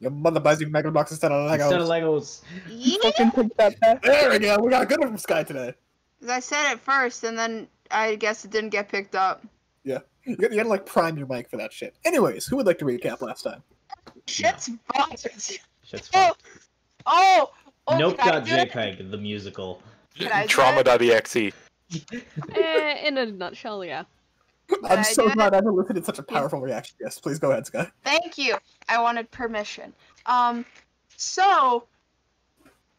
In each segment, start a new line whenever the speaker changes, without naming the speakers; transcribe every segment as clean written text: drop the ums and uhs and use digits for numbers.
Your mother buys you Mega Blocks instead of Legos.
Instead of Legos.
Yeah.
Fucking take that back. There we go. We got a good one from Sky today.
I said it first, and then I guess it didn't get picked up.
Yeah. You gotta like prime your mic for that shit. Anyways, who would like to recap last time?
Shit's bonkers.
Shit's fun.
Oh!
Nope.jpg, the musical.
Trauma.exe.
In a nutshell, yeah.
I'm so glad I've elicited such a powerful reaction. Yes, please go ahead, Sky.
Thank you. I wanted permission. So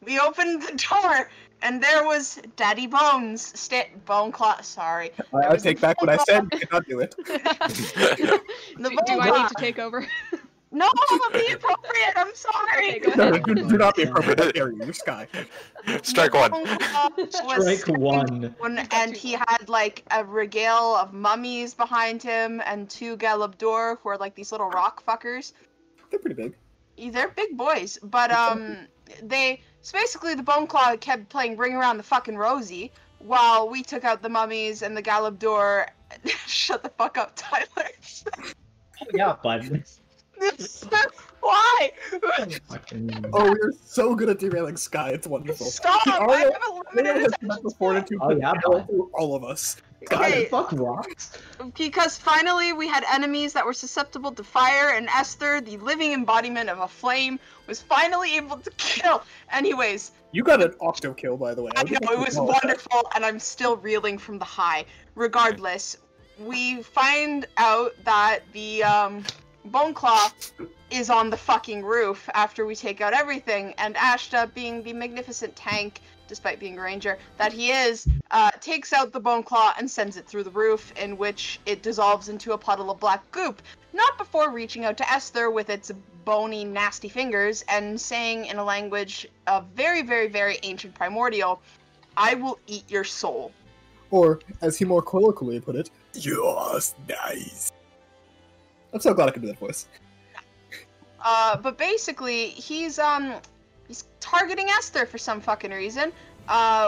we opened the door, and there was Daddy Bones, Bone Claw. Sorry.
I take back what I said. You cannot do it.
Do I need to take over?
No, be appropriate. I'm sorry.
Okay, go ahead.
No, do not be appropriate. How dare you? You're Sky.
Strike one.
Strike one.
And he had like a regale of mummies behind him, and two Galabdor, who are like these little rock fuckers.
They're pretty big.
They're big boys, but so basically the Bone Claw kept playing Ring Around the Fucking Rosie while we took out the mummies and the Galabdor. Shut the fuck up, Tyler.
Yeah, bud.
Why?
Oh, we're so good at derailing Sky. It's wonderful.
Stop! I have a limited
mental fortitude
Oh, yeah,
to through all of us.
Okay.
Fuck rocks.
Because finally we had enemies that were susceptible to fire, and Esther, the living embodiment of a flame, was finally able to kill. Anyways.
You got an octo kill, by the way.
I know, it was wonderful, and I'm still reeling from the high. Regardless, we find out that the Bone Claw is on the fucking roof after we take out everything, and Ashta, being the magnificent tank, despite being a ranger, that he is, takes out the Bone Claw and sends it through the roof, in which it dissolves into a puddle of black goop, not before reaching out to Esther with its bony, nasty fingers and saying in a language of very, very, very ancient primordial, "I will eat your soul."
Or, as he more colloquially put it, "Yours nice." I'm so glad I can do that voice.
But basically, he's targeting Esther for some fucking reason.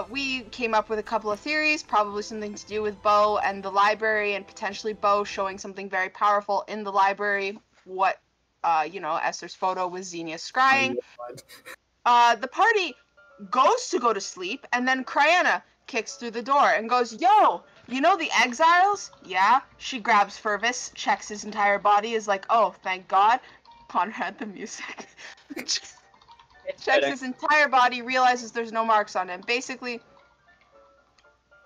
We came up with a couple of theories, probably something to do with Bo and the library, and potentially Bo showing something very powerful in the library. What, Esther's photo with Xenia scrying. The party goes to go to sleep, and then Cryana kicks through the door and goes, "Yo, you know the exiles?" Yeah. She grabs Fervis, checks his entire body, is like, "Oh, thank God." Conrad, the music. Checks his entire body, realizes there's no marks on him. Basically,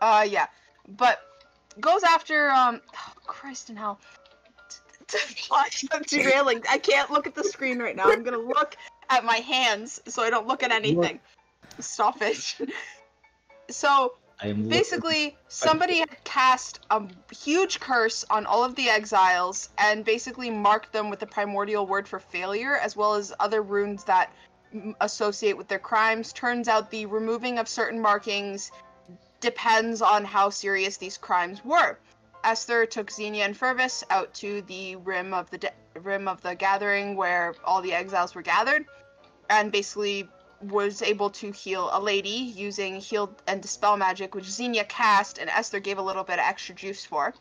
yeah. But goes after, oh, Christ in hell. I'm derailing. I can't look at the screen right now. I'm gonna look at my hands so I don't look at anything. Stop it. So, basically, somebody had cast a huge curse on all of the exiles and basically marked them with the primordial word for failure, as well as other runes that associate with their crimes. Turns out the removing of certain markings depends on how serious these crimes were. Esther took Xenia and Fervis out to the rim of the gathering where all the exiles were gathered, and basically was able to heal a lady using heal and dispel magic, which Xenia cast and Esther gave a little bit of extra juice for.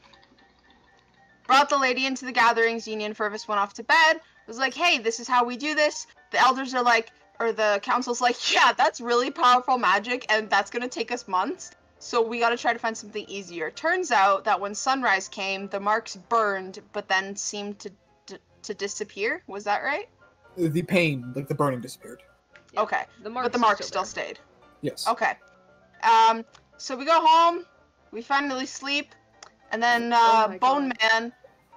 Brought the lady into the gathering. Xenia and Fervis went off to bed. Was like, "Hey, this is how we do this." The elders are like, or the council's like, "Yeah, that's really powerful magic, and that's gonna take us months. So we gotta try to find something easier." Turns out that when sunrise came, the marks burned, but then seemed to disappear. Was that right?
The pain, like the burning, disappeared.
Yeah.
Okay,
but
the marks still stayed.
Yes.
Okay. So we go home, we finally sleep, and then Bone Man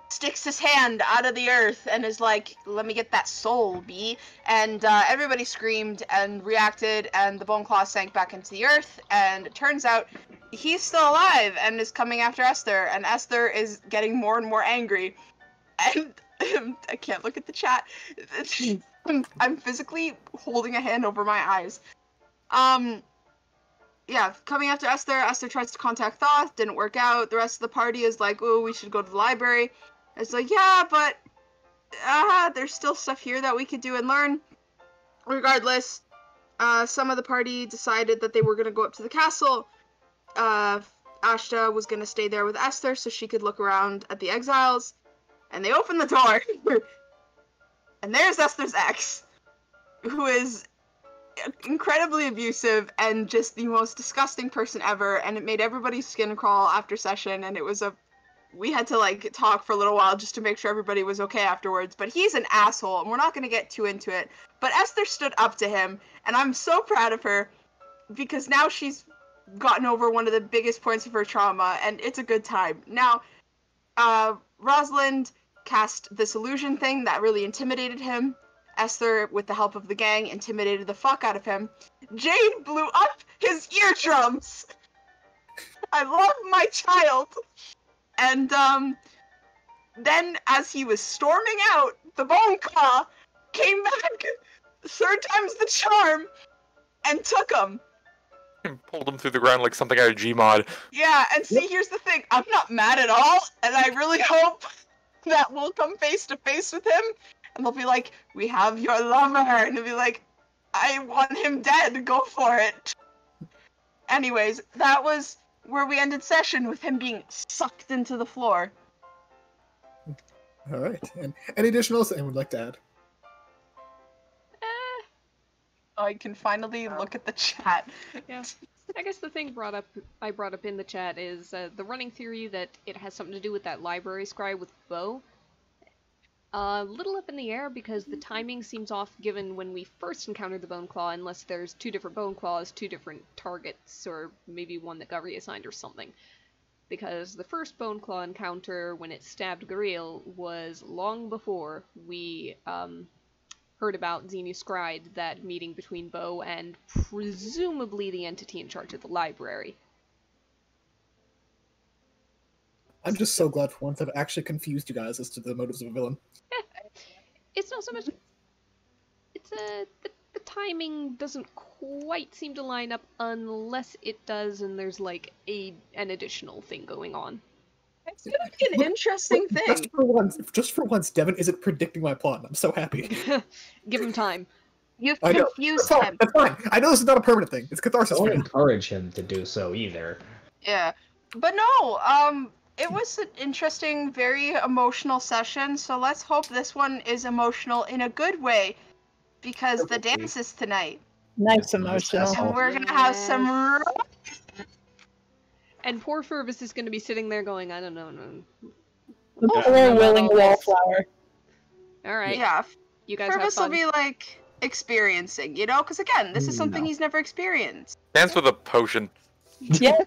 sticks his hand out of the earth and is like, "Let me get that soul, B." And everybody screamed and reacted, and the Bone Claw sank back into the earth, and it turns out he's still alive and is coming after Esther, and Esther is getting more and more angry. And I can't look at the chat. I'm physically holding a hand over my eyes. Yeah, coming after Esther. Esther tries to contact Thoth, didn't work out. The rest of the party is like, "Oh, we should go to the library." It's like, "Yeah, but there's still stuff here that we could do and learn." Regardless, some of the party decided that they were going to go up to the castle. Ashta was going to stay there with Esther so she could look around at the exiles. And they opened the door. And there's Esther's ex, who is incredibly abusive and just the most disgusting person ever, and it made everybody's skin crawl after session, and we had to like talk for a little while just to make sure everybody was okay afterwards. But he's an asshole, and we're not going to get too into it. But Esther stood up to him, and I'm so proud of her, because now she's gotten over one of the biggest points of her trauma, and it's a good time. Now, Rosalind cast this illusion thing that really intimidated him. Esther, with the help of the gang, intimidated the fuck out of him. Jade blew up his eardrums! I love my child! And, then, as he was storming out, the Bone Claw came back, third time's the charm, and took him.
And pulled him through the ground like something out of Gmod.
Yeah, and see, here's the thing, I'm not mad at all, and I really hope that we'll come face to face with him, and they'll be like, we have your lover, and he'll be like, I want him dead, go for it. Anyways, that was where we ended session, with him being sucked into the floor.
Alright, and any additional anyone would like to add?
I can finally look at the chat.
Yeah. I guess the thing I brought up in the chat is the running theory that it has something to do with that library scribe with Bo. A little up in the air because the timing seems off given when we first encountered the Bone Claw, unless there's two different Bone Claws, two different targets, or maybe one that got reassigned or something. Because the first Bone Claw encounter, when it stabbed Gareel, was long before we heard about Xenu Scried, that meeting between Bo and presumably the entity in charge of the library.
I'm just so glad for once I've actually confused you guys as to the motives of a villain.
It's not so much... It's the timing doesn't quite seem to line up unless it does and there's like an additional thing going on.
It's gonna be an interesting thing.
Just for once, Devin isn't predicting my plot, and I'm so happy.
Give him time.
You've
I know.
confused
That's fine.
him.
That's fine. I know this is not a permanent thing. It's catharsis
Don't
for him.
encourage him to do so either.
Yeah. But no, it was an interesting, very emotional session, so let's hope this one is emotional in a good way, because the dance is tonight.
Nice emotional.
And we're gonna have some...
And poor Fervus is gonna be sitting there going, I don't know.
The poor willing wallflower.
Alright.
Yeah.
You guys have
Fervus will
fun.
be, like, experiencing, you know? Because, again, this is something he's never experienced.
Dance with a potion.
Yeah.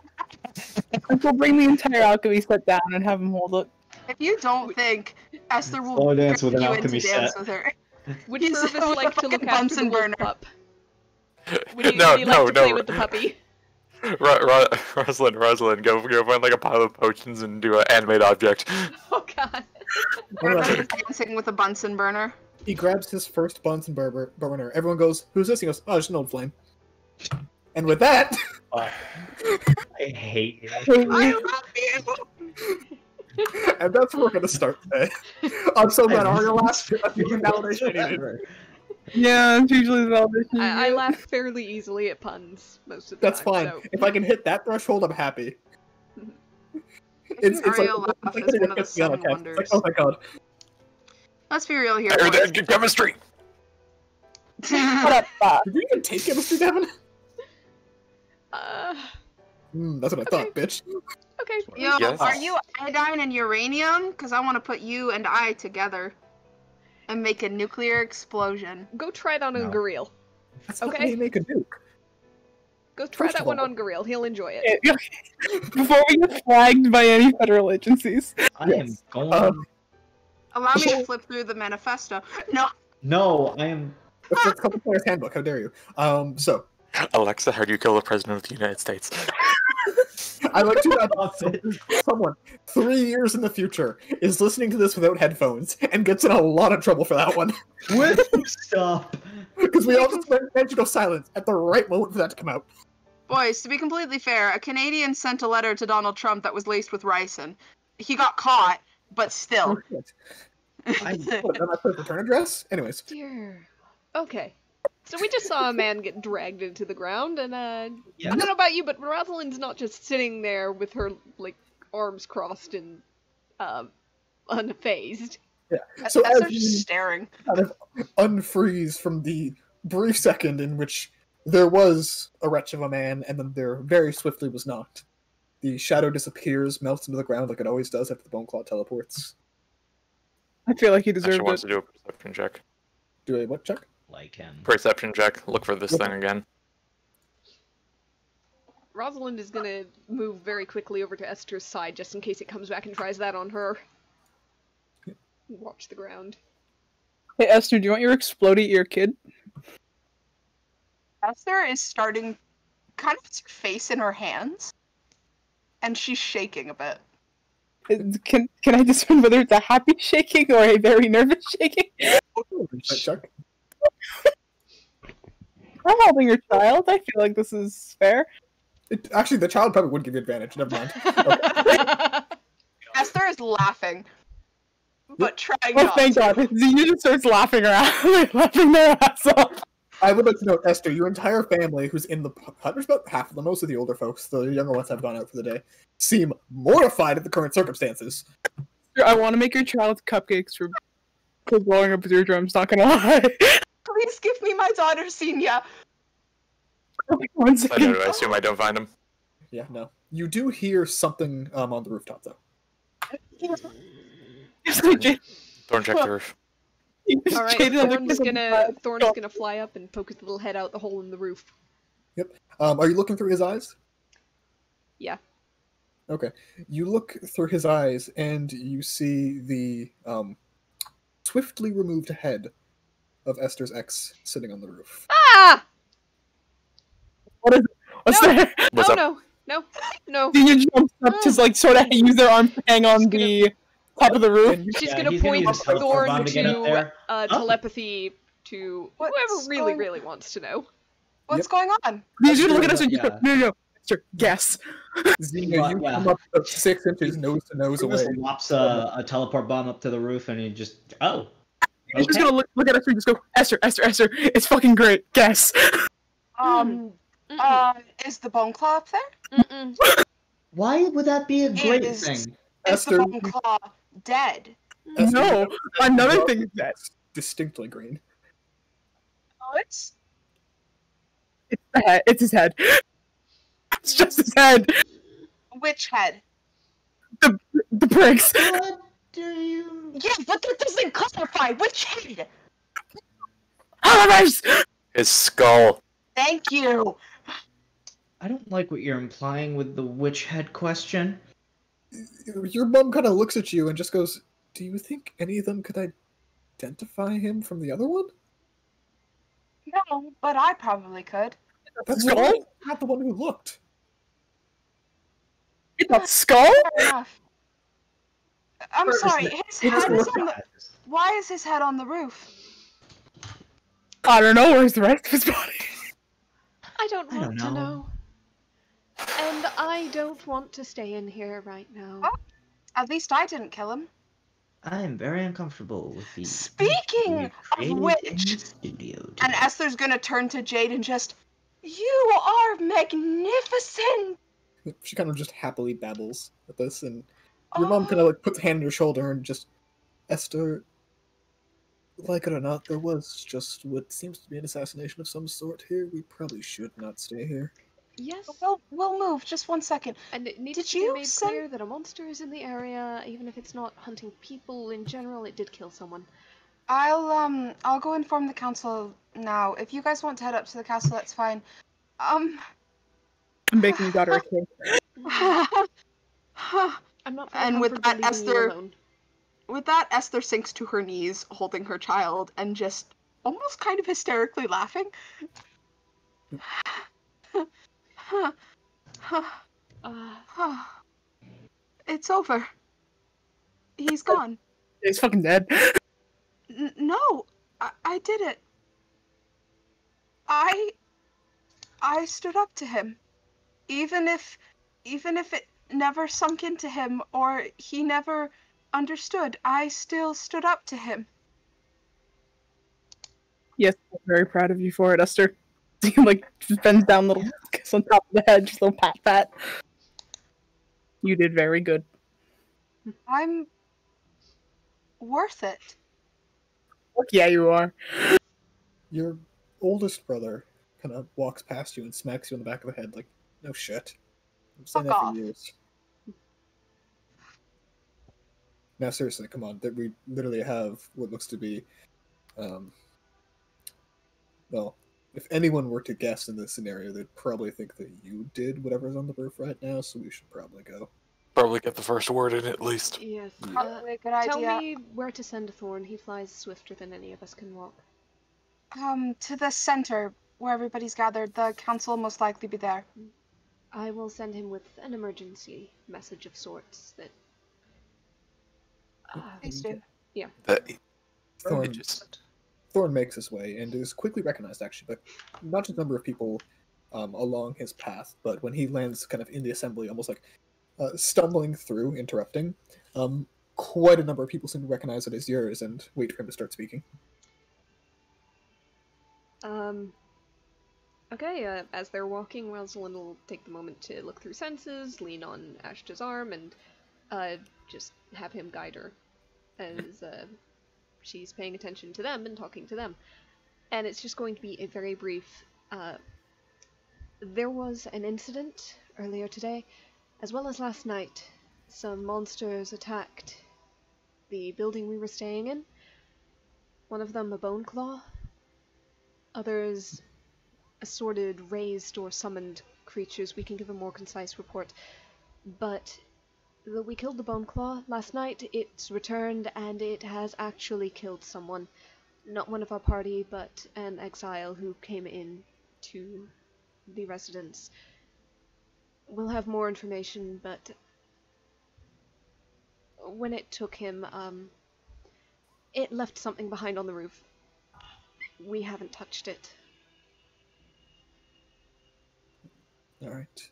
We'll bring the entire alchemy set down and have him hold it.
If you don't think Esther will
Slow dance with an
you
alchemy
into dance
set.
with her.
Would
He's
Fervus
a
like to look
fucking
after the
Bunsen
wolf
burner.
pup? Would he
No,
like to play
no.
with the puppy?
Rosalind, go find like a pile of potions and do an animate object.
Oh god.
Fervus dancing with a Bunsen burner.
He grabs his first Bunsen burner. Everyone goes, "Who's this?" He goes, "Oh, it's an old flame." And with that,
I hate you.
I love you!
and that's where we're gonna start today. I'm so glad Aria laughed. That's the validation I needed.
Yeah, it's usually the validation.
I laugh fairly easily at puns most of the
That's
time.
fine.
So.
If I can hit that threshold, I'm happy. It's
Aria laugh
like
is one of the
gets me on a
seven
test.
wonders.
It's like, oh my god.
Let's be real here,
Or
boys.
the chemistry.
Shut up, Bob.
Did you even take chemistry, Devin? That's what I thought, bitch.
Okay.
Yo,
Yes.
are you iodine and uranium? Because I want to put you and I together and make a nuclear explosion.
Go try it on a
No.
Gareel.
That's not
Okay.
how you make a nuke.
Go try
First
that
of
one
all-
on Gareel. He'll enjoy it.
Before we get flagged by any federal agencies.
I am going.
Allow me to flip through the manifesto. No.
No, I am.
That's called the player's handbook. How dare you? So
Alexa, how do you kill the president of the United States?
I like to imagine someone 3 years in the future is listening to this without headphones and gets in a lot of trouble for that one.
Stop.
Because we all just went magical silence at the right moment for that to come out.
Boys, to be completely fair, a Canadian sent a letter to Donald Trump that was laced with ricin. He got caught, but still.
Oh, shit. What, done my first return address? Anyways.
Dear. Okay. So we just saw a man get dragged into the ground, and
Yeah.
I don't know about you, but Rosalind's not just sitting there with her like arms crossed and unfazed.
So as
Esther's
you
just staring.
kind of unfreeze from the brief second in which there was a wretch of a man, and then there very swiftly was not. The shadow disappears, melts into the ground like it always does after the Bone Claw teleports.
I feel like he
Actually
deserved
wants
it.
to do a perception check.
Do a what check?
Like him.
Perception check. Look for this thing again.
Rosalind is gonna move very quickly over to Esther's side just in case it comes back and tries that on her. Watch the ground.
Hey Esther, do you want your explodey ear kid?
Esther is starting, kind of has her face in her hands, and she's shaking a bit.
Can I discern whether it's a happy shaking or a very nervous shaking?
Check.
I'm helping your child. I feel like this is fair.
Actually, the child probably would give you advantage. Never mind.
Esther is laughing, but trying
Oh,
not
thank
to.
God. Zia just starts laughing around, laughing their ass off.
I would like to note, Esther, your entire family who's in the hut, there's about half of them, most of the older folks, the younger ones have gone out for the day, seem mortified at the current circumstances.
I want to make your child cupcakes for blowing up with your drums, not gonna lie.
Please give me my daughter, Senia.
One
I
second.
assume I don't find him.
Yeah, no. You do hear something on the rooftop, though.
Thorn check the roof.
Alright, Thorn's gonna fly up and poke his little head out the hole in the roof.
Are you looking through his eyes?
Yeah.
Okay. You look through his eyes, and you see the swiftly removed head of Esther's ex sitting on the roof.
Ah!
What is it? What's
No.
that?
What's
Oh
up?
no.
Zia jumps up to like sort of use their arms to hang on the top of the roof.
And you,
She's
Yeah,
gonna
he's gonna
point
use his teleport
Thorn
bomb to get up
to
there.
telepathy to
What's
whoever
going-
really wants to know.
What's going on?
He's gonna look at us and just
Yeah.
go, no, Esther, guess.
Zena, you
Yeah.
come up 6 inches nose to nose
He
away.
just lops a teleport bomb up to the roof and he just
He's just gonna look at us and just go, Esther, it's fucking great, guess.
Is the bone claw up there?
Mm-mm.
Why would that be a great
is-
thing?
Is
Esther,
the bone claw dead?
Esther,
No, another thing is that
that's distinctly green.
Oh, it's
it's the head. It's his head. It's just his head.
which head?
The bricks.
What do you?
Yeah, but that doesn't clarify which head.
However,
His skull.
Thank you.
I don't like what you're implying with the witch head question.
Your mom kind of looks at you and just goes, "Do you think any of them could identify him from the other one?"
No, but I probably could.
That's
Skull?
not the one who looked.
it's a skull.
Fair enough. I'm
First,
sorry.
it's
His head is
look
on the.
at.
Why is his head on the roof?
I don't know. Where's the rest of his body?
I don't
I
want
don't
to
know.
know. And I don't want to stay in here right now.
Oh. At least I didn't kill him.
I am very uncomfortable with the.
Speaking
the
of
creative in
which,
the studio
and
today.
Esther's gonna turn to Jade and just, "You are magnificent."
She kind of just happily babbles at this, and your mom kind of like puts a hand on your shoulder and just, Esther, like it or not, there was just what seems to be an assassination of some sort here. We probably should not stay here.
Yes.
We'll move. Just one second.
And it needs
Did
to be
you
made
send-
clear that a monster is in the area, even if it's not hunting people in general, it did kill someone.
I'll go inform the council now. If you guys want to head up to the castle, that's fine.
I'm making your daughter a cake.
I'm not
And with
comfortable
that,
leaving you
Esther-
alone.
With that, Esther sinks to her knees, holding her child, and just almost kind of hysterically laughing. It's over. He's gone.
He's fucking dead.
No, I did it. I stood up to him. Even if it never sunk into him or he never understood, I still stood up to him.
Yes, I'm very proud of you for it, Esther. He like just bends down, little kiss on top of the head, just a little pat. You did very good.
I'm worth it.
Fuck yeah, you are.
Your oldest brother kind of walks past you and smacks you on the back of the head, like, no shit. I'm saying
Fuck
that for
off.
years. Now, seriously, come on. That we literally have what looks to be, well, if anyone were to guess in this scenario, they'd probably think that you did whatever's on the roof right now, so we should probably go.
Probably get the first word in at least.
Yes.
Probably a good
Tell
idea.
me where to send Thorn. He flies swifter than any of us can walk.
To the center where everybody's gathered. The council will most likely be there.
I will send him with an emergency message of sorts that...
Please do.
That
Thorn,
just
Thorn makes his way and is quickly recognized, actually, by not just a number of people along his path, but when he lands kind of in the assembly, almost like stumbling through, interrupting, quite a number of people seem to recognize it as yours and wait for him to start speaking.
Okay, as they're walking, Rosalind will take the moment to look through senses, lean on Ashta's arm, and just have him guide her as she's paying attention to them and talking to them. And it's just going to be a very brief... there was an incident earlier today, as well as last night. Some monsters attacked the building we were staying in. One of them a bone claw, others assorted, raised, or summoned creatures. We can give a more concise report. But though we killed the bone claw last night, it's returned and it has actually killed someone. Not one of our party, but an exile who came in to the residence. We'll have more information, but when it took him, it left something behind on the roof. We haven't touched it.
Alright.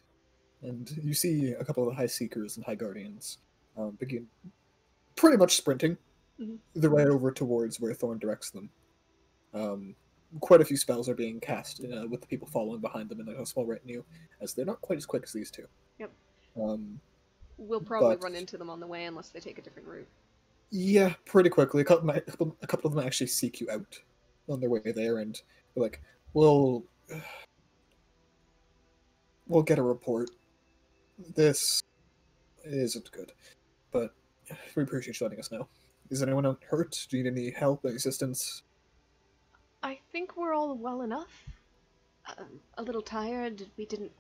And you see a couple of the High Seekers and High Guardians begin pretty much sprinting their way over towards where Thorn directs them. Quite a few spells are being cast with the people following behind them in a small retinue, as they're not quite as quick as these two.
Yep.
We'll
probably run into them on the way unless they take a different route.
Yeah, pretty quickly. A couple of them actually seek you out on their way there, and they're like, we'll get a report. This isn't good, but we appreciate you letting us know. Is anyone hurt? Do you need any help, assistance?
I think we're all well enough. A little tired. We didn't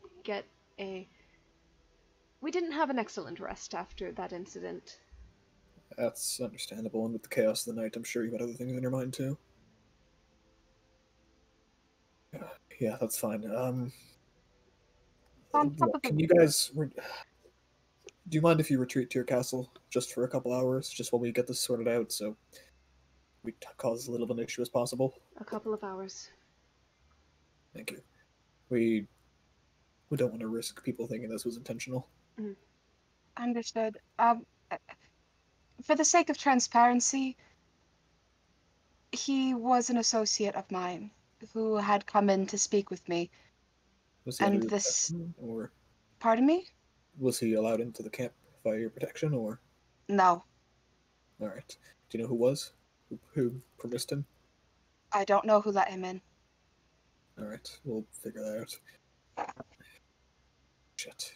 have an excellent rest after that incident.
That's understandable, and with the chaos of the night, I'm sure you had other things in your mind too. Yeah, that's fine. Can you guys... Do you mind if you retreat to your castle just for a couple hours, just while we get this sorted out, so we cause as little of an issue as possible?
A couple of hours.
Thank you. We don't want to risk people thinking this was intentional.
Understood. For the sake of transparency, he was an associate of mine who had come in to speak with me.
Was he under your protection, or...
Pardon me?
Was he allowed into the camp via your protection, or...
No.
Alright. Do you know who was? Who permissed him?
I don't know who let him in.
Alright, we'll figure that out. Shit.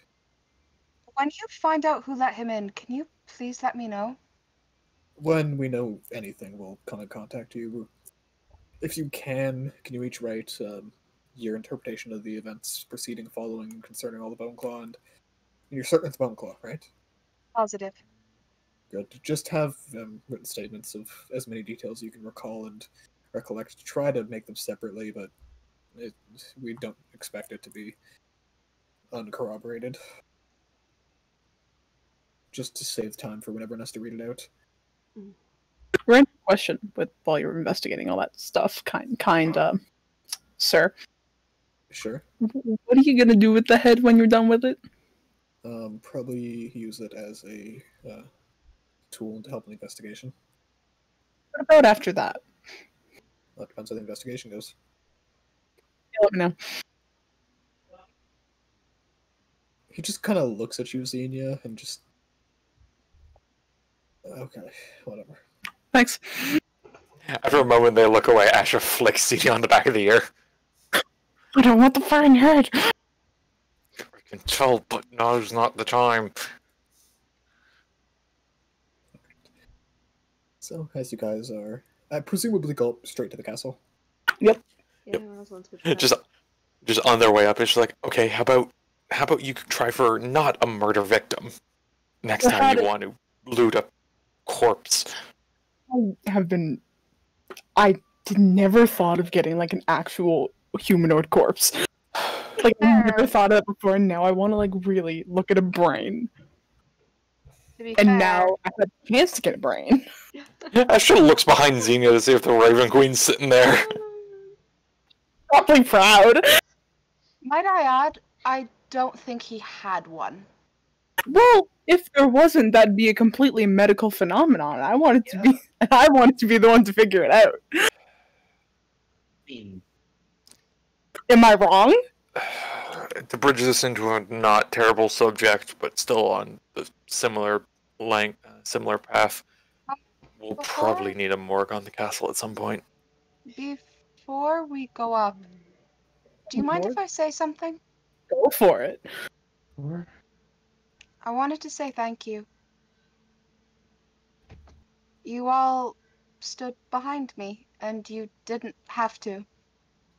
When you find out who let him in, can you please let me know?
When we know anything, we'll come and contact you. If you can you each write your interpretation of the events preceding, following, concerning all the Bone Claw, and you're certain it's Bone Claw, right?
Positive.
Good. Just have written statements of as many details you can recall and recollect. Try to make them separately, but we don't expect it to be uncorroborated. Just to save time for whenever one has to read it out.
Random question while you're investigating all that stuff, sir.
Sure.
What are you gonna do with the head when you're done with it?
Probably use it as a tool to help in the investigation.
What about after that?
That depends how the investigation goes.
Let me know.
He just kind of looks at you, Xenia, and just... Okay, whatever.
Thanks.
After a moment, they look away. Asher flicks CD on the back of the ear.
I don't want the fire in your head.
I can tell, but now's not the time.
So, as you guys are, presumably go straight to the castle.
Yeah,
Yep.
I was once with
Just on their way up, it's like, okay, how about you try for not a murder victim next time you want to loot a corpse.
I never thought of getting like an actual humanoid corpse. Like I never thought of it before, and now I want to like really look at a brain.
To be
And
fair,
now I have a chance to get a brain.
Asher looks behind Xenia to see if the Raven Queen's sitting there.
Probably proud.
might I add, I don't think he had one.
Well, if there wasn't, that'd be a completely medical phenomenon. I wanted to be, I wanted to be the one to figure it out. Am I wrong?
To bridge this into a not terrible subject, but still on the similar path, we'll probably need a morgue on the castle at some point.
Before we go up, do you mind if I say something?
Go for it.
I wanted to say thank you. You all stood behind me, and you didn't have to.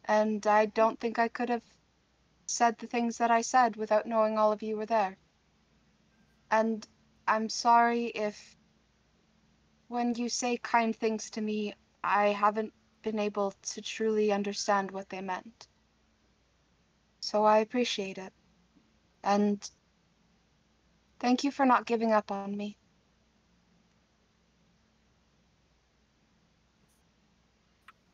And I don't think I could have said the things that I said without knowing all of you were there. And I'm sorry if, when you say kind things to me, I haven't been able to truly understand what they meant. So I appreciate it. And thank you for not giving up on me.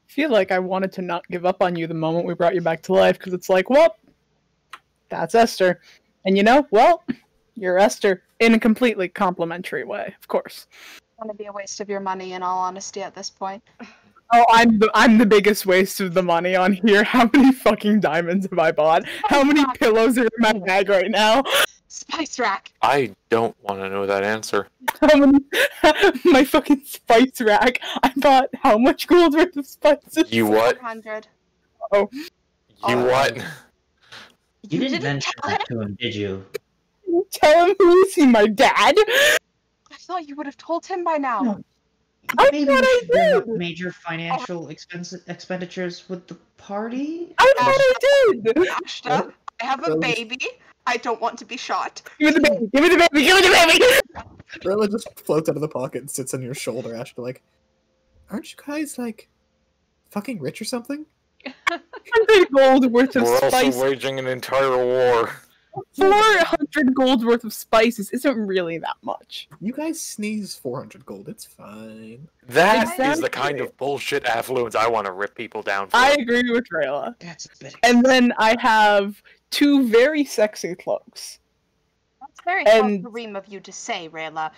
I feel like I wanted to not give up on you the moment we brought you back to life, because it's like, well, that's Esther. And you know, well, you're Esther in a completely complimentary way, of course.
It's gonna be a waste of your money, in all honesty, at this point.
Oh, I'm the biggest waste of the money on here. How many fucking diamonds have I bought? How many pillows are in my bag right now?
Spice rack.
I don't want to know that answer.
How many? My fucking spice rack. I bought how much gold worth of spices?
You what?
400.
Oh,
You what?
You didn't
didn't
mention
tell
that to him, did you?
tell him who is he, my dad?
I thought you would have told him by now.
No.
I
Maybe
thought
we
I
should bring up
did.
major financial expenditures with the party?
I thought I did.
Ashta, I have a baby. I don't want to be shot.
Give me the baby. Give me the baby. Give me the baby.
Rilla just floats out of the pocket and sits on your shoulder, Ashta, like, aren't you guys, like, fucking rich or something?
100 gold worth of
We're
spices.
also waging an entire war.
400 gold worth of spices isn't really that much.
You guys sneeze 400 gold, it's fine.
That is
Exactly.
the kind of bullshit affluence I want to rip people down for.
I agree with Rayla.
That's a bit
And then I have 2 very sexy cloaks.
That's very
And-
Dream of you to say, Rayla.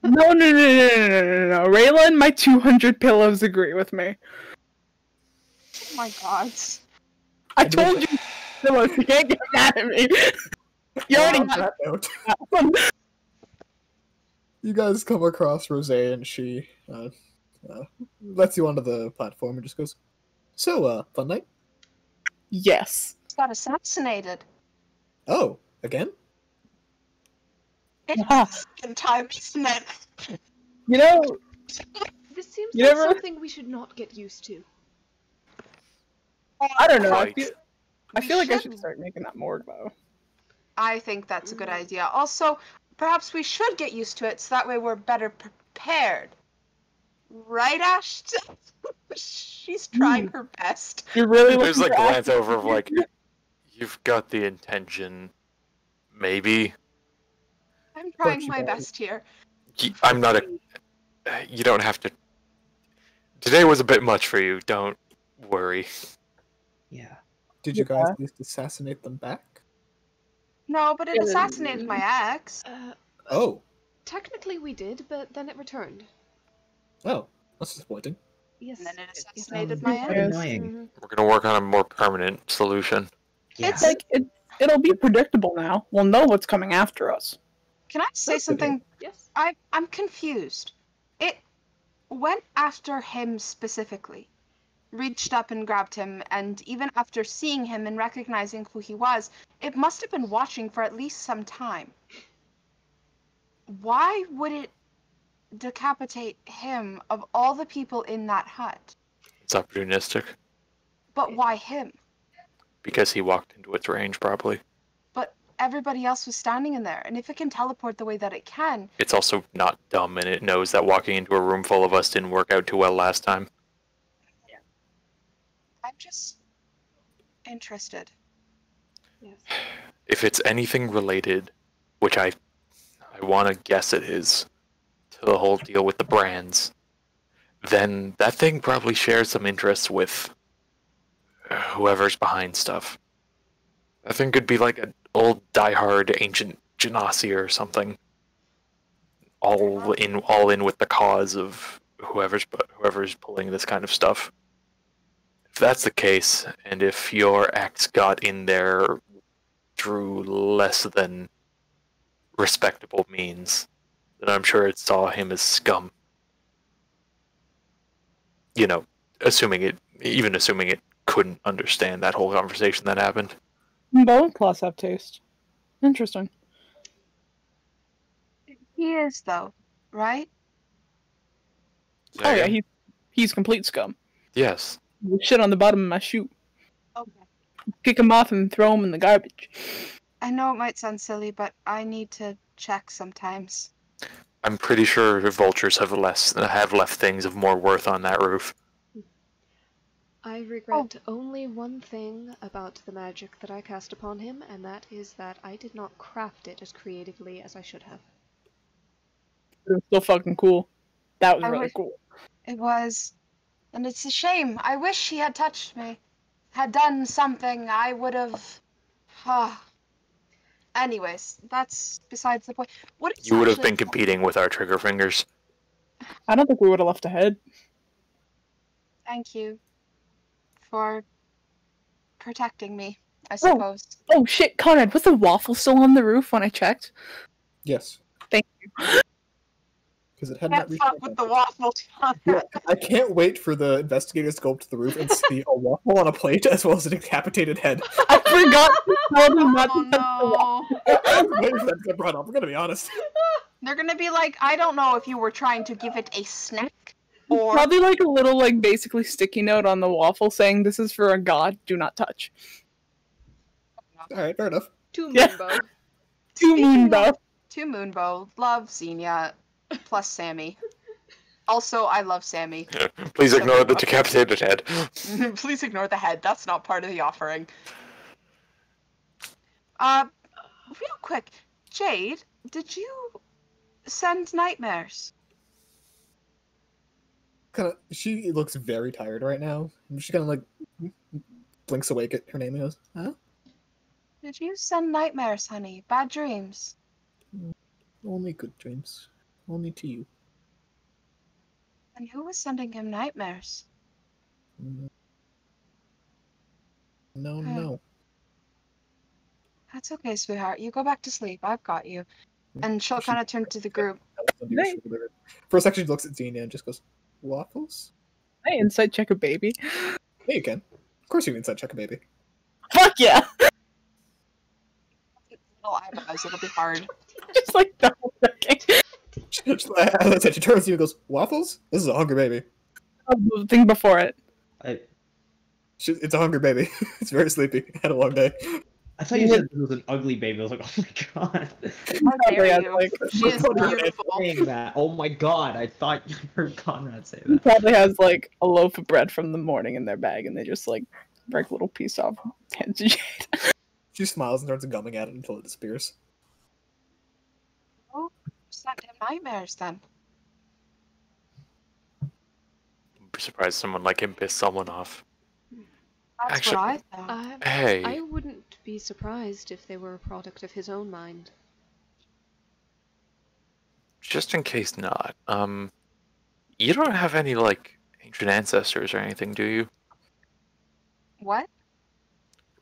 No. Rayla and my 200 pillows agree with me.
Oh my god.
I told you pillows, you can't get mad at me. You already
On
got
that note,
that one.
you guys come across Rose and she lets you onto the platform and just goes, so, fun night?
Yes.
Got assassinated.
Oh, again?
It's
Ah.
the second time, isn't it?
You know,
This seems
You
like
never-
something we should not get used to.
I don't know. I
Right.
feel like I
should-
should start making that morgue though.
I think that's a good idea. Also, perhaps we should get used to it so that way we're better prepared. Right, Ashton? She's trying her best.
You're really
There's
looking
like
for
glance
action.
over of like, you've got the intention, maybe.
I'm trying
you
my
don't.
best here.
I'm not a. You don't have to. Today was a bit much for you. Don't worry.
Yeah.
Did you guys
Yeah.
at least assassinate them back?
No, but it
Yeah.
assassinated my ex.
Oh.
Technically we did, but then it returned.
Oh, that's disappointing.
Yes.
And then it
yes.
assassinated my
Quite
ex.
annoying.
Mhm.
We're gonna work on a more permanent solution.
Yeah.
It's like it'll be predictable now. We'll know what's coming after us.
Can I say
That's okay.
something?
Yes.
I'm confused. went after him specifically, reached up and grabbed him, and even after seeing him and recognizing who he was, it must have been watching for at least some time. Why would it decapitate him of all the people in that hut?
It's opportunistic.
But why him?
Because he walked into its range, probably.
But everybody else was standing in there, and if it can teleport the way that it can...
It's also not dumb, and it knows that walking into a room full of us didn't work out too well last time.
Yeah. I'm just... interested.
Yes.
If it's anything related, which I want to guess it is, to the whole deal with the brands, then that thing probably shares some interests with whoever's behind stuff. That thing could be like an old diehard ancient genasi or something. All in with the cause of whoever's pulling this kind of stuff. If that's the case, and if your ex got in there through less than respectable means, then I'm sure it saw him as scum. You know, assuming it couldn't understand that whole conversation that happened.
Both class have taste. Interesting.
He is, though, right?
Oh yeah, he's complete scum.
Yes.
Shit on the bottom of my shoe.
Okay.
Kick him off and throw him in the garbage.
I know it might sound silly, but I need to check sometimes.
I'm pretty sure vultures have left things of more worth on that roof.
I regret only one thing about the magic that I cast upon him, and that is that I did not craft it as creatively as I should have.
It was so fucking cool. That was really cool.
It was. And it's a shame. I wish he had touched me. Had done something, I would have... Anyways, that's besides the point. What is
You would have been competing with our trigger fingers.
I don't think we would have left ahead.
Thank you for protecting me, I suppose.
Oh shit, Conrad, was the waffle still on the roof when I checked?
Yes.
Thank you.
Because it had
Can't
not reached.
fuck with the waffle.
Yeah, I can't wait for the investigators to go up to the roof and see a waffle on a plate as well as a decapitated head.
I forgot to tell them not
Oh
to touch the waffle.
no.
I'm waiting for that to get brought up. I'm gonna be honest.
They're gonna be like, I don't know if you were trying to give it a snack or...
Probably like a little, like, basically sticky note on the waffle saying, "This is for a god, do not touch."
Alright, fair enough.
To
Yeah.
Moonbow.
To Moonbow.
To Moonbow. Love Xenia. Plus Sammy. Also, I love Sammy.
Please ignore the decapitated head.
Please ignore the head. That's not part of the offering. Real quick. Jade, did you send nightmares?
She looks very tired right now. And she kind of like blinks awake at her name and goes, "Huh?
Did you send nightmares, honey? Bad dreams?
Only good dreams. Only to you."
And who was sending him nightmares?
No.
That's okay, sweetheart. You go back to sleep. I've got you. And she'll kind of turn to the group.
For a second, she looks at Xenia and just goes, "Waffles?
I insight check a baby.
Yeah, you can. Of course you can inside check a baby."
Fuck yeah!
Little eyebrows. It'll be hard.
Just like double checking.
As I said, she turns to you and goes, "Waffles? This is a hungry baby."
The thing before it.
It's a hungry baby. It's very sleepy. Had a long day.
I thought you said it was an ugly baby. I was like, oh my god.
How dare
Yeah,
you?
like-
She is beautiful.
Saying that. Oh my god. I thought you heard Conrad say
He
that.
probably has like a loaf of bread from the morning in their bag, and they just like break a little piece off, hand to Jade.
She smiles and starts gumming at it until it disappears.
Oh, sent him nightmares then.
I'm surprised someone like him pissed someone off.
That's
Actually-
what I thought.
Hey,
I wouldn't be surprised if they were a product of his own mind.
just in case not, you don't have any, like, ancient ancestors or anything, do you?
What?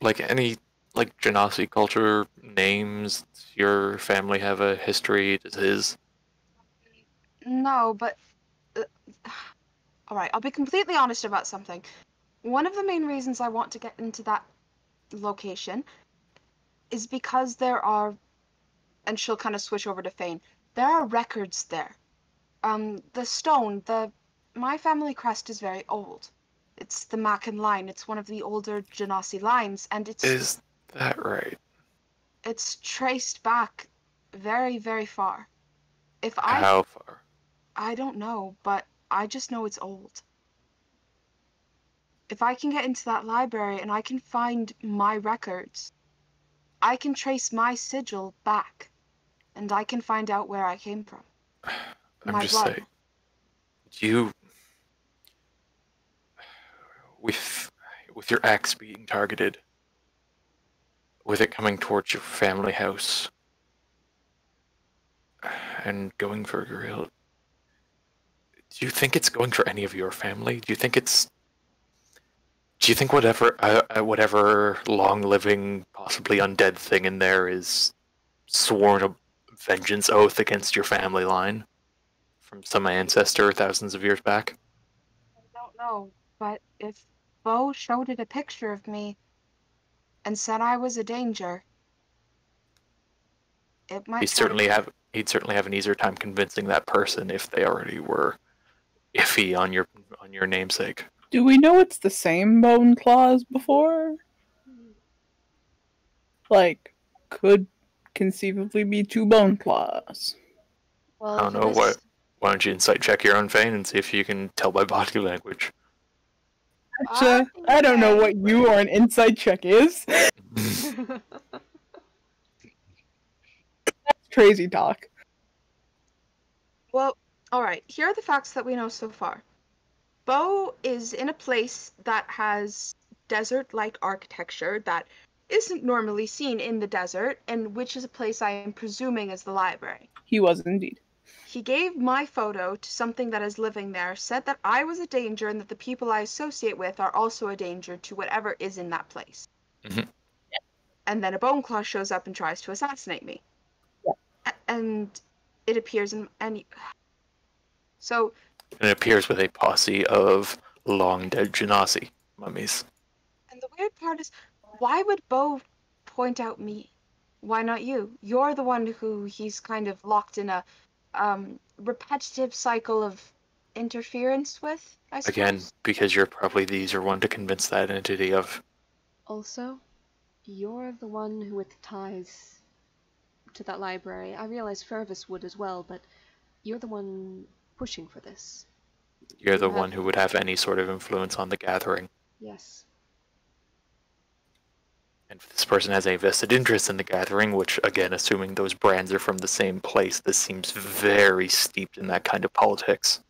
Like, any, like, Genasi culture names? Does your family have a history? Does his?
No, but Alright, I'll be completely honest about something. One of the main reasons I want to get into that location is because there are, and she'll kind of switch over to Fane, there are records there. The stone, my family crest is very old. It's the Macan line. It's one of the older Genasi lines, and
Is that right?
it's traced back very, very far.
How far?
I don't know, but I just know it's old. If I can get into that library and I can find my records, I can trace my sigil back, and I can find out where I came from.
I'm just saying. You, with your axe being targeted, with it coming towards your family house, and going for a grill, do you think it's going for any of your family? Do you think whatever long-living, possibly undead thing in there is sworn a vengeance oath against your family line from some ancestor thousands of years back?
I don't know, but if Bo showed it a picture of me and said I was a danger, it might.
He'd certainly have an easier time convincing that person if they already were iffy on your namesake.
Do we know it's the same bone claw as before? Like, could conceivably be two bone claws.
Well,
I don't know what. Why don't you insight check your own Fane and see if you can tell by body language?
Actually, I don't know what you or an insight check is. That's crazy talk.
Well, alright, here are the facts that we know so far. Bo is in a place that has desert-like architecture that isn't normally seen in the desert, and which is a place I am presuming is the library.
He was indeed.
He gave my photo to something that is living there, said that I was a danger and that the people I associate with are also a danger to whatever is in that place.
Mhm.
And then a bone claw shows up and tries to assassinate me.
Yeah.
And it appears in so.
And it appears with a posse of long dead Genasi mummies.
And the weird part is, why would Bo point out me? Why not you? You're the one who he's kind of locked in a repetitive cycle of interference with, I suppose.
Again, because you're probably the easier one to convince that entity of.
Also, you're the one who with ties to that library. I realize Fervus would as well, but you're the one pushing for this.
You're the one who would have any sort of influence on the gathering.
Yes.
And if this person has a vested interest in the gathering, which, again, assuming those brands are from the same place, this seems very steeped in that kind of politics.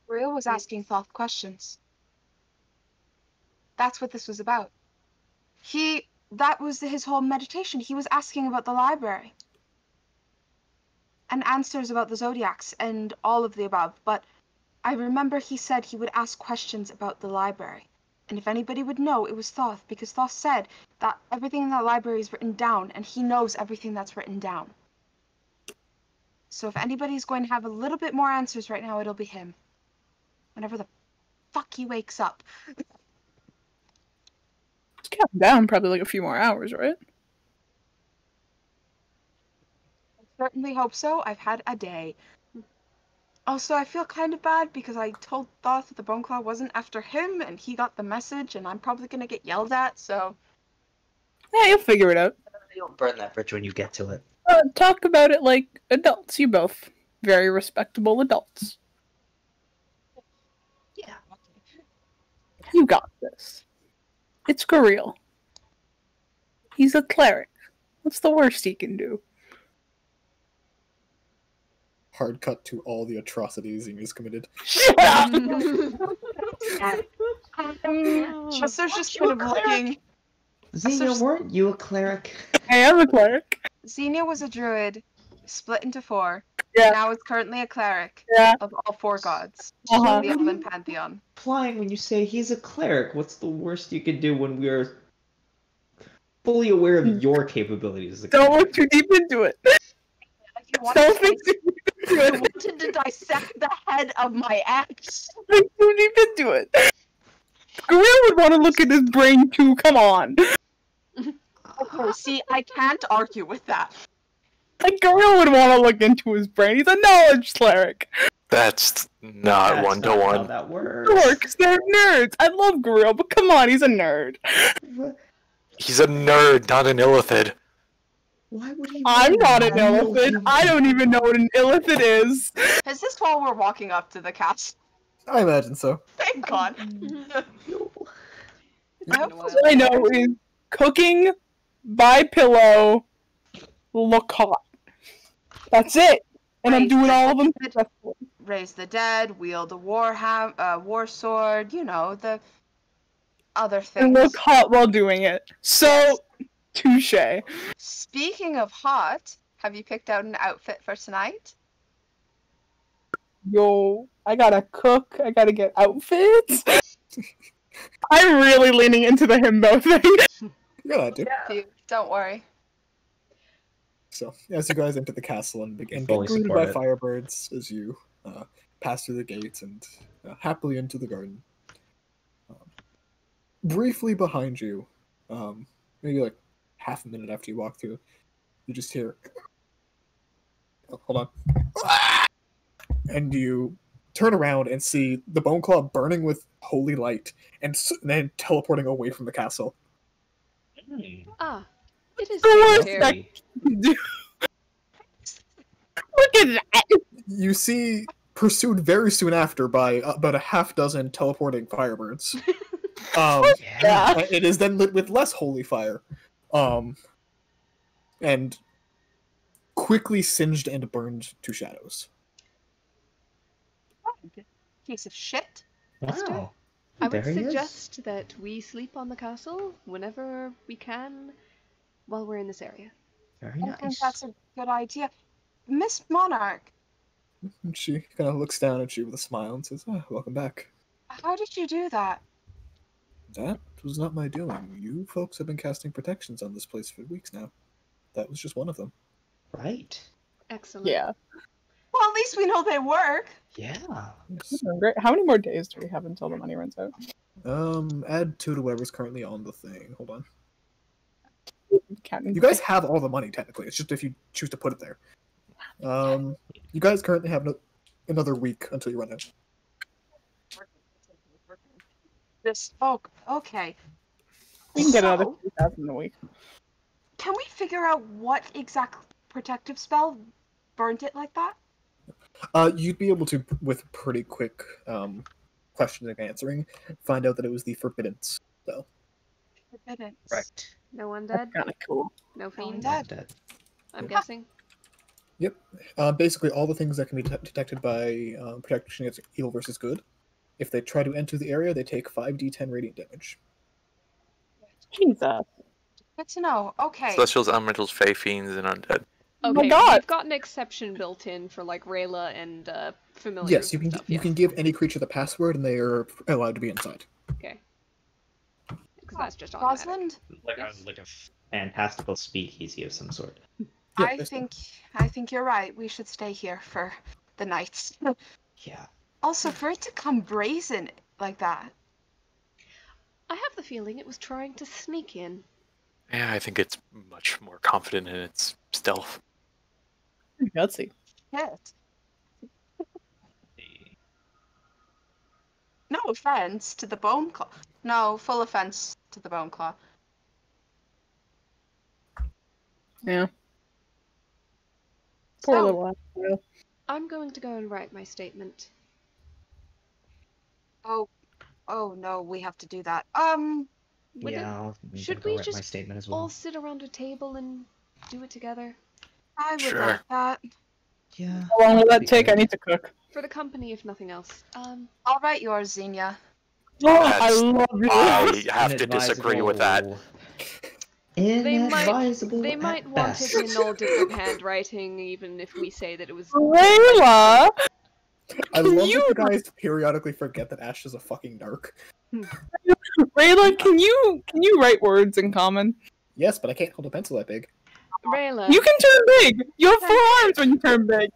Real was asking Thoth questions. That's what this was about. That was his whole meditation. He was asking about the library. And answers about the Zodiacs and all of the above, but I remember he said he would ask questions about the library. And if anybody would know, it was Thoth, because Thoth said that everything in that library is written down, and he knows everything that's written down. So if anybody's going to have a little bit more answers right now, it'll be him. Whenever the fuck he wakes up.
It's counting down probably like a few more hours, right?
I certainly hope so. I've had a day. Also, I feel kind of bad because I told Thoth that the Bone Claw wasn't after him, and he got the message, and I'm probably gonna get yelled at, so...
Yeah, you'll figure it out.
You'll burn that bridge when you get to it.
Talk about it like adults. You both. Very respectable adults.
Yeah.
You got this. It's Guriel. He's a cleric. What's the worst he can do?
Hard cut to all the atrocities he's committed.
Chester's just kind of looking...
Xenia, weren't you a cleric?
I am a cleric.
Xenia was a druid, split into 4.
Yeah.
Now is currently a cleric of all 4 gods.
Uh-huh.
The Elven Pantheon.
Implying when you say he's a cleric, what's the worst you could do when we are fully aware of your capabilities as a
Don't
cleric?
look too deep into it.
You want
Don't
to
think
say-
too
You wanted to dissect the head of my ex.
I don't even do it. Gorilla would want to look at his brain too. Come on.
Okay, see, I can't argue with that.
Like Gorilla would want to look into his brain. He's a knowledge cleric.
That's not
That's
one to
not how
one.
that works.
Dorks, they're nerds. I love Gorilla, but come on, he's a nerd.
He's a nerd, not an illithid.
Why would he?
I'm not an
know
illithid.
him?
I don't even know what an illithid is.
Is this while we're walking up to the castle?
I imagine so.
Thank God.
All I know is cooking, buy pillow, look hot. That's it. And I'm doing all of them successfully.
Raise the dead, wield a war sword, you know, the other
And
things.
look hot while doing it. So, touche.
Speaking of hot, have you picked out an outfit for tonight?
Yo, I gotta cook, I gotta get outfits. I'm really leaning into the himbo thing.
Yeah, I do.
Don't worry.
So, as you guys enter the castle and begin
Fully
getting greeted by
support
firebirds as you pass through the gates and happily into the garden. Briefly behind you, maybe like half a minute after you walk through, you just hear, oh, hold on, and you turn around and see the bone claw burning with holy light and then teleporting away from the castle.
Ah, it is
The worst
Harry.
Dude. Look at that.
You see, pursued very soon after by about a half dozen teleporting firebirds.
Yeah.
It is then lit with less holy fire, and quickly singed and burned to shadows.
Piece of shit.
Wow.
I would
There he is.
suggest that we sleep on the castle whenever we can while we're in this area.
Very
I think
nice.
that's a good idea. Miss Monarch,
And she kind of looks down at you with a smile and says, "Welcome back."
how did you do that?
That was not my doing. You folks have been casting protections on this place for weeks now. That was just one of them.
Right.
Excellent.
Yeah.
Well, at least we know they work.
Yeah.
Yes.
Great. How many more days do we have until the money runs out?
Add 2 to whatever's currently on the thing. Hold on.
Counting.
You guys have all the money, technically. It's just if you choose to put it there. You guys currently have another week until you run out.
This. Oh, okay.
We can get another
So,
2,000 a week.
can we figure out what exact protective spell burnt it like that?
You'd be able to, with pretty quick questioning and answering, find out that it was the Forbidden spell.
Forbidden.
Right.
No undead?
That's kind of cool.
No fiend?
undead.
Dead.
I'm guessing.
Yep. Basically, all the things that can be detected by protection against evil versus good. If they try to enter the area, they take 5d10 radiant damage.
Jesus.
Good to know. Okay.
Celestials, elementals, fey, fiends, and undead.
Oh my
Okay,
God.
we've got an exception built in for like Rayla and familiars.
Yes, you can
and stuff,
you
yeah.
can give any creature the password, and they are allowed to be inside.
Okay. Because that's just automatic.
Rosalind,
Like a fantastical speakeasy of some sort.
Yeah,
I
that's
think you're right. We should stay here for the night.
Yeah.
Also, for it to come brazen like that.
I have the feeling it was trying to sneak in.
Yeah, I think it's much more confident in its stealth.
Pretty gutsy.
Shit. No offense to the bone claw. No, full offense to the bone claw.
Yeah. Poor
So-
little Abigail.
I'm going to go and write my statement.
Oh no, we have to do that.
Would it-
I'm
should
gonna
we
write my
just
statement as
all
well?
sit around a table and do it together?
I would
Sure.
like that.
Yeah.
How long will that
Be
take? I
good.
need to cook.
For the company, if nothing else.
I'll write yours, Xenia.
Oh, I
That's-
love you.
I have to disagree with that.
Inadvisable
They
at
might want
best.
it in all different handwriting, even if we say that it was.
Layla!
I love that
you-
you guys periodically forget that Ash is a fucking narc.
Rayla, can you write words in common?
Yes, but I can't hold a pencil that big.
Rayla.
You can turn big! You have 4 arms when you turn big!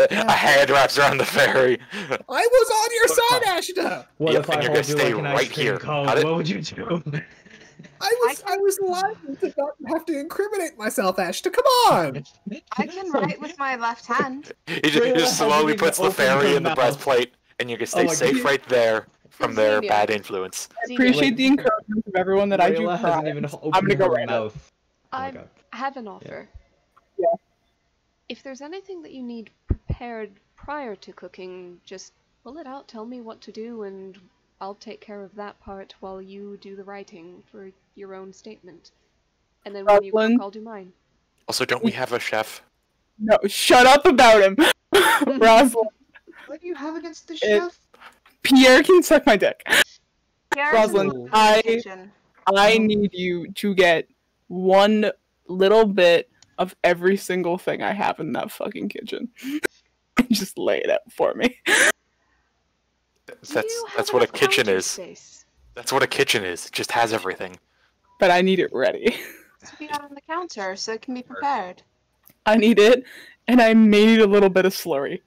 A hand wraps around the fairy.
I was on your side, Ashta!
What
Yep,
if
and
I
you're
hold
gonna
you
stay
like an
right
ice cream
here.
cone?
Got it?
What would you do?
I was lying to not have to incriminate myself, Ashta. Come on!
I can write with my left hand.
He
Rayla
just
hasn't
slowly
even
puts the
opened
fairy
her
in the
mouth.
breastplate, and you can stay
Oh my
safe
God.
right there from their
Xenia.
bad influence.
I appreciate the encouragement of everyone that I do
Rayla
cry.
hasn't even
I'm
opened
gonna go
her
right up.
mouth. Oh my
I
God.
have an offer.
Yeah.
If there's anything that you need prepared prior to cooking, just pull it out, tell me what to do, and I'll take care of that part while you do the writing for your own statement. And then when you cook,
Rosalind?
I'll do mine.
Also, don't we have a chef?
No, shut up about him! Rosalind,
What do you have against the
It-
chef?
Pierre can suck my dick.
Here's
Rosalind,
the
I
kitchen.
need you to get one little bit of every single thing I have in that fucking kitchen. Just lay it out for me.
Do you have
That's what a
enough
kitchen
counter
is.
space?
That's what a kitchen is. It just has everything.
But I need it ready.
To be out on the counter so it can be prepared.
I need it, and I may need a little bit of slurry.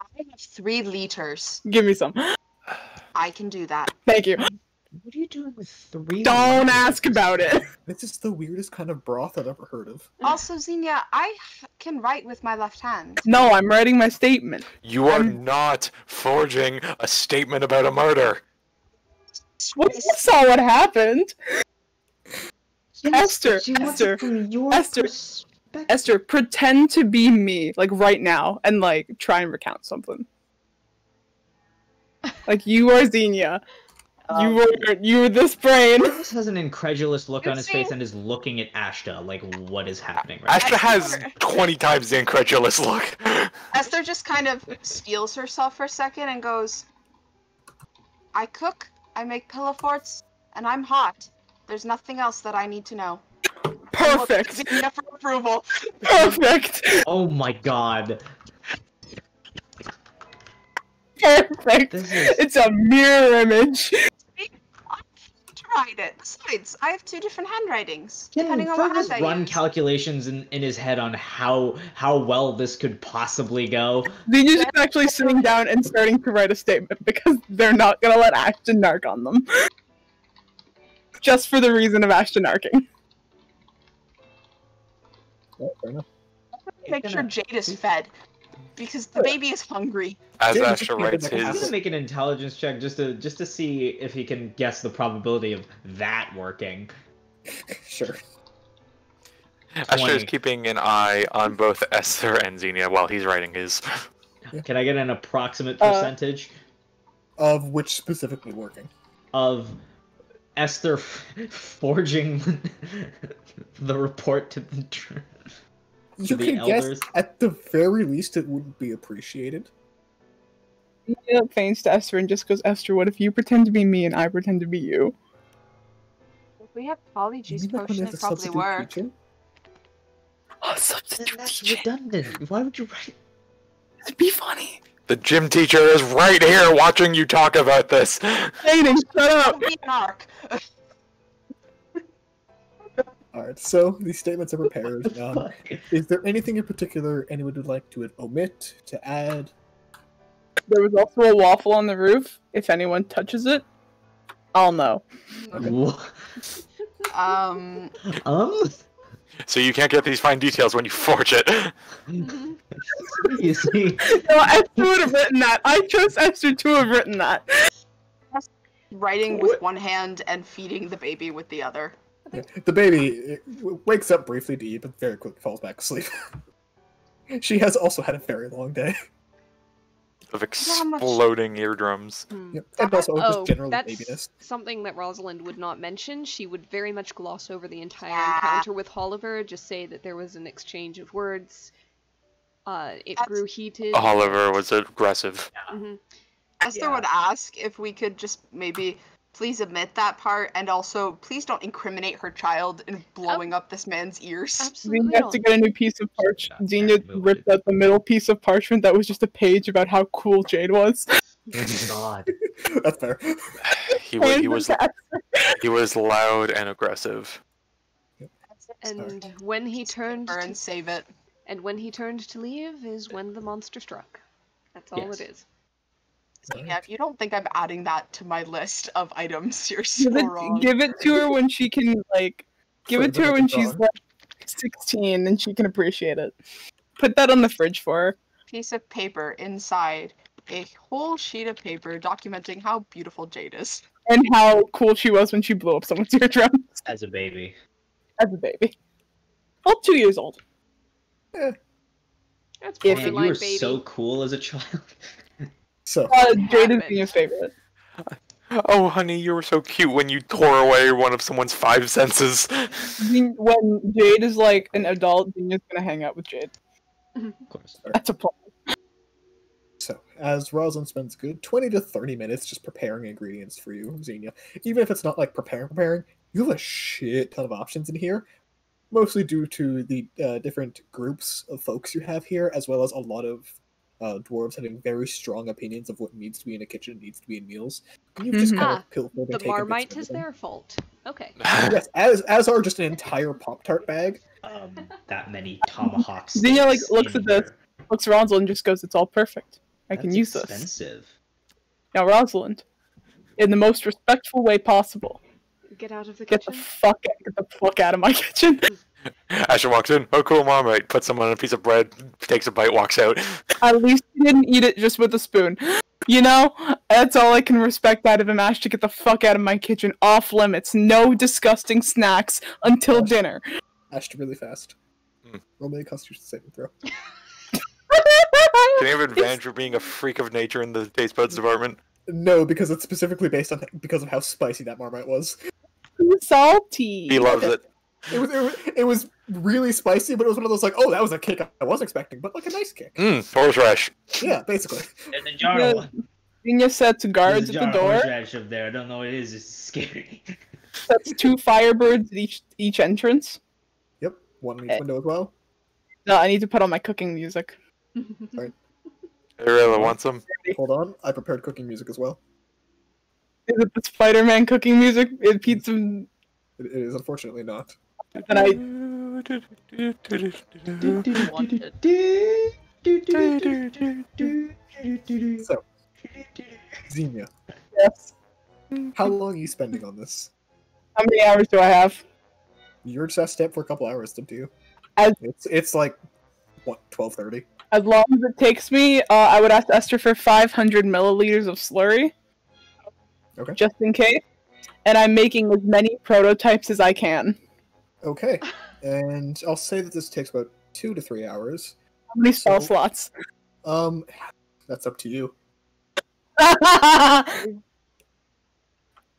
I have 3 liters.
Give me some.
I can do that.
Thank you.
What are you doing with 3?
Don't ask about it.
This is the weirdest kind of broth I've ever heard of.
Also, Xenia, I can write with my left hand.
No, I'm writing my statement.
You are not forging a statement about a murder.
Well, you saw what happened.
Yes,
Esther,
she wants
Esther,
it from your
Esther,
perspective.
Esther, pretend to be me, like right now, and like try and recount something. Like you are Xenia. You were this brain.
Marcus has an incredulous look on his face
Oopsie.
and is looking at Ashta like, what is happening right
Ashta has 20 times the incredulous look.
Esther just kind of steals herself for a second and goes, I cook, I make pillow forts, and I'm hot. There's nothing else that I need to know.
Perfect.
Xenia for approval.
Perfect.
now? Oh my God.
Perfect.
This is-
It's a mirror image.
Write it. Besides, I have 2 different handwritings,
Can
depending on what
Fergus
hand I
run
use.
calculations in his head on how well this could possibly go?
Xenia's just actually sitting down and starting to write a statement because they're not gonna let Ashton narc on them. Just for the reason of Ashton narking.
Yeah, fair enough.
Make sure Jade is fed, because the baby is hungry.
As
James
Ashta
is
writes
like a
I'm gonna
his...
make an intelligence check just to see if he can guess the probability of that working.
Sure.
Ashta is
20.
keeping an eye on both Esther and Xenia while he's writing his...
Can I get an approximate percentage
Of which specifically working?
of Esther forging the report to the
You
the
can
elders?
guess, at the very least, it wouldn't be appreciated.
Xenia feigns to Esther and just goes, Esther, what if you pretend to be me and I pretend to be you?
If we have polyjuice
You mean like when
potion,
there's
it
a
probably
substitute
work.
teacher?
Oh,
Then
substitute
that's
teacher.
redundant. Why would you write?
It'd be funny.
The gym teacher is right here watching you talk about this.
Aiden, shut up!
Be an arc.
Alright, so these statements are prepared. Is there anything in particular anyone would like to omit, to add?
There was also a waffle on the roof. If anyone touches it, I'll know.
Um,
So you can't get these fine details when you forge it.
You see,
No, Esther would have written that. I trust Esther to have written that.
writing with one hand and feeding the baby with the other.
The baby wakes up briefly to eat, but very quickly falls back asleep. She has also had a very long day.
Of
how much-
exploding eardrums.
Yep. And also
Oh,
just general
that's
babiness.
something that Rosalind would not mention. She would very much gloss over the entire
Yeah.
encounter with Oliver, just say that there was an exchange of words. It grew heated.
Oliver was aggressive.
Mhm.
Esther would ask if we could just maybe please omit that part, and also please don't incriminate her child in blowing up this man's ears.
Absolutely
Xenia has
not.
to get a new piece of parchment. Xenia ripped out the middle piece of parchment that was just a page about how cool Jade was.
God.
That's fair.
He was loud and aggressive.
And when he turned
Paper
to,
and save it.
and when he turned to leave is when the monster struck. That's all
Yes.
it is.
So yeah, if you don't think I'm adding that to my list of items, you're so wrong.
Give it to her when she can, like, give it to her when she's like 16 and she can appreciate it. Put that on the fridge for her.
Piece of paper inside a whole sheet of paper documenting how beautiful Jade is.
And how cool she was when she blew up someone's eardrums
As a baby.
as a baby. Well, 2 years old.
That's
If-
Man,
borderline
you were
baby.
so cool as a child.
So,
Jade is
happened.
Xenia's favorite.
Oh, honey, you were so cute when you tore away one of someone's 5 senses.
When Jade is like an adult, Xenia's gonna hang out with Jade.
Of course.
That's a plan.
So, as Rosalind spends a good 20 to 30 minutes just preparing ingredients for you, Xenia, even if it's not like preparing, you have a shit ton of options in here, mostly due to the different groups of folks you have here, as well as a lot of dwarves having very strong opinions of what needs to be in a kitchen, needs to be in meals. And you've just
Mhm.
kind of pilfered and
The
taken bits of
Marmite is
everything.
their fault. Okay.
Yes, as are just an entire Pop-Tart bag.
That many tomahawks.
Xenia, like, looks at this. Looks at Rosalind and just goes, "It's all perfect. I can use this."
Expensive.
Now, Rosalind, in the most respectful way possible,
Get out of the
get the
kitchen.
fuck out of my kitchen.
Asher walks in. Oh, cool, Marmite. Puts some on a piece of bread, takes a bite, walks out.
At least he didn't eat it just with a spoon. You know, that's all I can respect out of him. Ash, to get the fuck out of my kitchen. Off limits. No disgusting snacks until dinner.
Ashed really fast. Roll me a Constitution saving throw.
Can you have advantage for being a freak of nature in the taste buds department?
No, because it's specifically based on because of how spicy that Marmite was.
Salty.
He loves it.
It was really spicy, but it was one of those like, oh, that was a kick I wasn't expecting, but like a nice kick.
Horseradish.
Yeah, basically.
There's a jar
Yeah,
of
Xenia set to guards
There's a
at
jar
the
of
door.
horseradish up there. I don't know what it is. It's scary.
Sets 2 firebirds at each entrance.
Yep, one in each window as well.
No, I need to put on my cooking music.
I really want some.
Hold on, I prepared cooking music as well.
Is it the Spider-Man cooking music? It pizza.
It is unfortunately not.
And I
Wanted.
So, Xenia,
yes.
how long are you spending on this?
How many hours do I have?
You're just step for a couple hours, up to you.
As-
It's like what 12:30.
As long as it takes me, I would ask Esther for 500 milliliters of slurry.
Okay.
Just in case. And I'm making as many prototypes as I can.
Okay, and I'll say that this takes about 2 to 3 hours.
How many spell
So-
slots?
That's up to you.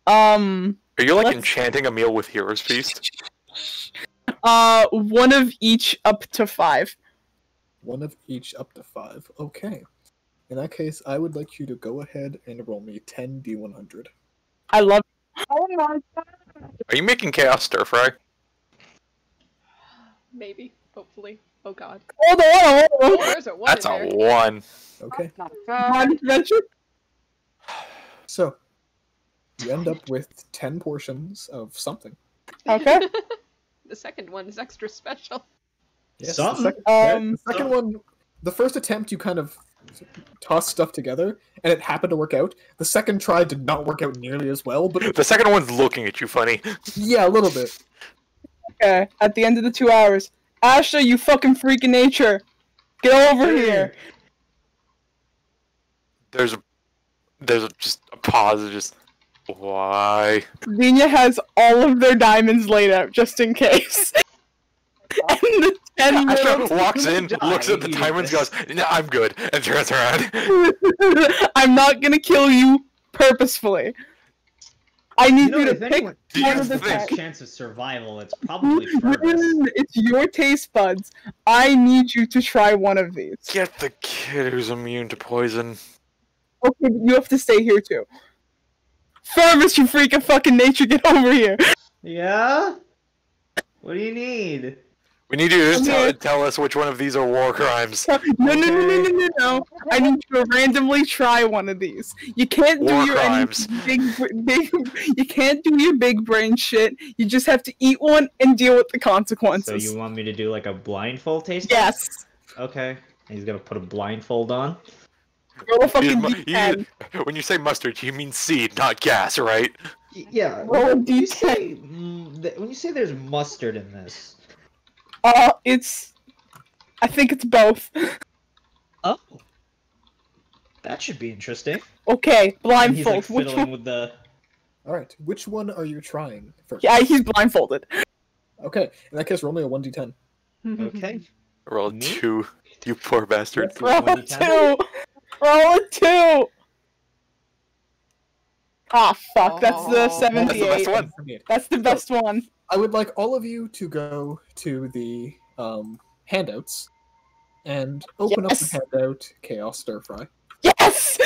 Are you like
Let's-
enchanting a meal with Hero's Feast?
One of each up to 5.
One of each up to 5. Okay. In that case, I would like you to go ahead and roll me 10 D100.
I love. Oh my god!
Are you making chaos stir fry?
Maybe. Hopefully. Oh god.
Hold on,
Oh,
hold on.
there's a one
That's
in
a
there.
1.
Okay.
Not
Come on, adventure.
So, you end up with 10 portions of something.
Okay.
The second one is extra special.
Yes,
Something.
the second one, the first attempt you kind of tossed stuff together, and it happened to work out. The second try did not work out nearly as well, but
The second one's looking at you funny.
yeah, a little bit.
Okay. At the end of the 2 hours, Asha, you fucking freak of nature, get over here.
There's just a pause. Just why?
Xenia has all of their diamonds laid out just in case. And the 10
Asher
minutes.
walks in, looks at the
eating
timer, and
this.
goes, "No, I'm good," and turns around.
I'm not gonna kill you purposefully. I need you, to
if
pick
anyone
Do you
one of
has
the
the
think-
best
10.
chance of survival, it's probably Fergus.
It's your taste buds. I need you to try one of these.
Get the kid who's immune to poison.
Okay, but you have to stay here too. Fergus, you freak of fucking nature, get over here.
Yeah? What do you need?
We need you to just
Okay.
tell us which one of these are war crimes.
No. I need you to randomly try one of these. You can't do
War
your
crimes.
big. You can't do your big brain shit. You just have to eat one and deal with the
So
consequences.
you want me to do like a blindfold taste
Yes.
test? Okay. He's gonna put a blindfold on.
Roll a fucking
You-
D10.
when you say mustard, you mean seed, not gas, right?
Yeah.
Roll a
When you
D10.
say when you say there's mustard in this.
I think it's both.
Oh. That should be interesting.
Okay,
And he's
blindfold.
like
Which
fiddling
one?
with the.
All right, which one are you trying first?
Yeah, he's blindfolded.
Okay, in that case, roll me a 1d10.
Okay.
Roll
Me?
2, you poor bastard.
Yes.
Roll a
1d10?
2. Roll a 2. Ah, fuck. That's the
Oh.
That's the
78.
best one.
That's the best one.
I would like all of you to go to the handouts and open
Yes.
up the handout Chaos Stir Fry.
Yes!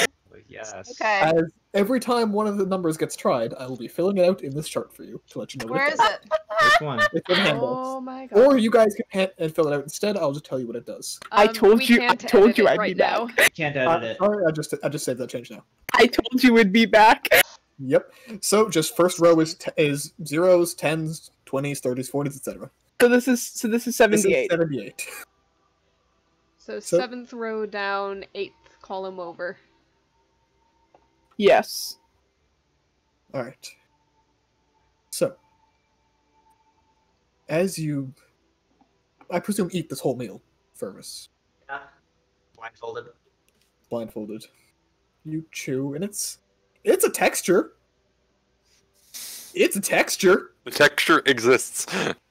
Yes.
Okay.
As every time one of the numbers gets tried, I will be filling it out in this chart for you to let you know what
Where
it
is
does.
it?
Which one?
It's in handouts.
Oh my god.
Or you guys can and fill it out instead. I'll just tell you what it does.
I told
we
you- I
can't
told
edit
you
it
I'd
right
be
now.
I can't edit it.
Sorry, I just saved that change now.
I told you we'd be back.
Yep. So just first row is zeros, tens, 20s, 30s, 40s, etc.
So this is 78.
78.
So
So-
7th row down, 8th column over.
Yes.
All right. So, as you, I presume, eat this whole meal, Fergus,
Blindfolded.
blindfolded, you chew, and it's a texture. It's a texture.
The texture exists.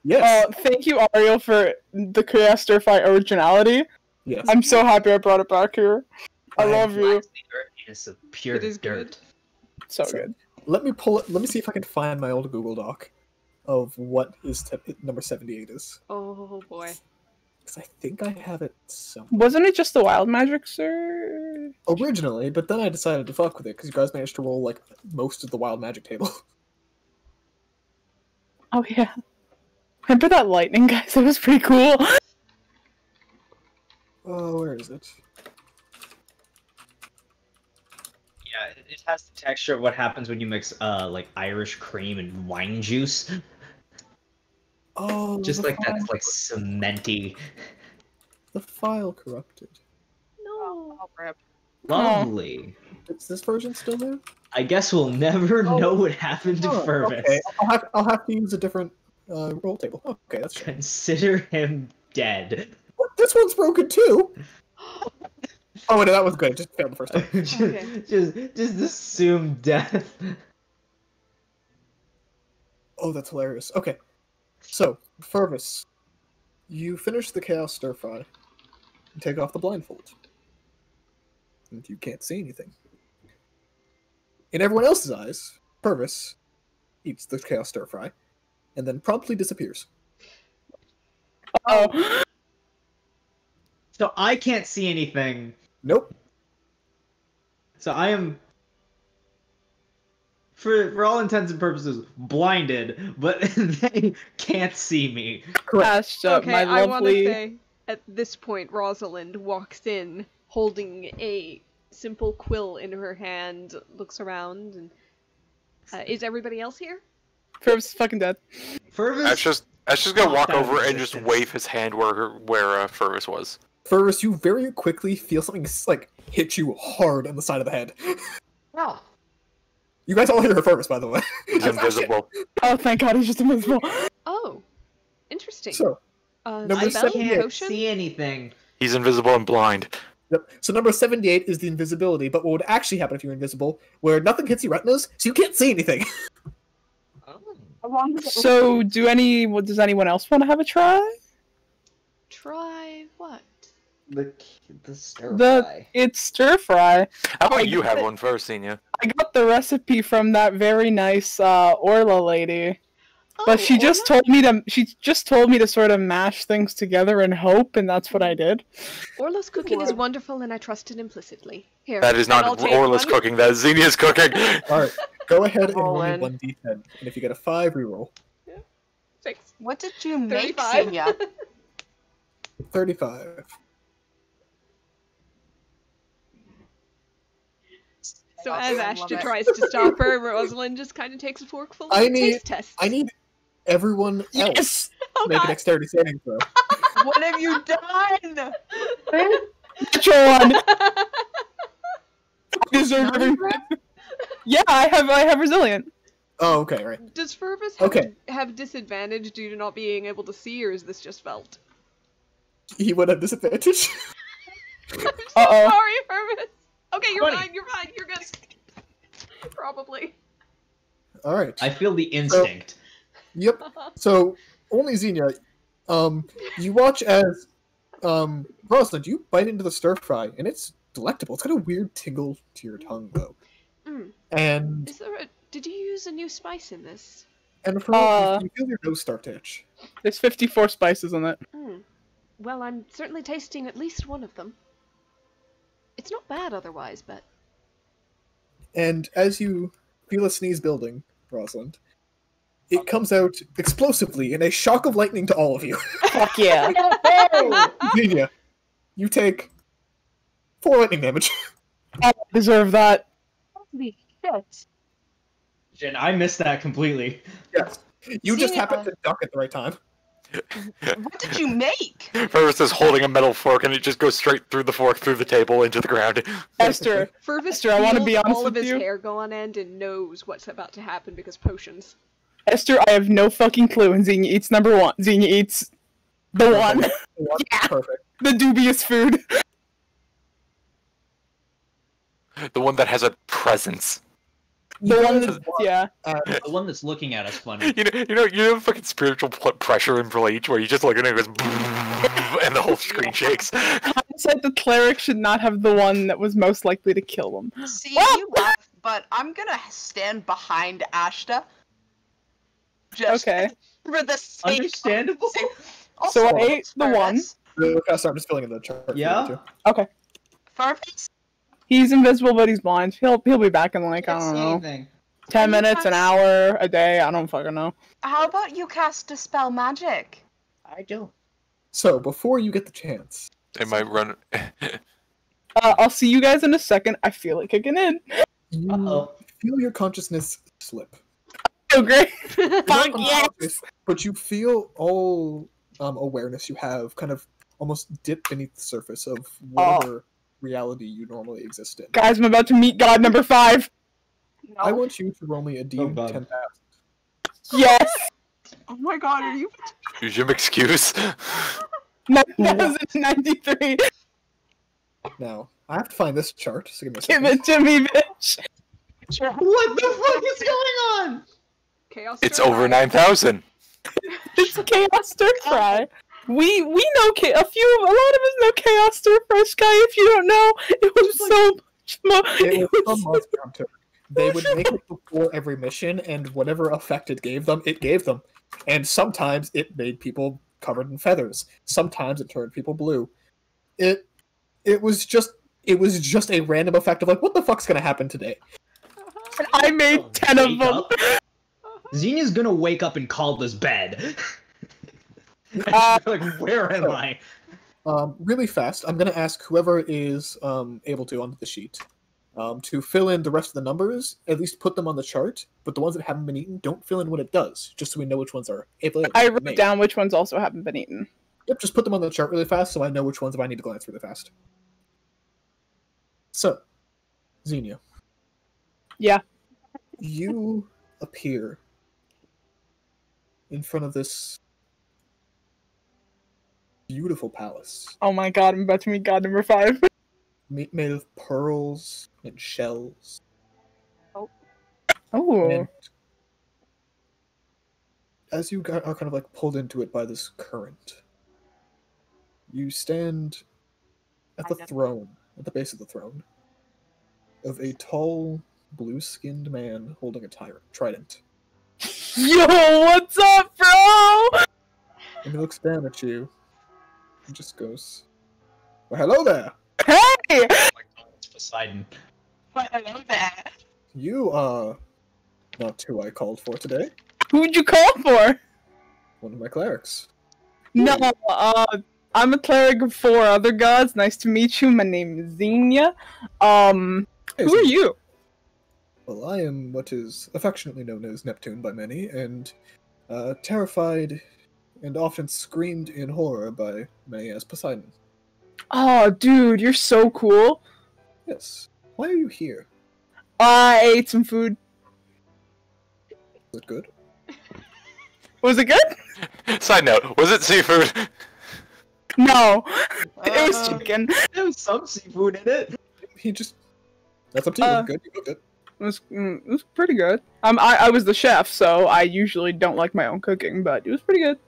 Yes.
Thank you, Ariel, for the Chaos Stir Fry originality.
Yes.
I'm so happy I brought it back here. I love you.
It's a pure
It is
dirt.
good.
So
So-
good.
Let me pull it. Let me see if I can find my old Google Doc of what is number 78 is,
Oh boy.
because I think I have it somewhere.
Wasn't it just the wild magic, sir?
Originally, but then I decided to fuck with it because you guys managed to roll like most of the wild magic table.
Oh yeah. Remember that lightning, guys? That was pretty cool.
Oh, where is it?
Yeah, it has the texture of what happens when you mix like Irish cream and wine juice.
Oh,
Just
the
like that,
file-
like cementy.
the file corrupted.
No.
Oh, rip.
Lovely.
Is this version still there?
I guess we'll never know what happened to
Oh,
Fergus.
okay. I'll have to use a different roll table. Okay, that's true.
Consider him dead.
What? This one's broken too. Oh, no, that was good. Just failed the first time.
just assume death.
Oh, that's hilarious. Okay, so Fergus, you finish the Chaos Stir Fry and take off the blindfold, and you can't see anything. In everyone else's eyes, Fergus eats the Chaos Stir Fry and then promptly disappears.
Oh.
So I can't see anything.
Nope.
So I am, for all intents and purposes, blinded, but they can't see me.
Correct.
Okay,
my
I want to
lovely.
say, at this point, Rosalind walks in, holding a simple quill in her hand, looks around, and is everybody else here?
Fergus is fucking dead.
Fergus.
Ash just gonna walk
Out of
over and just
existence.
wave his hand where Fergus was.
Fergus, you very quickly feel something like hit you hard on the side of the head.
No.
You guys all hear Fergus, by the way.
He's invisible.
Oh, thank God, he's just invisible.
Oh, interesting.
So, number
I
spell,
can't
potion?
see anything.
He's invisible and blind.
yep. So number 78 is the invisibility, but what would actually happen if you're invisible, where nothing hits your retinas, so you can't see anything.
So, does anyone else want to have a try?
Try what?
The stir
It's stir fry.
How about
I
you
got
have
it.
one first, Senior?
I got the recipe from that very nice Orla lady. But
Oh,
she just
Orla?
told me to sort of mash things together and hope, and that's what I did.
Orla's cooking is wonderful, and I trust it implicitly. Here,
That is
and I'll
not
take
Orla's
one.
cooking, that is Xenia's cooking!
Alright, go ahead and roll me
Roll in.
1d10, and if you get a 5, reroll.
6.
What did you make,
35.
Senya?
35.
So
Oh,
as
I love
Ashta
it.
tries to stop her, Rosalind just kind of takes a forkful
I
and
need-
taste tests.
I need everyone else
Yes!
Oh
to make a
god.
dexterity saving throw.
What have you done?
Natural one! I deserve every... Yeah, I have resilient.
Oh, okay, right.
Does Fervus
Okay.
have disadvantage due to not being able to see, or is this just felt?
He would have disadvantage.
I'm so
Uh-oh.
sorry, Fervus. Okay, you're
Funny.
fine. You're fine. You're good. Probably.
All right.
I feel the instinct.
Yep. So only Xenia, you watch as Rosalind, you bite into the stir fry, and it's delectable. It's got a weird tingle to your tongue though.
Mm.
And
Is there a? Did you use a new spice in this?
for you feel your nose start to itch.
There's 54 spices in it.
Hmm. Well, I'm certainly tasting at least one of them. It's not bad otherwise, but
And as you feel a sneeze building, Rosalind, it comes out explosively in a shock of lightning to all of you.
Fuck yeah.
Xenia, you take 4 lightning damage.
I deserve that.
Holy shit.
Jen, I missed that completely.
Yes. You just
Xenia.
happened to duck at the right time.
What did you make?
Fervus is holding a metal fork and it just goes straight through the fork, through the table, into the ground.
Esther,
Fervus
Esther, I wanna be
feels
honest
all of
with
his
you.
hair go on end and knows what's about to happen because potions.
Esther, I have no fucking clue, and Xenia eats number 1. Xenia eats the one. Yeah.
Perfect.
The dubious food.
The one that has a presence.
The one that, yeah.
The one that's looking at us funny.
You know, fucking spiritual pressure in Bleach, where you just look at it and it goes, and the whole screen shakes.
Said the cleric should not have the one that was most likely to kill them.
See,
Well-
you laugh, but I'm gonna stand behind Ashta. Just
Okay.
for the sake
Understandable.
So I
Also,
ate the one.
Real fast, I'm just filling in the chart. for you
Yeah?
two.
Okay.
Farface,
He's invisible, but he's blind. He'll be back in like, I
Can't
don't
see
know,
anything.
10 minutes, an hour, a day. I don't fucking know.
how about you cast Dispel Magic?
I don't.
So, before you get the chance,
It might run.
I'll see you guys in a second. I feel like kicking in.
you
Uh-oh.
feel your consciousness slip.
Oh, great.
You're not
Fuck yes.
unconscious, but you feel all awareness you have kind of almost dip beneath the surface of whatever reality you normally exist in.
Guys, I'm about to meet God number 5.
No.
I want you to roll me a
Oh, God.
D10,000.
Yes.
Oh my god, are you?
Use your excuse.
9,093.
Now, I have to find this chart, so give me a
Give
second.
it to me, bitch.
What the fuck is going on?
Chaos.
It's
Star
over
Wars.
9,000.
It's Chaos Stir Fry. We know a lot of us know Chaos Stir Fry. Sky, if you don't know, it was so much more.
It was from Monster Hunter. They would make it before every mission, and whatever effect it gave them, it gave them. And sometimes it made people covered in feathers. Sometimes it turned people blue. It was just a random effect of like, what the fuck's gonna happen today?
And I made 10 of
Wake
them.
up. Xenia's gonna wake up and call this bed. Like, where am I?
Really fast, I'm gonna ask whoever is able to onto the sheet to fill in the rest of the numbers. At least put them on the chart, but the ones that haven't been eaten, don't fill in what it does, just so we know which ones are able.
I wrote down which ones also haven't been eaten.
Yep, just put them on the chart really fast, so I know which ones if I need to glance really fast. So, Xenia.
Yeah.
You appear in front of this beautiful palace,
Oh my god, I'm about to meet God number 5.
made of pearls and shells.
Oh.
And as you are kind of like pulled into it by this current, you stand at the throne, at the base of the throne, of a tall, blue-skinned man holding a trident.
Yo, what's up, bro?
And he looks down at you and just goes, "Well, hello there!
Hey!
It's Poseidon.
But I know that.
You are not who I called for today.
Who'd you call for?
One of my clerics.
No, I'm a cleric of 4 other gods. Nice to meet you. My name is Xenia. Who are you?
Well, I am what is affectionately known as Neptune by many, and terrified and often screamed in horror by many as Poseidon.
Oh, dude, you're so cool.
Yes. Why are you here?
I ate some food.
Is it good?
Was it good?
Side note, was it seafood?
No. It was chicken.
There was some seafood in it.
He just... That's up to you. It's good. You cooked it.
It was pretty good. I was the chef, so I usually don't like my own cooking, but it was pretty good.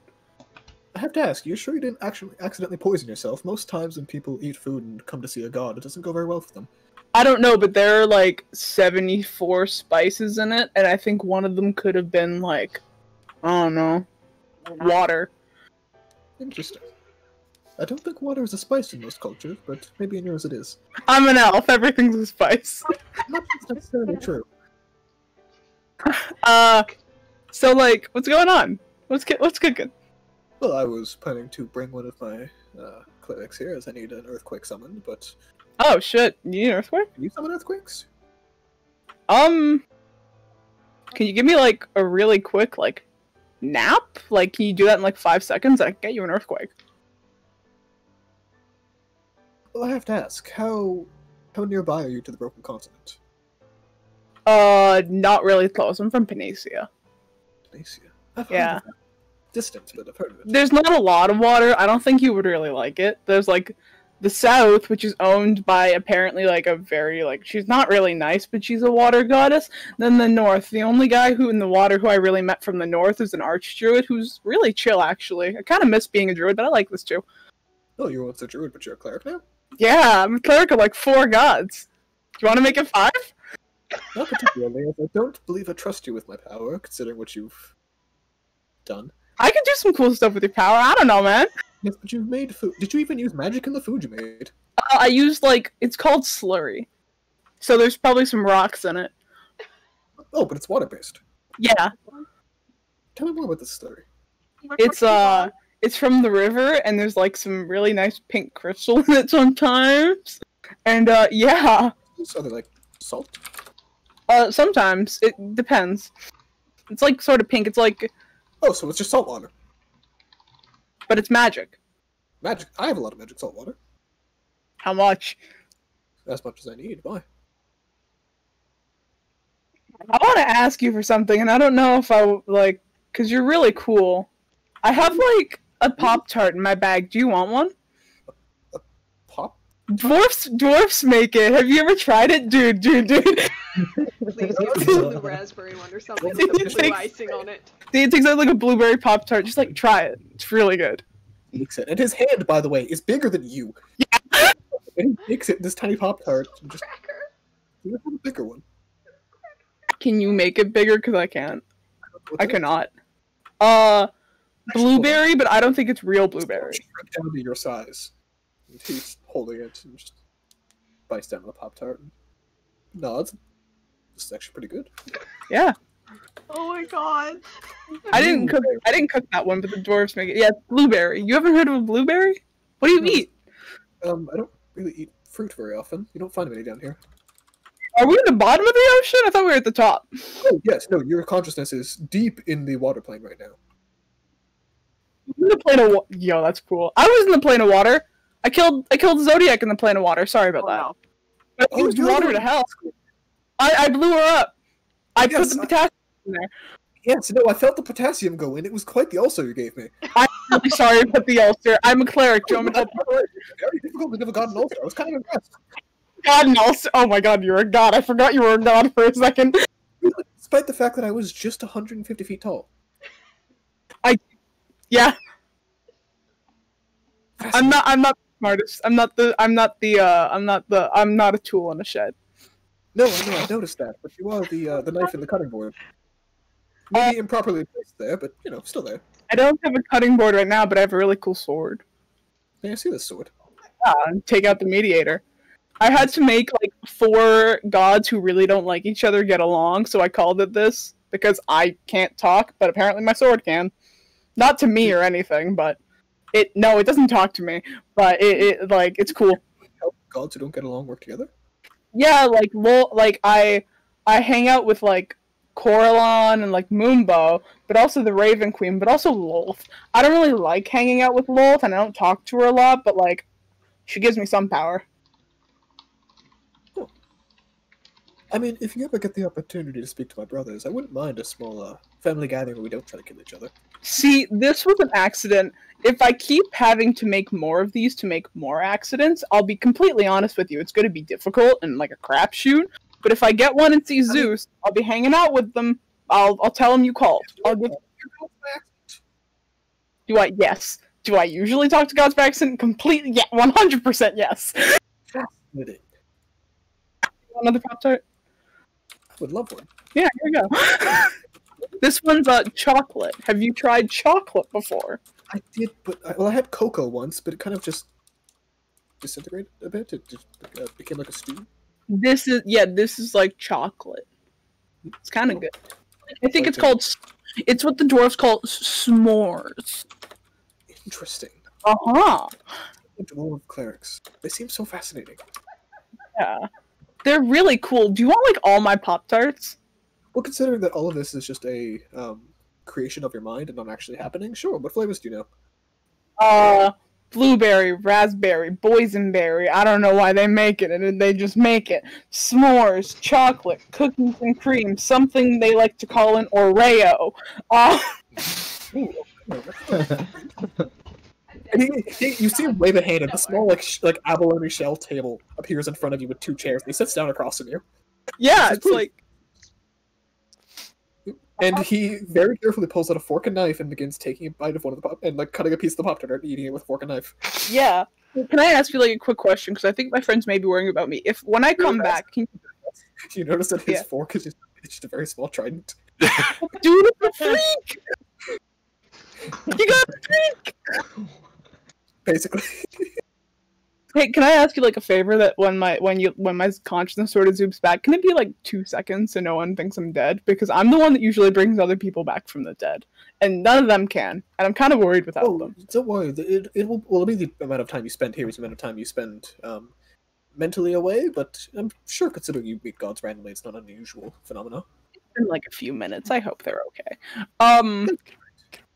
I have to ask, you sure you didn't actually accidentally poison yourself? Most times when people eat food and come to see a god, it doesn't go very well for them.
I don't know, but there are like 74 spices in it, and I think one of them could have been like, I don't know, water.
Interesting. I don't think water is a spice in most cultures, but maybe in yours it is.
I'm an elf, everything's a spice.
Not necessarily true.
So like, what's going on? What's cooking?
Well, I was planning to bring one of my clerics here, as I need an earthquake summoned, but...
Oh shit, you need an earthquake?
Can you summon earthquakes?
Can you give me like a really quick like nap? Like, can you do that in like 5 seconds? I can get you an earthquake.
Well, I have to ask, how nearby are you to the Broken Continent?
Not really close. I'm from Panacea.
Panacea? I've
Yeah.
heard of that. Distant, but I've heard of it.
There's not a lot of water. I don't think you would really like it. There's like the south, which is owned by apparently like a very like, she's not really nice, but she's a water goddess. Then the north, the only guy who in the water who I really met from the north is an archdruid who's really chill actually. I kind of miss being a druid, but I like this too.
Oh, you were once a druid, but you're a cleric now?
Yeah, I'm a cleric of like 4 gods. Do you want to make it 5?
Not particularly, as I don't believe I trust you with my power, considering what you've done.
I can do some cool stuff with your power. I don't know, man.
Yes, but you've made food. Did you even use magic in the food you made?
I used like, it's called slurry. So there's probably some rocks in it.
Oh, but it's water-based.
Yeah.
Tell me more about this story.
It's from the river, and there's like some really nice pink crystal in it sometimes. And yeah.
So they're like salt?
Sometimes. It depends. It's like sort of pink. It's like,
Oh, so it's just salt water.
but it's magic.
Magic. I have a lot of magic salt water.
How much?
As much as I need. Why?
I want to ask you for something, and I don't know if I like, cause you're really cool. I have like a Pop-Tart in my bag. Do you want one?
Pop?
Dwarfs make it. Have you ever tried it, dude?
Please give me a blue raspberry one or something with a blue icing on it.
It takes out like a blueberry Pop-Tart. Just like try it. It's really good.
He makes it. And his hand, by the way, is bigger than you.
Yeah.
And he makes it this tiny Pop-Tart. Just
Cracker.
you have a bigger one.
Can you make it bigger? Cause I can't.
What's
I
it?
cannot. Blueberry, but I don't think it's real blueberry.
Shrink down to your size. And he's holding it and just bites down on the Pop-Tart. No, this is actually pretty good.
Yeah.
Oh my god.
I didn't cook that one, but the dwarves make it. Yeah, blueberry. You haven't heard of a blueberry? What do you eat?
I don't really eat fruit very often. You don't find many down here.
Are we in the bottom of the ocean? I thought we were at the top.
Oh, yes, no, your consciousness is deep in the water plane right now.
In the plane of Yo, that's cool. I was in the plane of water. I killed Zodiac in the plane of water. Sorry about that.
No.
But I used water to hell. I blew her up. I put the potassium in there.
Yes, no, I felt the potassium go in. It was quite the ulcer you gave me.
I'm really sorry about the ulcer. I'm a cleric. Do you want me to help you?
Very difficult to give a god an ulcer. I was kind of impressed.
God, an ulcer. Oh my god, you're a god. I forgot you were a god for a second.
Despite the fact that I was just 150 feet tall.
Yeah. I'm not the smartest. I'm not a tool in a shed.
No, I know, I noticed that, but you are the knife in the cutting board. Maybe improperly placed there, but, you know, still there.
I don't have a cutting board right now, but I have a really cool sword.
May I see this sword?
And take out the mediator. I had to make like 4 gods who really don't like each other get along, so I called it this because I can't talk, but apparently my sword can. Not to me or anything, but No, it doesn't talk to me, but it like it's cool.
Help gods who don't get along work together?
Yeah, like I hang out with like Coralon and like Moonbow, but also the Raven Queen, but also Lolth. I don't really like hanging out with Lolth, and I don't talk to her a lot, but like she gives me some power.
Cool. I mean, if you ever get the opportunity to speak to my brothers, I wouldn't mind a small family gathering where we don't try to kill each other.
See, this was an accident. If I keep having to make more of these to make more accidents, I'll be completely honest with you. It's going to be difficult and like a crapshoot. But if I get one and see Zeus, I'll be hanging out with them. I'll tell him you called. I'll give. Do I? Yes. Do I usually talk to gods by accident? Completely. Yeah. 100% yes.
Fascinating.
Another Pop-Tart?
I would love one.
Yeah. Here we go. This one's chocolate. Have you tried chocolate before?
I did, but I had cocoa once, but it kind of just disintegrated a bit. It just became like a stew.
This is like chocolate. It's kind of good. I think it's called. It's what the dwarves call s'mores.
Interesting.
Dwarf
clerics. They seem so fascinating.
Yeah, they're really cool. Do you want like all my Pop-Tarts?
Well, considering that all of this is just a creation of your mind and not actually happening, sure. What flavors do you know?
Blueberry, raspberry, boysenberry. I don't know why they make it, and they just make it. S'mores, chocolate, cookies and cream, something they like to call an Oreo.
And you see him wave a hand, and a small like abalone shell table appears in front of you with two chairs. And he sits down across from you.
Yeah, it's like.
And he very carefully pulls out a fork and knife and begins taking a bite of one of the and like cutting a piece of the Pop-Tart and eating it with a fork and knife.
Yeah. Can I ask you like a quick question? Because I think my friends may be worrying about me. If when I come back, can
you notice that his fork is just a very small trident?
Dude, it's a freak! You got a freak!
Basically.
Hey, can I ask you like a favor? That when my consciousness sort of zooms back, can it be like 2 seconds so no one thinks I'm dead? Because I'm the one that usually brings other people back from the dead, and none of them can, and I'm kind of worried without them.
Don't worry. It will be the amount of time you spend here is the amount of time you spend mentally away. But I'm sure, considering you meet gods randomly, it's not an unusual phenomenon.
It's been like a few minutes. I hope they're okay.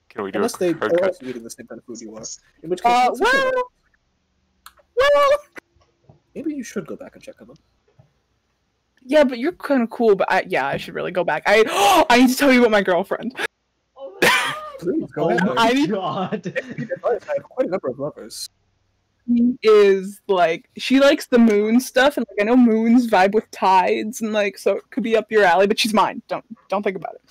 Can we do
unless they are also eating the same kind of food you are, in which case,
well,
maybe you should go back and check on them.
Yeah, but you're kind of cool. But I should really go back. I need to tell you about my girlfriend.
Please go ahead.
Oh my god!
I have quite a number of lovers.
She is like she likes the moon stuff, and like I know moons vibe with tides, and like so it could be up your alley. But she's mine. Don't think about it.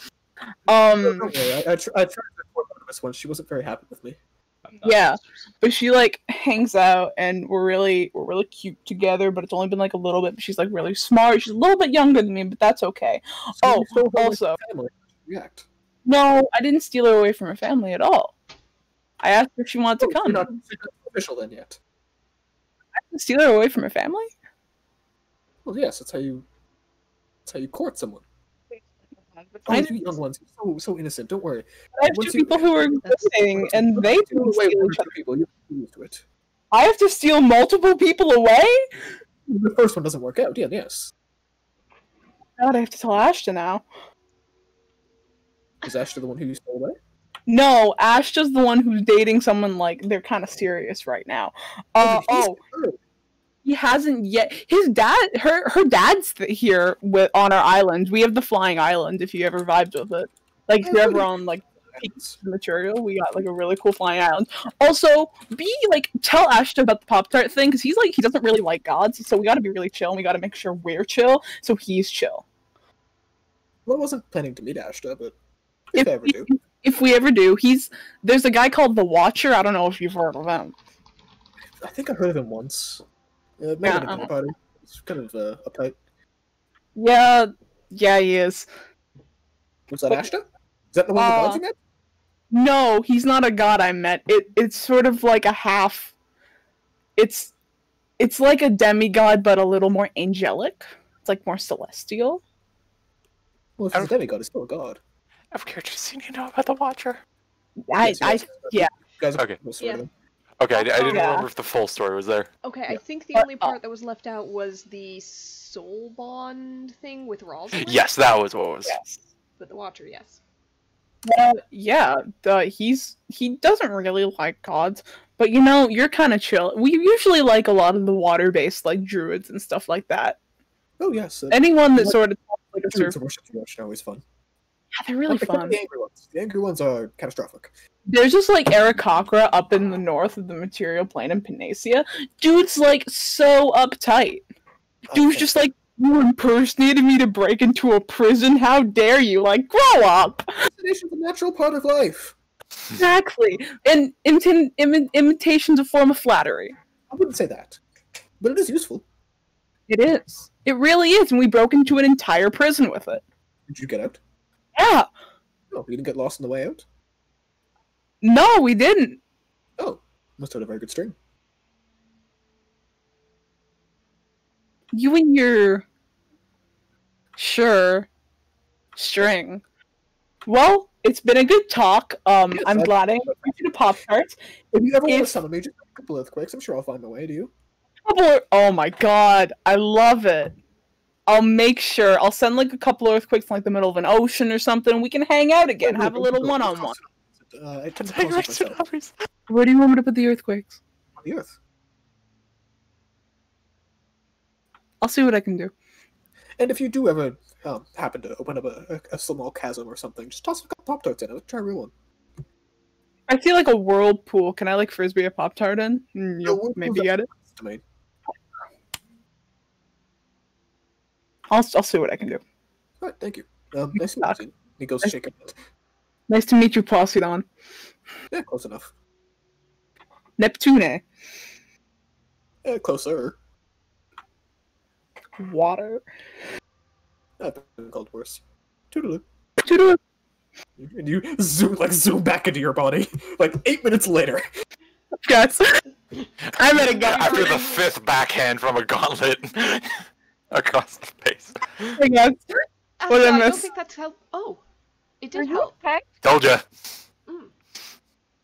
Don't worry, I tried to report on this one. She wasn't very happy with me.
Yeah, but she like hangs out, and we're really cute together. But it's only been like a little bit. But she's like really smart. She's a little bit younger than me, but that's okay.
So
also,
react.
No, I didn't steal her away from her family at all. I asked her if she wanted to come.
You're not official then yet.
I didn't steal her away from her family.
Well, yes, that's how you court someone.
I
you young ones, you're so innocent. Don't worry.
I have two people who are dating, and they
do
steal
away
each other.
people. You have to be used to it.
I have to steal multiple people away?
The first one doesn't work out. Yeah, yes.
God, I have to tell Ashton now.
Is Ashton the one who you stole away?
No, Ashton's the one who's dating someone like they're kind of serious right now. He hasn't yet. His dad, her dad's here on our island. We have the flying island. If you ever vibed with it, like if you're ever on like material, we got like a really cool flying island. Also, tell Ashton about the Pop-Tart thing because he's like he doesn't really like gods, so we got to be really chill. And we got to make sure we're chill, so he's chill.
Well, I wasn't planning to meet Ashton, but if I ever do.
If we ever do, there's a guy called the Watcher. I don't know if you've heard of him.
I think I heard of him once. Maybe at a dinner party. It's kind of uptight.
Yeah, he is.
Was that Ashton? Is that the one the gods you met?
No, he's not a god I met. It's sort of like a half. It's like a demigod, but a little more angelic. It's like more celestial.
Well, if he's a demigod, it's still a god.
I've curiosity to know about the Watcher.
Yeah.
guys
Okay.
Yeah.
Okay, I didn't
Yeah.
remember if the full story was there.
Okay, I think the
But,
only part that was left out was the soul bond thing with Rosalind.
Yes, that was what was.
Yes.
But the Watcher, yes.
Yeah, he doesn't really like gods, but you know, you're kind of chill. We usually like a lot of the water-based, like druids and stuff like that.
Oh yes.
Anyone that
what-
sort of talks like a
Druids
surfer.
and worship you are always fun.
Yeah, they're really
Except
fun.
The angry ones. The angry ones are catastrophic.
There's just like Aarakocra up in the north of the material plane in Panacea. Dude's like so uptight. Dude's
Okay.
just like, you impersonated me to break into a prison? How dare you? Like, grow up!
Impersonation's a natural part of life.
Exactly. And imitation's a form of flattery.
I wouldn't say that, but it is useful.
It is. It really is, and we broke into an entire prison with it.
Did you get out?
Yeah.
No, you didn't get lost on the way out.
No, we didn't.
Oh, must have had a very good string.
You and your... Sure. String. Well, it's been a good talk. I'm
Yes,
glad I invited you to Pop-Tarts.
If you ever want to
If-
summon me, just a couple of earthquakes. I'm sure I'll find my way. Do you?
Oh my god, I love it. I'll make sure. I'll send like a couple of earthquakes in like the middle of an ocean or something. We can hang out again, have a little one-on-one.
I tend to close myself
Where do you want me to put the earthquakes?
on the earth.
I'll see what I can do.
And if you do ever happen to open up a small chasm or something, just toss a couple Pop-Tarts in it. Let's try a real one.
I see like a whirlpool. Can I like frisbee a Pop-Tart in? You'll
whirlpool's
maybe get it.
I mean,
I'll see what I can do.
all right, thank you. Nice to meet you. He goes shake a hand.
Nice to meet you, Poseidon.
Yeah, close enough.
Neptune.
Closer.
Water.
I've been called worse. Toodaloo.
Toodaloo.
And you zoom back into your body like 8 minutes later.
Guys, I'm at a go.
After the fifth backhand from a gauntlet across the face.
Hey guys. What did I
I don't
miss?
think that's help. Oh, it
Are
did
you
help.
okay?
Told ya.
Mm.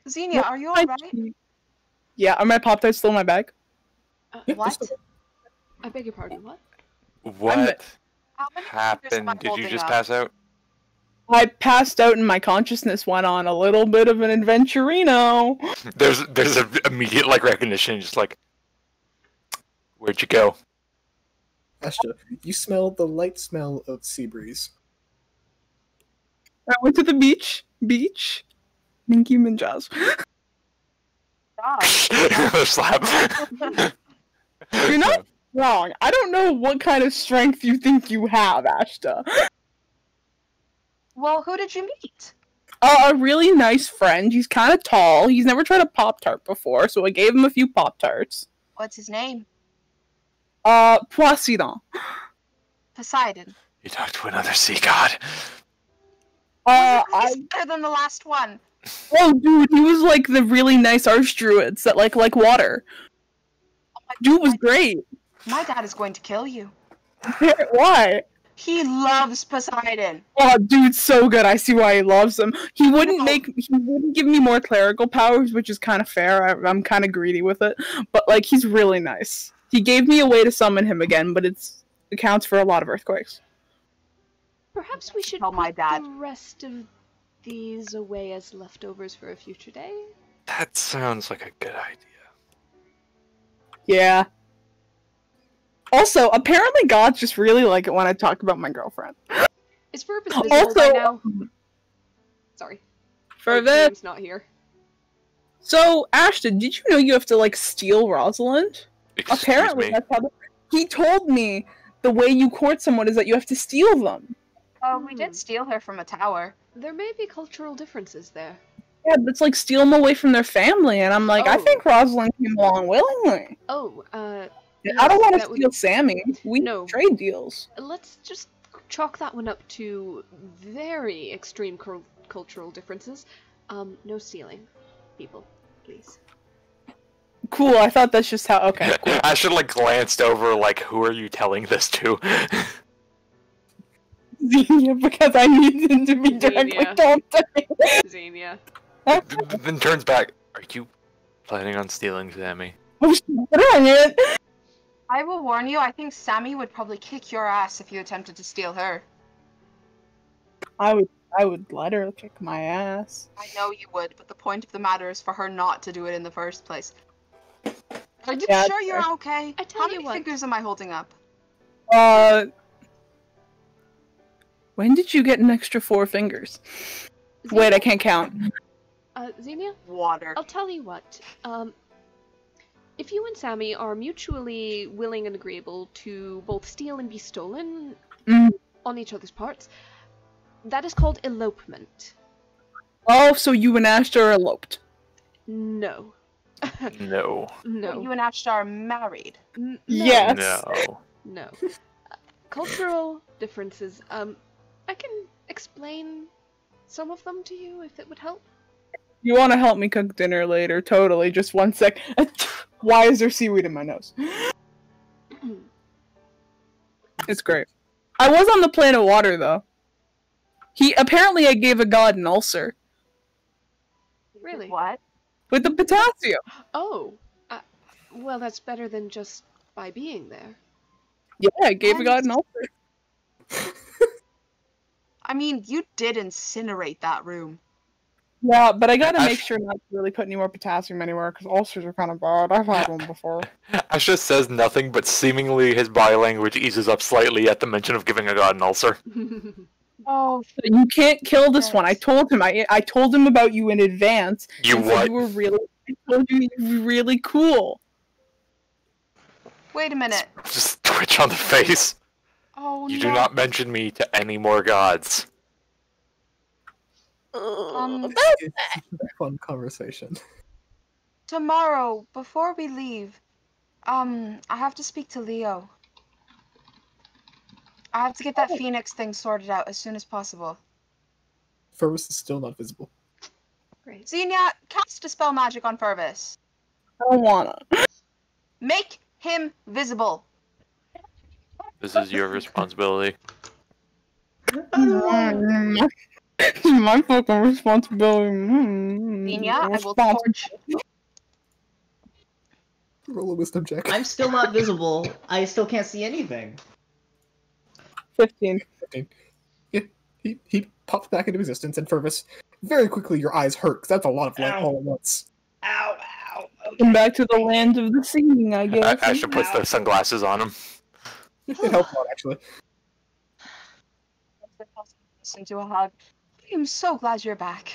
Xenia, are you alright?
Yeah, are my Pop-Tarts still in my bag?
Yeah,
What?
that's-
I beg your pardon. What?
What
How many fingers am I
happened? Did you
holding
just
up?
pass out?
I passed out and my consciousness went on a little bit of an adventurino.
There's an immediate like recognition, just like, where'd you go?
Ashta, you smell the light smell of sea breeze.
I went to the beach. Ninky Minjas.
God.
Slap.
You're not wrong. I don't know what kind of strength you think you have, Ashta.
Well, who did you meet?
A really nice friend. He's kind of tall. He's never tried a Pop-Tart before, so I gave him a few Pop-Tarts.
What's his name?
Poseidon.
Poseidon.
You talked to another sea god.
He's better than the last one.
Oh, dude, he was like the really nice archdruids that like water.
Oh my
Dude was
God.
great.
My dad is going to kill you.
Why?
He loves Poseidon.
Oh, dude's so good. I see why he loves him. He wouldn't give me more clerical powers, which is kind of fair. I'm kind of greedy with it, but like he's really nice. He gave me a way to summon him again, but it counts for a lot of earthquakes.
Perhaps we should
Tell
put
my dad.
the rest of these away as leftovers for a future day.
That sounds like a good idea.
Yeah. Also, apparently gods just really like it when I talk about my girlfriend.
Is Verb invisible by now? Sorry.
For
James not here.
So, Ashton, did you know you have to like steal Rosalind?
Excuse
Apparently,
me.
that's how he told me the way you court someone is that you have to steal them.
Oh, we did steal her from a tower.
There may be cultural differences there.
Yeah, but it's like steal them away from their family, and I'm like, I
Oh.
think Rosalind came along willingly.
Oh,
I
yes,
don't want to
that would-
steal Sammy. We
No.
trade deals.
let's just chalk that one up to very extreme cultural differences. No stealing, people, please.
Cool. I thought that's just how. Okay. Cool.
I should like glanced over like who are you telling this to?
Xenia, because I needed to be directly
Xenia.
told to me.
Xenia.
Then turns back. Are you planning on stealing Sammy?
Oh, dang it!
I will warn you, I think Sammy would probably kick your ass if you attempted to steal her.
I would let her kick my ass.
I know you would, but the point of the matter is for her not to do it in the first place. Are you
Yeah,
sure you're okay?
I tell
How
you
many
what.
fingers am I holding up?
When did you get an extra 4 fingers? Wait, I can't count.
Xenia,
Water.
I'll tell you what. If you and Sammy are mutually willing and agreeable to both steal and be stolen
Mm.
on each other's parts, that is called elopement.
Oh, so you and Ashtar are eloped.
No.
No.
No.
You and Ashtar are married.
No.
Yes.
No.
No. Cultural differences. I can explain some of them to you if it would help.
You want to help me cook dinner later? Totally. Just 1 sec. Why is there seaweed in my nose? It's great. I was on the planet water, though. Apparently I gave a god an ulcer.
Really?
What?
With the potassium.
Oh. Well, that's better than just by being there.
Yeah, I gave a god an ulcer.
I mean, you did incinerate that room.
Yeah, but I gotta make sure not to really put any more potassium anywhere, because ulcers are kind of bad. I've had one before.
Ash just says nothing, but seemingly his body language eases up slightly at the mention of giving a god an ulcer.
Oh,
You can't kill this one. I told him. I told him about you in advance.
You
and
what?
said you were really. I told you you were really cool.
wait a minute.
Just twitch on the face.
Oh,
You
no.
do not mention me to any more gods.
It's a fun conversation.
Tomorrow, before we leave, I have to speak to Leo. I have to get that Phoenix thing sorted out as soon as possible.
Fervus is still not visible.
Great.
Xenia, cast Dispel Magic on Fervus.
I don't wanna.
Make him visible.
This is your responsibility.
It's my fucking responsibility.
Xenia, I will torch.
Roll a wisdom check.
I'm still not visible. I still can't see anything.
15.
Yeah, he pops back into existence, and Fervus, very quickly your eyes hurt, because that's a lot of light
Ow.
all at once.
Ow, ow.
Come back to the land of the seeing, I guess.
Ash puts the sunglasses on him.
It helps out, actually.
Listen to a hug. I am so glad you're back.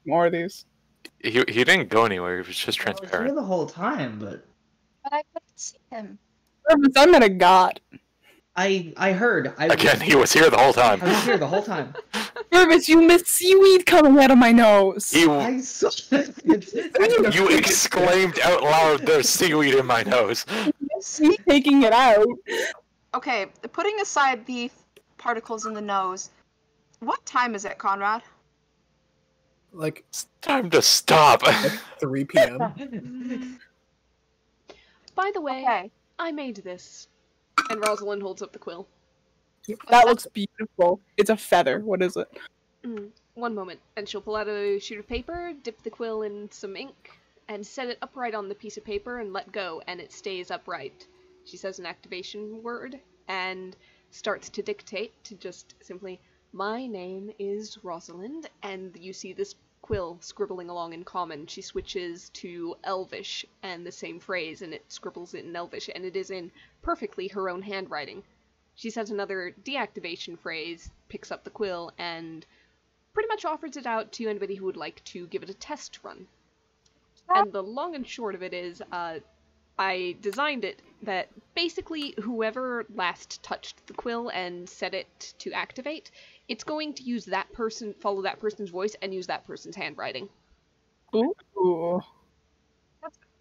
More of these.
He didn't go anywhere, he was just
I was here
transparent.
the whole time, but
But I couldn't see him.
I met a god.
I heard.
Again, he was here the whole time.
I was here the whole time.
Fervus, you missed seaweed coming out of my nose.
I saw
You exclaimed out loud, "There's seaweed in my nose."
Me taking it out.
Okay, putting aside the particles in the nose, what time is it, Conrad?
Like,
It's time to stop.
3 p.m.
By the way,
Okay.
I made this. And Rosalind holds up the quill.
That looks beautiful. It's a feather. What is it?
One moment. And she'll pull out a sheet of paper, dip the quill in some ink, and set it upright on the piece of paper and let go, and it stays upright. She says an activation word and starts to dictate to just simply, "My name is Rosalind," and you see this quill scribbling along in common. She switches to Elvish and the same phrase, and it scribbles it in Elvish, and it is in perfectly her own handwriting. She says another deactivation phrase, picks up the quill, and pretty much offers it out to anybody who would like to give it a test run. And the long and short of it is, I designed it that basically whoever last touched the quill and set it to activate, it's going to use that person, follow that person's voice, and use that person's handwriting.
Ooh.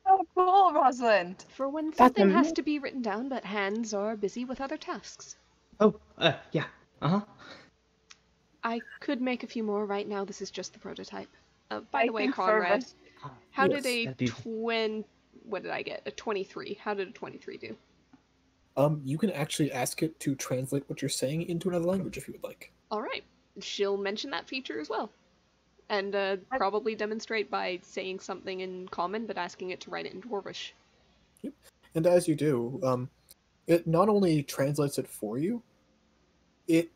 Oh, cool, Rosalind.
For when
That's
something has
amazing.
to be written down, but hands are busy with other tasks.
Oh, yeah. Uh-huh.
I could make a few more right now. This is just the prototype. By
I
the way,
think
Conrad,
Fervus-
how
Yes,
did a
that'd be-
what did I get? A 23. How did a 23 do?
You can actually ask it to translate what you're saying into another language if you would like.
All right. She'll mention that feature as well. And probably demonstrate by saying something in common, but asking it to write it in Dwarvish.
Yep. And as you do, it not only translates it for you, it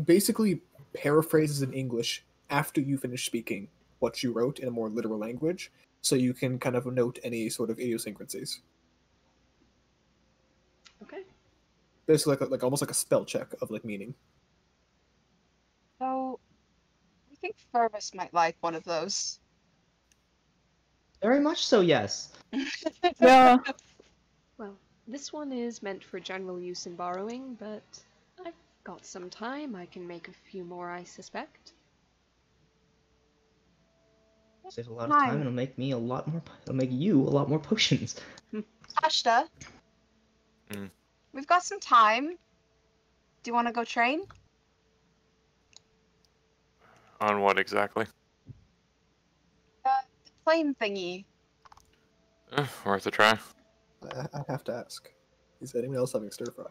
basically paraphrases in English after you finish speaking what you wrote in a more literal language, so you can kind of note any sort of idiosyncrasies.
Okay.
Basically, like almost like a spell check of like meaning.
So, I think Fervus might like one of those.
Very much so, yes.
Yeah.
Well, this one is meant for general use in borrowing, but I've got some time. I can make a few more, I suspect.
Save a lot of time, and it'll make me a lot more. It'll make you a lot more potions.
Ashta,
Hmm.
we've got some time. Do you want to go train?
On what exactly?
The plane thingy.
Worth a try.
I have to ask: is anyone else having stir fry?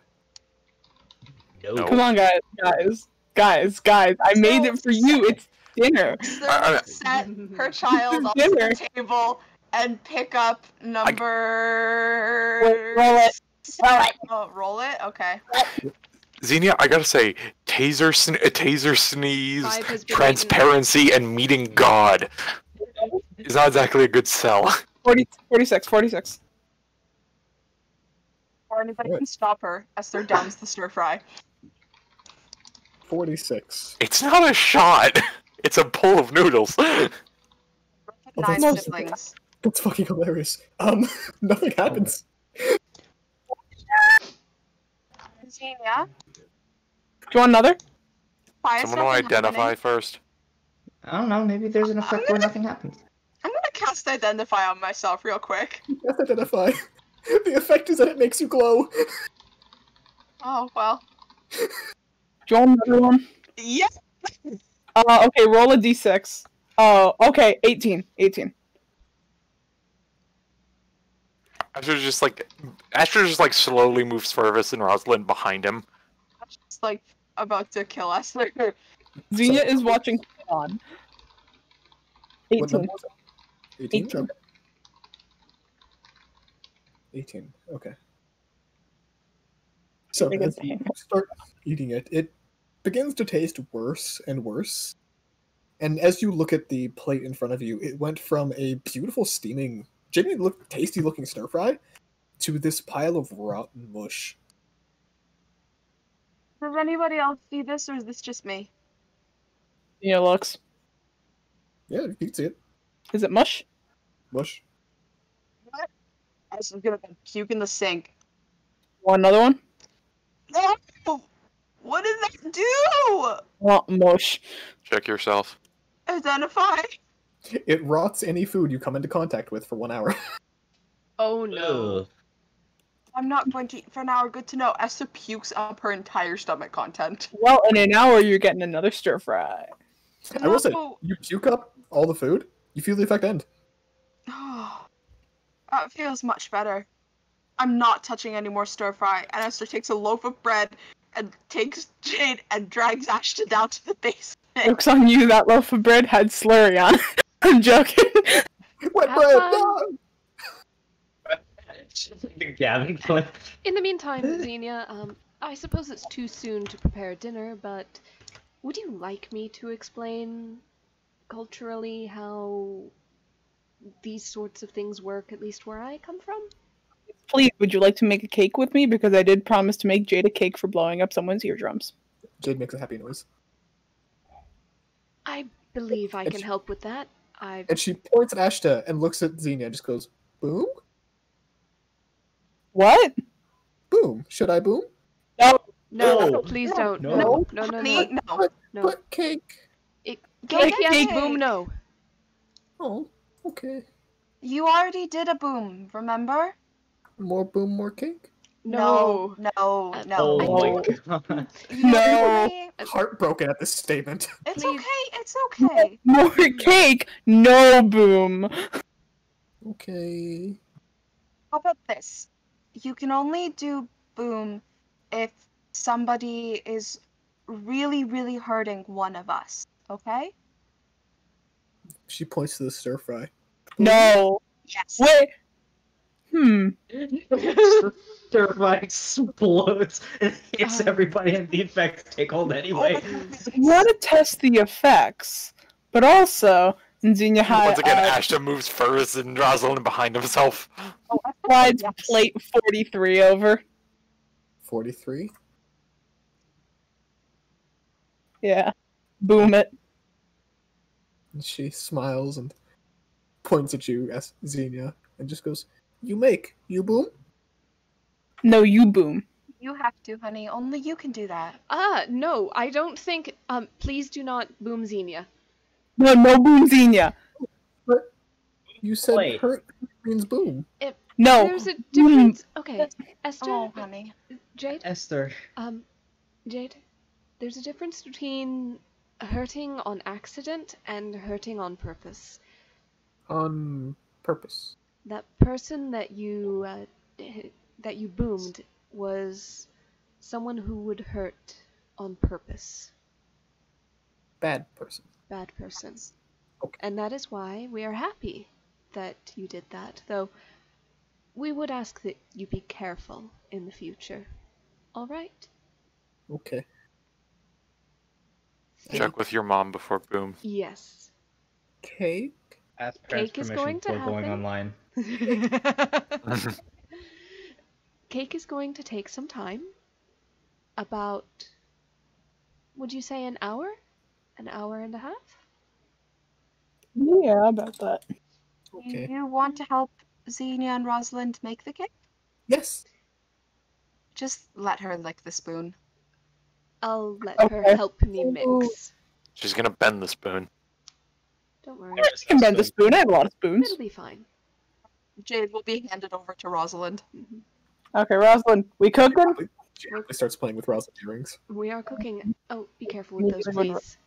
No.
Come on, guys. I made it for you. It's dinner.
So set her child on
Dinner.
the table and pick up number.
Roll it. Roll it.
Oh, roll it. Okay.
Xenia, I gotta say, taser sneeze,
5 has been
transparency, and meeting God is not exactly a good sell.
46.
Or anybody
Right.
can stop her. Esther downs the stir fry.
46.
It's not a shot. It's a bowl of noodles.
Nine
that's-
siblings.
That's fucking hilarious. Nothing happens.
Xenia,
Do you want another?
fire
Someone will
stuff and
identify
happening.
first.
I don't know. Maybe there's an effect where nothing happens.
I'm gonna cast identify on myself real quick.
Death identify. The effect is that it makes you glow.
Oh well.
Do you want another one?
Yes.
Okay, roll a d6. Oh, okay, 18.
Asher just like slowly moves Fervus and Rosalind behind him.
I'm just like about to kill Esther.
Xenia is watching on.
What
18.
number was it? 18?
18.
Okay. 18. Okay. So
Pretty good
as you
thing.
start eating it, it begins to taste worse and worse. And as you look at the plate in front of you, it went from a beautiful steaming, genuinely tasty looking stir fry to this pile of rotten mush.
Does anybody else see this, or is this just me?
Xenia looks.
Yeah, you can see it.
Is it mush?
Mush.
What? I was gonna puke in the sink.
Want another one?
No! What did that do?
Want mush.
Check yourself.
Identify.
It rots any food you come into contact with for 1 hour.
Oh no.
Ugh.
I'm not going to eat for an hour. Good to know. Esther pukes up her entire stomach content.
Well, in an hour you're getting another stir fry.
I will say,
No.
you puke up all the food, you feel the effect end.
That feels much better. I'm not touching any more stir fry. And Esther takes a loaf of bread and takes Jade and drags Ashton down to the basement.
Joke's on you, that loaf of bread had slurry on it. I'm joking.
Wet
Have
bread!
fun.
No!
The Gavin clip.
In the meantime, Xenia, I suppose it's too soon to prepare dinner, but would you like me to explain culturally how these sorts of things work, at least where I come from?
Please, would you like to make a cake with me? Because I did promise to make Jade a cake for blowing up someone's eardrums.
Jade makes a happy noise.
I believe I
And
can
she-
help with that. I've
And she points at Ashta and looks at Xenia and just goes, boom?
What?
Boom. Should I boom?
No.
no, please don't.
No.
No.
Honey, no.
No.
But cake.
Cake, yes,
Cake.
boom, no.
Oh, okay.
You already did a boom, remember?
More boom, more cake?
No.
Oh
I-
my god.
You
No.
already-
Heartbroken at this statement.
It's
Please.
okay, it's okay.
More cake, no boom.
Okay.
How about this? You can only do boom if somebody is really, really hurting one of us, okay?
She points to the stir fry.
No.
Yes.
Wait.
Stir fry explodes and hits everybody, and the effects take hold anyway.
You want to test the effects, but also, Xenia
Once again, Ashton moves first and Rosalind behind himself.
slides plate 43 over.
43?
Yeah. Boom it.
And she smiles and points at you, Xenia, and just goes, "You make, you boom?"
No, you boom.
You have to, honey. Only you can do that.
No, I don't think. Please do not boom Xenia.
No, no boom Xenia.
But you said
Wait.
hurt means boom.
No.
There's a difference. Okay, Esther.
Oh, honey.
Jade.
Esther.
Jade. There's a difference between hurting on accident and hurting on purpose.
On purpose.
That person that you boomed was someone who would hurt on purpose.
Bad person.
Bad person.
Okay.
And that is why we are happy that you did that, though we would ask that you be careful in the future. Alright?
Okay.
Check with your mom before boom.
Yes.
Cake?
Ask parents'
Cake is
permission
going to
before going
happen.
online.
Cake is going to take some time. About, would you say an hour? An hour and a half?
Yeah, about that.
Okay.
Do you want to help Xenia and Rosalind make the cake?
Yes.
Just let her lick the spoon.
I'll let her
Okay.
help me mix.
She's gonna bend the spoon.
Don't worry.
I can bend the spoon. I have a lot of spoons.
It'll be fine.
Jade will be handed over to Rosalind.
Okay, Rosalind, we cooking?
She happily starts playing with Rosalind's earrings.
We are cooking. Oh, be careful with those, please.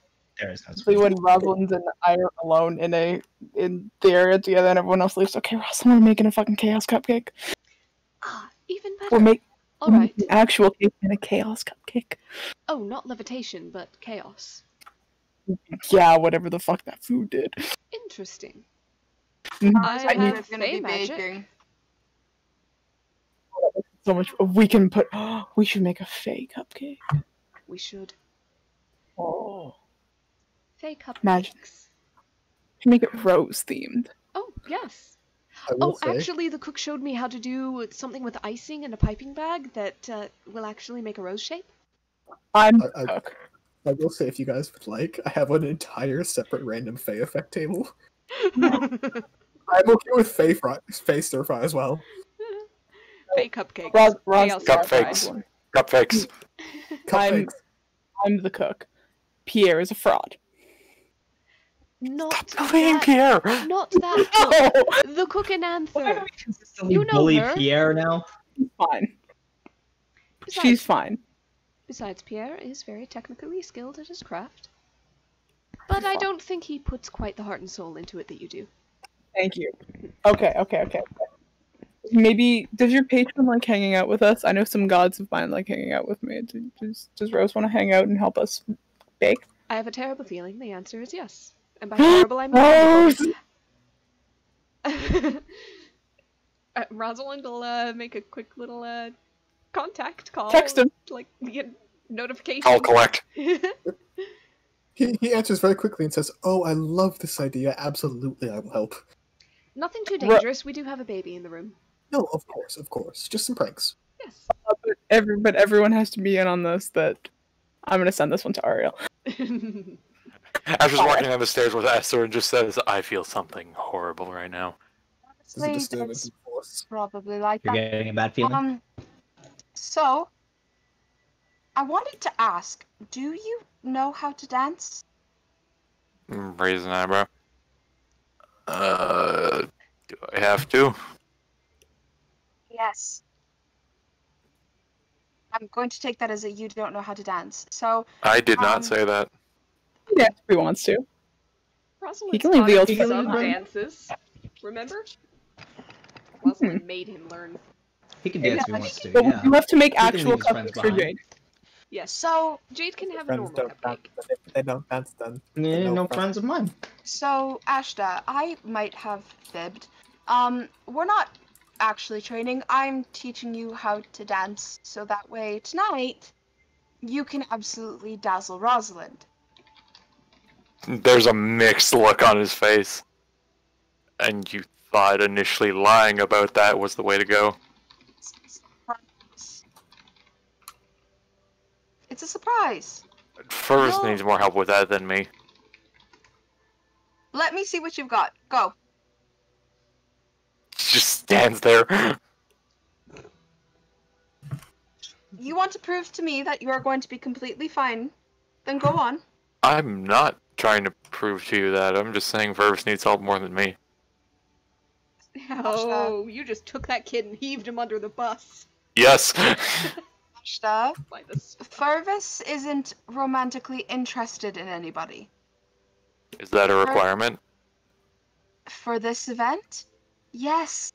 There is no
Especially when Rosalind and I are alone in the area together and everyone else leaves. Okay, Rosalind, we're making a fucking chaos cupcake.
Even better.
We're making
Alright.
an actual cake and a chaos cupcake.
Oh, not levitation, but chaos.
Yeah, whatever the fuck that food did.
Interesting.
Mhm.
I
We're
have
gonna
fey
be
magic.
baking.
So much. We can put. We should make a fey cupcake.
We should.
Oh.
Fey cupcakes.
Imagine. Make it rose themed.
Oh, yes.
I will
Oh,
say,
actually, the cook showed me how to do something with icing in a piping bag that will actually make a rose shape.
I'm the
I-
cook.
I will say, if you guys would like, I have an entire separate random Fey effect table. I'm okay with Fey stir fry as well.
Fey cupcakes.
Ros-
Chaos
Cupcakes.
stir
Cupcakes.
Cupcakes.
I'm the cook. Pierre is a fraud.
Not
Bullying
that,
Pierre.
not that cook. The cook in Anther.
Consistently
You know
bully
her.
Pierre now.
Fine.
Besides,
She's fine.
besides, Pierre is very technically skilled at his craft. But I don't think he puts quite the heart and soul into it that you do.
Thank you. Okay. Maybe does your patron like hanging out with us? I know some gods of mine like hanging out with me. Does Rose want to hang out and help us bake?
I have a terrible feeling the answer is yes. And by terrible, I mean wonderful. Rosalind will make a quick little contact call.
Text him.
Like, notification.
I'll collect.
He answers very quickly and says, "Oh, I love this idea. Absolutely, I will help."
Nothing too dangerous. We do have a baby in the room.
No, of course. Just some pranks.
Yes.
But everyone has to be in on this. That I'm gonna send this one to Ariel.
Ash's walking down the stairs with Esther and just says, "I feel something horrible right now."
This is a disturbance in force.
Probably like
You're
that.
getting a bad feeling?
So, I wanted to ask, do you know how to dance?
Raise an eyebrow. Do I have to?
Yes. I'm going to take that as a you don't know how to dance. So,
I did not say that.
Yeah, if he wants to.
Rosalind
He can leave the old
some
friend behind.
dances. Remember? Rosalind made him learn.
He can dance if he wants to,
But
yeah.
you have to make
can
actual
leave his friends
cupcakes for
behind.
Jade.
Yes.
So,
Jade can have a
Friends
normal
don't dance,
cupcake.
but if they don't dance, then
Yeah,
no
no
friends.
friends of mine.
so Ashta, I might have fibbed. We're not actually training. I'm teaching you how to dance, so that way tonight you can absolutely dazzle Rosalind.
There's a mixed look on his face. And you thought initially lying about that was the way to go?
It's a surprise.
Fervus
No.
needs more help with that than me.
Let me see what you've got. Go.
Just stands there.
You want to prove to me that you are going to be completely fine? Then go on.
I'm not trying to prove to you that. I'm just saying Fervus needs help more than me.
Oh, you just took that kid and heaved him under the bus.
Yes!
Ashta,
By the
Fervus isn't romantically interested in anybody.
Is that a requirement?
For this event? Yes.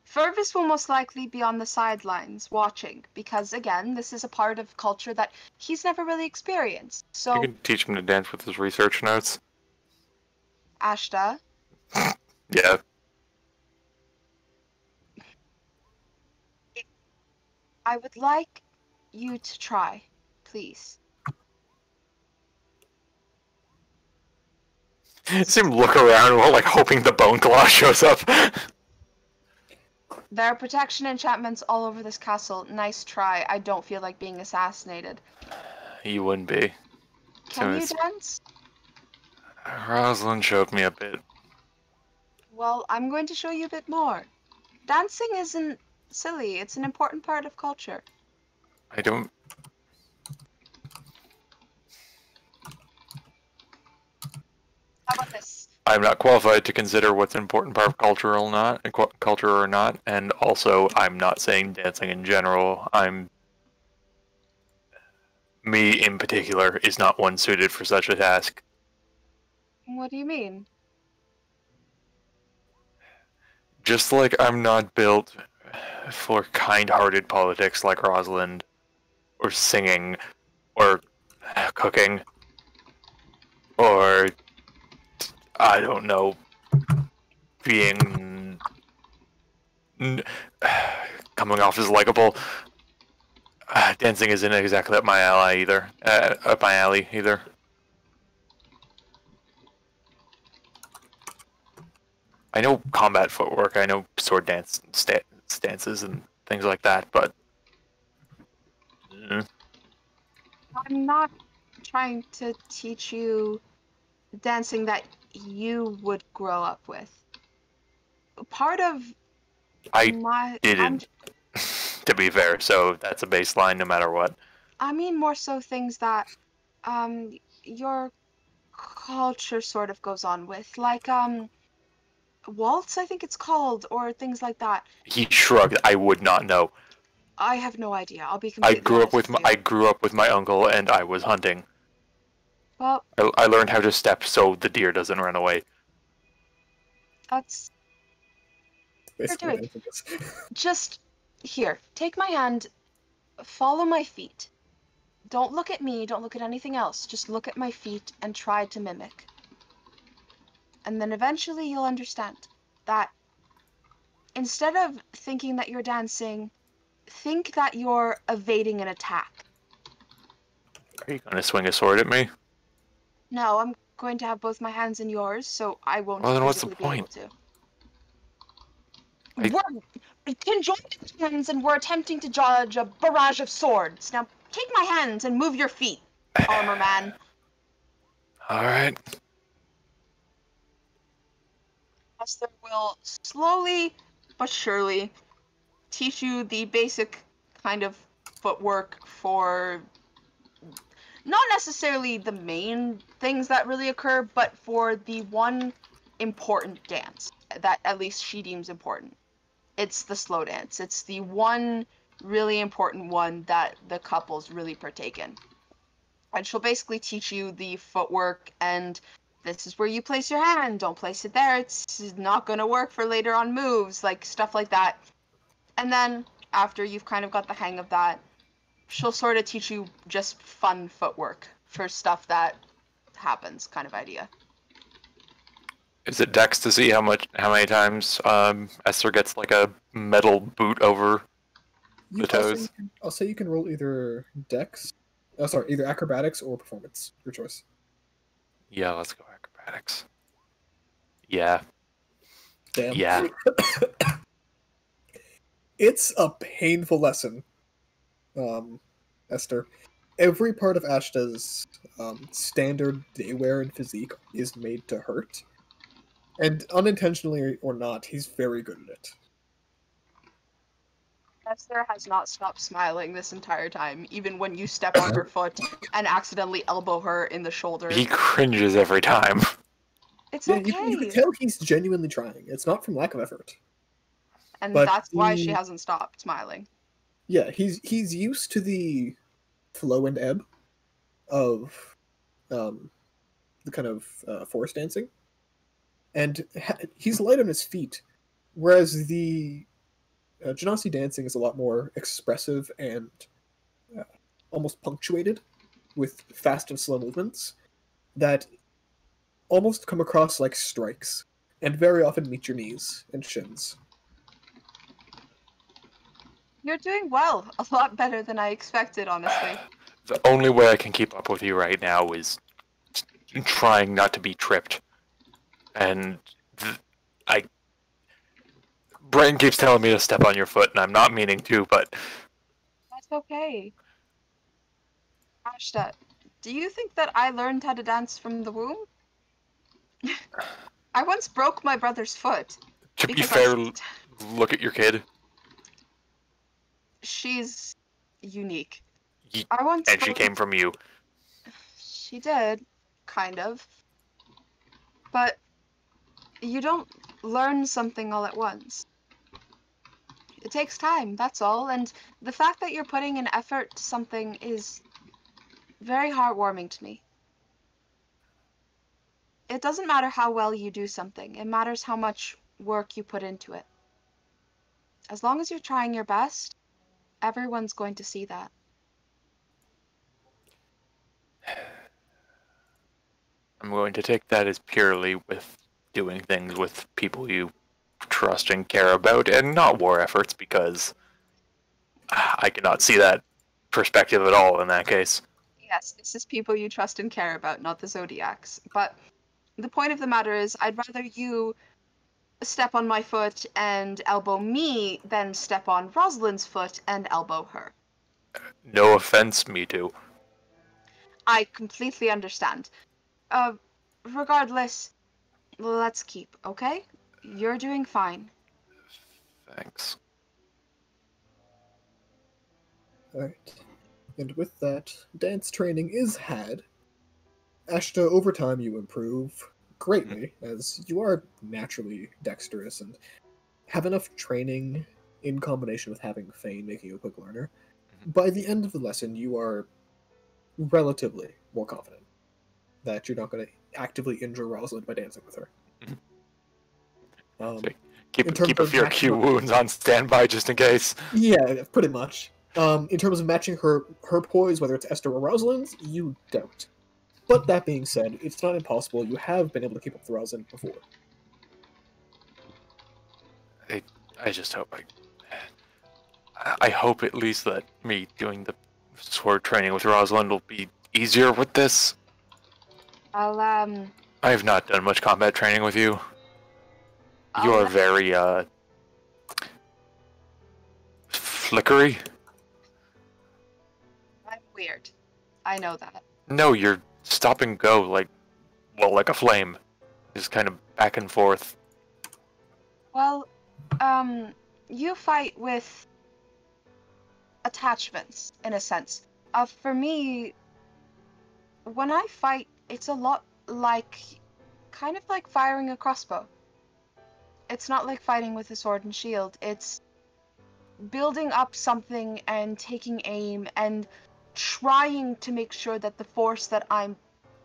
Fervus will most likely be on the sidelines watching, because again, this is a part of culture that he's never really experienced.
You
So,
can teach him to dance with his research notes.
Ashta,
Yeah.
I would like you to try, please.
See him look around while, like, hoping the bone claw shows up.
There are protection enchantments all over this castle. Nice try. I don't feel like being assassinated.
You wouldn't be.
Can you
it's-
dance?
Rosalind choked me a bit.
Well, I'm going to show you a bit more. Dancing isn't silly. It's an important part of culture.
I don't...
How about this?
I'm not qualified to consider what's an important part of culture or not, and also I'm not saying dancing in general. Me in particular is not one suited for such a task.
What do you mean?
Just like I'm not built for kind-hearted politics like Rosalind, or singing, or cooking, or I don't know, being coming off as likable. Dancing isn't exactly up my alley either. I know combat footwork. I know sword stances and things like that, but
I'm not trying to teach you dancing that you would grow up with. Part of
I
my
didn't. To be fair, so that's a baseline no matter what.
I mean more so things that your culture sort of goes on with, like waltz, I think it's called, or things like that.
He shrugged. I would not know.
I have no idea. I'll be
I
completely
grew up
honest
with
with
I
you.
grew up with my uncle, and I was hunting.
Well,
I learned how to step so the deer doesn't run away.
that's
Basically,
doing.
dancing is.
just here. Take my hand. Follow my feet. Don't look at me. Don't look at anything else. Just look at my feet and try to mimic. And then eventually you'll understand that instead of thinking that you're dancing, think that you're evading an attack.
Are you gonna swing a sword at me?
No, I'm going to have both my hands in yours, so I won't
Well, then what's the
physically be able
point?
to. We're conjoined hands and we're attempting to dodge a barrage of swords. Now, take my hands and move your feet, armor man.
Alright.
Master will slowly but surely teach you the basic kind of footwork for not necessarily the main things that really occur, but for the one important dance that at least she deems important. It's the slow dance. It's the one really important one that the couples really partake in. And she'll basically teach you the footwork, and this is where you place your hand. Don't place it there. It's not going to work for later on moves, like stuff like that. And then after you've kind of got the hang of that, she'll sort of teach you just fun footwork for stuff that happens, kind of idea.
Is it Dex to see how many times Esther gets like a metal boot over the toes?
I'll say you can roll either Dex, either acrobatics or performance. Your choice.
Yeah, let's go acrobatics. Yeah.
Damn.
Yeah.
It's a painful lesson, Esther. Every part of Ashta's standard daywear and physique is made to hurt. And unintentionally or not, he's very good at it.
Esther has not stopped smiling this entire time, even when you step on her foot and accidentally elbow her in the shoulder.
He cringes every time.
It's
Yeah,
okay.
you can tell he's genuinely trying. It's not from lack of effort.
And
but
that's why she hasn't stopped smiling.
Yeah, he's used to the flow and ebb of the kind of forest dancing. And he's light on his feet, whereas the Genasi dancing is a lot more expressive and almost punctuated with fast and slow movements that almost come across like strikes and very often meet your knees and shins.
You're doing well. A lot better than I expected, honestly.
The only way I can keep up with you right now is trying not to be tripped. And Brain keeps telling me to step on your foot, and I'm not meaning to, but...
That's okay. Ashta, do you think that I learned how to dance from the womb? I once broke my brother's foot.
To be fair, look at your kid.
She's unique.
And she came from you.
She did, kind of. But you don't learn something all at once. It takes time, that's all, and the fact that you're putting an effort to something is very heartwarming to me. It doesn't matter how well you do something, it matters how much work you put into it. As long as you're trying your best, everyone's going to see that.
I'm going to take that as purely with doing things with people you trust and care about, and not war efforts, because I cannot see that perspective at all in that case.
Yes, this is people you trust and care about, not the Zodiacs. But the point of the matter is, I'd rather you step on my foot and elbow me than step on Rosalind's foot and elbow her.
No offense, me too.
I completely understand. Regardless, let's keep, okay? You're doing fine.
Thanks.
Alright. And with that, dance training is had. Ashta, over time you improve greatly, as you are naturally dexterous and have enough training in combination with having Fane making you a quick learner. By the end of the lesson, you are relatively more confident that you're not going to actively injure Rosalind by dancing with her.
Keep a few Q wounds on standby just in case.
Yeah, pretty much. In terms of matching her poise, whether it's Esther or Rosalind's, you don't. But that being said, it's not impossible. You have been able to keep up with Rosalind before.
I just hope I hope at least that me doing the sword training with Rosalind will be easier with this.
I
have not done much combat training with you. You are very, flickery.
I'm weird. I know that.
No, you're stop and go, like a flame. Just kind of back and forth.
Well, you fight with attachments, in a sense. For me, when I fight, it's a lot like, kind of like firing a crossbow. It's not like fighting with a sword and shield. It's building up something and taking aim and trying to make sure that the force that I'm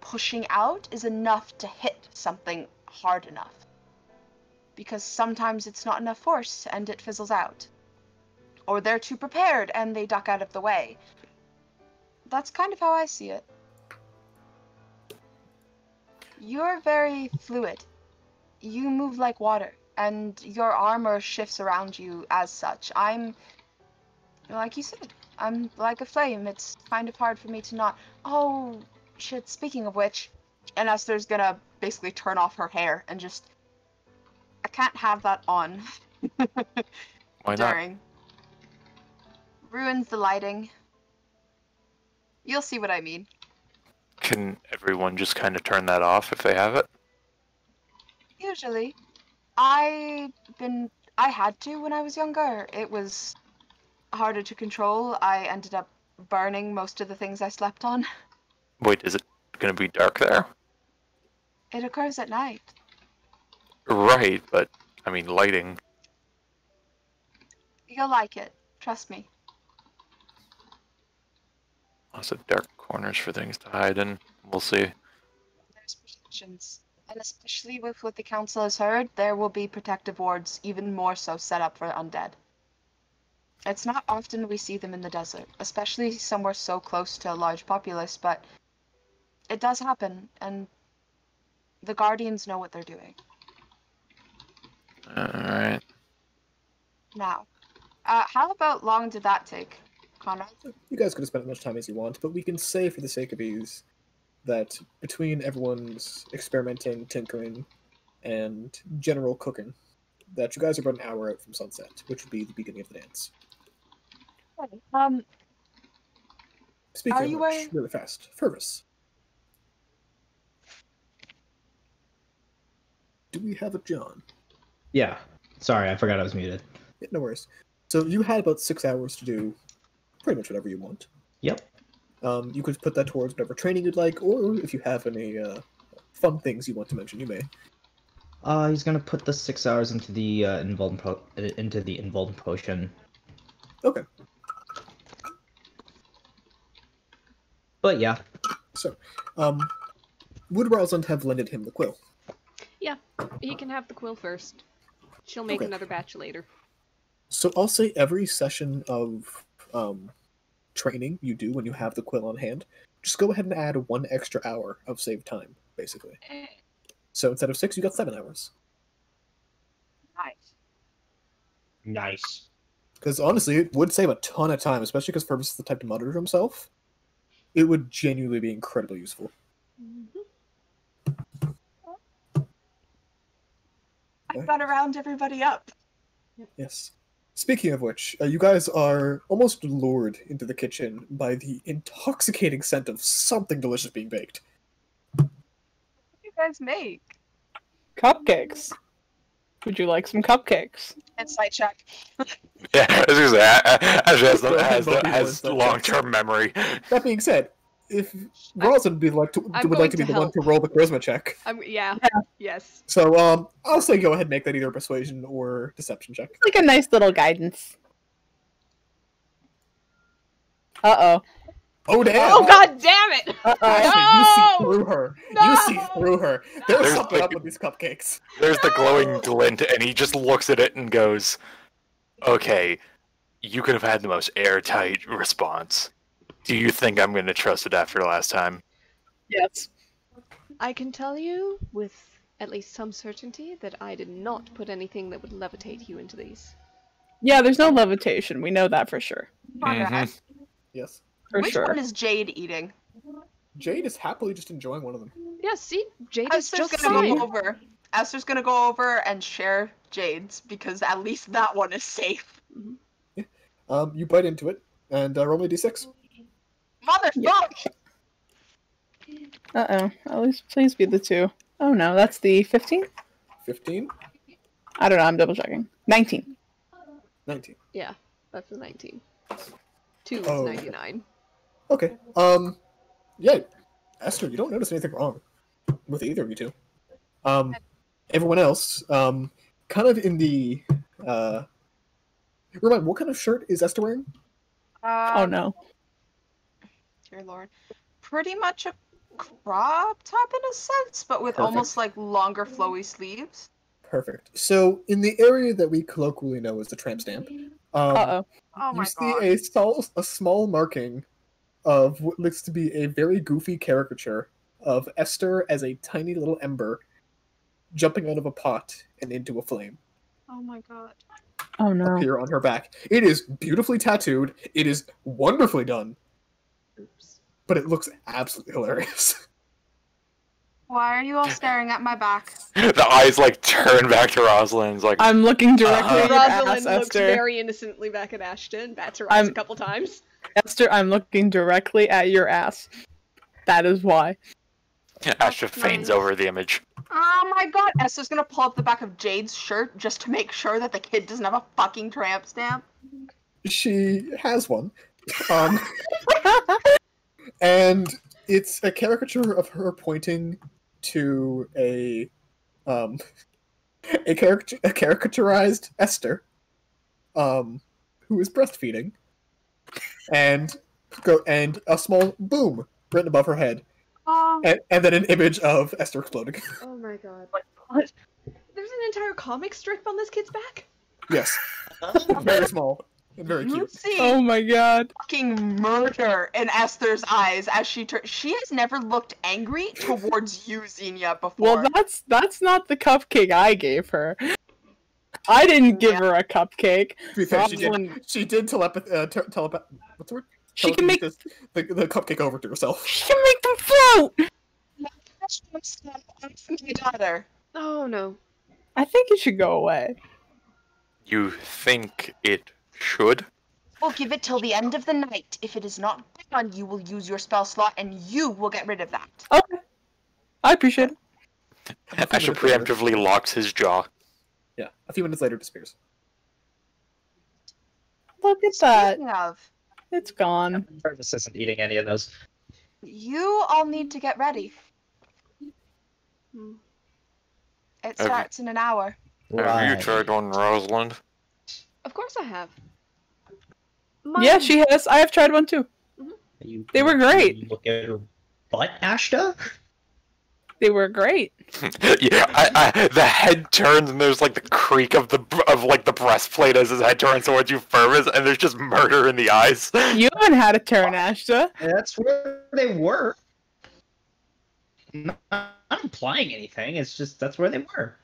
pushing out is enough to hit something hard enough. Because sometimes it's not enough force and it fizzles out. Or they're too prepared and they duck out of the way. That's kind of how I see it. You're very fluid. You move like water, and your armor shifts around you as such. I'm, like you said, I'm like a flame. It's kind of hard for me to not... Oh, shit, speaking of which, and Esther's gonna basically turn off her hair and just... I can't have that on.
Why not?
During. Ruins the lighting. You'll see what I mean.
Can everyone just kind of turn that off if they have it?
Usually. I had to when I was younger. It was harder to control. I ended up burning most of the things I slept on.
Wait, is it gonna be dark there?
It occurs at night.
Right, but I mean lighting.
You'll like it. Trust me.
Lots of dark corners for things to hide in. We'll see.
There's protections. And especially with what the council has heard, there will be protective wards, even more so set up for undead. It's not often we see them in the desert, especially somewhere so close to a large populace, but it does happen, and the Guardians know what they're doing.
Alright.
Now, how about long did that take, Conrad?
You guys could have spent as much time as you want, but we can say for the sake of ease that between everyone's experimenting, tinkering, and general cooking, that you guys are about an hour out from sunset, which would be the beginning of the dance.
Okay.
Speaking
Are
of
you
which,
wearing-
really fast, Fergus. Do we have a John?
Yeah. Sorry, I forgot I was muted.
Yeah, no worries. So you had about 6 hours to do pretty much whatever you want.
Yep.
You could put that towards whatever training you'd like, or if you have any fun things you want to mention, you may.
He's gonna put the 6 hours into the emboldened potion.
Okay.
But yeah.
So, would Rosalind have lended him the quill?
Yeah, he can have the quill first. She'll make
Okay.
another batch later.
So I'll say every session of training you do when you have the quill on hand, just go ahead and add 1 extra hour of saved time, basically. So instead of 6, you got 7 hours.
Nice.
Nice.
Because honestly, it would save a ton of time, especially because Fergus is the type to monitor himself. It would genuinely be incredibly useful.
I got to round everybody up.
Yes. Speaking of which, you guys are almost lured into the kitchen by the intoxicating scent of something delicious being baked.
What do you guys make?
Cupcakes. Would you like some cupcakes?
Insight check.
Yeah, I was gonna say, Ashley has
Both
long-term memory.
That being said, if Rosalind would like to
I'm
be
going
the
to
one
help.
to roll the charisma check,
Yeah. Yes.
so I'll say go ahead and make that either a persuasion or deception check.
It's like a nice little guidance. Uh-oh.
Oh damn!
Oh god damn it!
Ashley, you see
No!
through her.
No!
You see through her. There's
There's
something
the-
up with these cupcakes.
There's the glowing glint, and he just looks at it and goes, "Okay, you could have had the most airtight response. Do you think I'm going to trust it after last time?"
Yes.
I can tell you with at least some certainty that I did not put anything that would levitate you into these.
Yeah, there's no levitation. We know that for sure.
Conrad,
Yes.
For
which
sure.
one is Jade eating?
Jade is happily just enjoying one of them.
Yeah, see? Jade is
Esther's
just
gonna
fine.
go over. Esther's gonna go over and share Jade's because at least that one is safe.
You bite into it and roll me a d6.
Motherfuck!
Uh-oh. At least please be the 2. Oh no, that's the 15?
15,
I don't know, I'm double checking. 19.
19.
Yeah, that's the 19. 2 is
Oh,
99.
Okay. Yeah, Esther, you don't notice anything wrong with either of you two. Everyone else, kind of in the, remind, what kind of shirt is Esther wearing?
Oh no.
Dear Lord. Pretty much a crop top in a sense, but with
Perfect.
almost like longer flowy sleeves.
Perfect. So, in the area that we colloquially know as the tramp stamp,
Uh-oh.
Oh my
you see
god.
a small marking of what looks to be a very goofy caricature of Esther as a tiny little ember jumping out of a pot and into a flame
Oh my god.
Oh no.
appear on her back. It is beautifully tattooed. It is wonderfully done,
Oops.
but it looks absolutely hilarious.
Why are you all staring at my back?
The eyes like turn back to Rosalind's like
I'm looking directly at your ass,
Rosalind looks
Esther.
very innocently back at Ashton, bats her eyes a couple times.
Esther, I'm looking directly at your ass. That is why.
Asha feigns
nice.
over the image.
Oh my god, Esther's gonna pull up the back of Jade's shirt just to make sure that the kid doesn't have a fucking tramp stamp.
She has one. And it's a caricature of her pointing to a caricaturized Esther, who is breastfeeding, and a small boom written above her head, and then an image of Esther exploding.
Oh my god. There's an entire comic strip on this kid's back?
Yes, very small and very
You
cute.
see
Oh my god.
fucking murder in Esther's eyes as she she has never looked angry towards you, Xenia, before.
Well, that's not the cupcake I gave her. I didn't give her a cupcake.
To be fair,
Rosalind-
she did what's the word?
She can make
Telekinesis the cupcake over to herself.
she can make them float.
My daughter.
Oh no.
I think it should go away.
You think it should?
We'll give it till the end of the night. If it is not gone, you will use your spell slot and you will get rid of that.
Okay. I appreciate it.
Asha preemptively locks his jaw.
Yeah, a few minutes later, disappears.
Look at that.
Speaking of,
It's gone.
Purvis isn't eating any of those.
you all need to get ready.
Hmm.
It
Have you-
starts in an hour.
Have you tried one, Rosalind?
Of course I have.
Yeah, she has. I have tried one too. They were great.
You look at her butt, Ashta?
They were great.
Yeah, the head turns and there's like the creak of the breastplate as his head turns towards you, Purvis, and there's just murder in the eyes.
You haven't had a turn, Ashta.
That's where they were. Not implying anything, it's just that's where they were.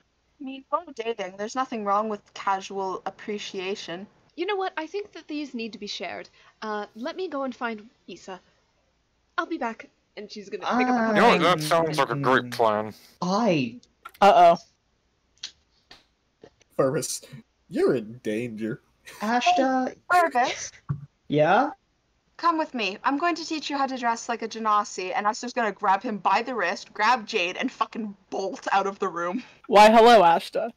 I mean, while dating, there's nothing wrong with casual appreciation.
You know what? I think that these need to be shared. Let me go and find Issa. I'll be back. And she's gonna pick up her
You know,
cupcake.
that sounds like a great plan.
Uh-oh.
Purvis, you're in danger.
Ashta.
Purvis,
Yeah?
come with me. I'm going to teach you how to dress like a genasi, and Esther's gonna grab him by the wrist, grab Jade, and fucking bolt out of the room.
Why, hello, Ashta.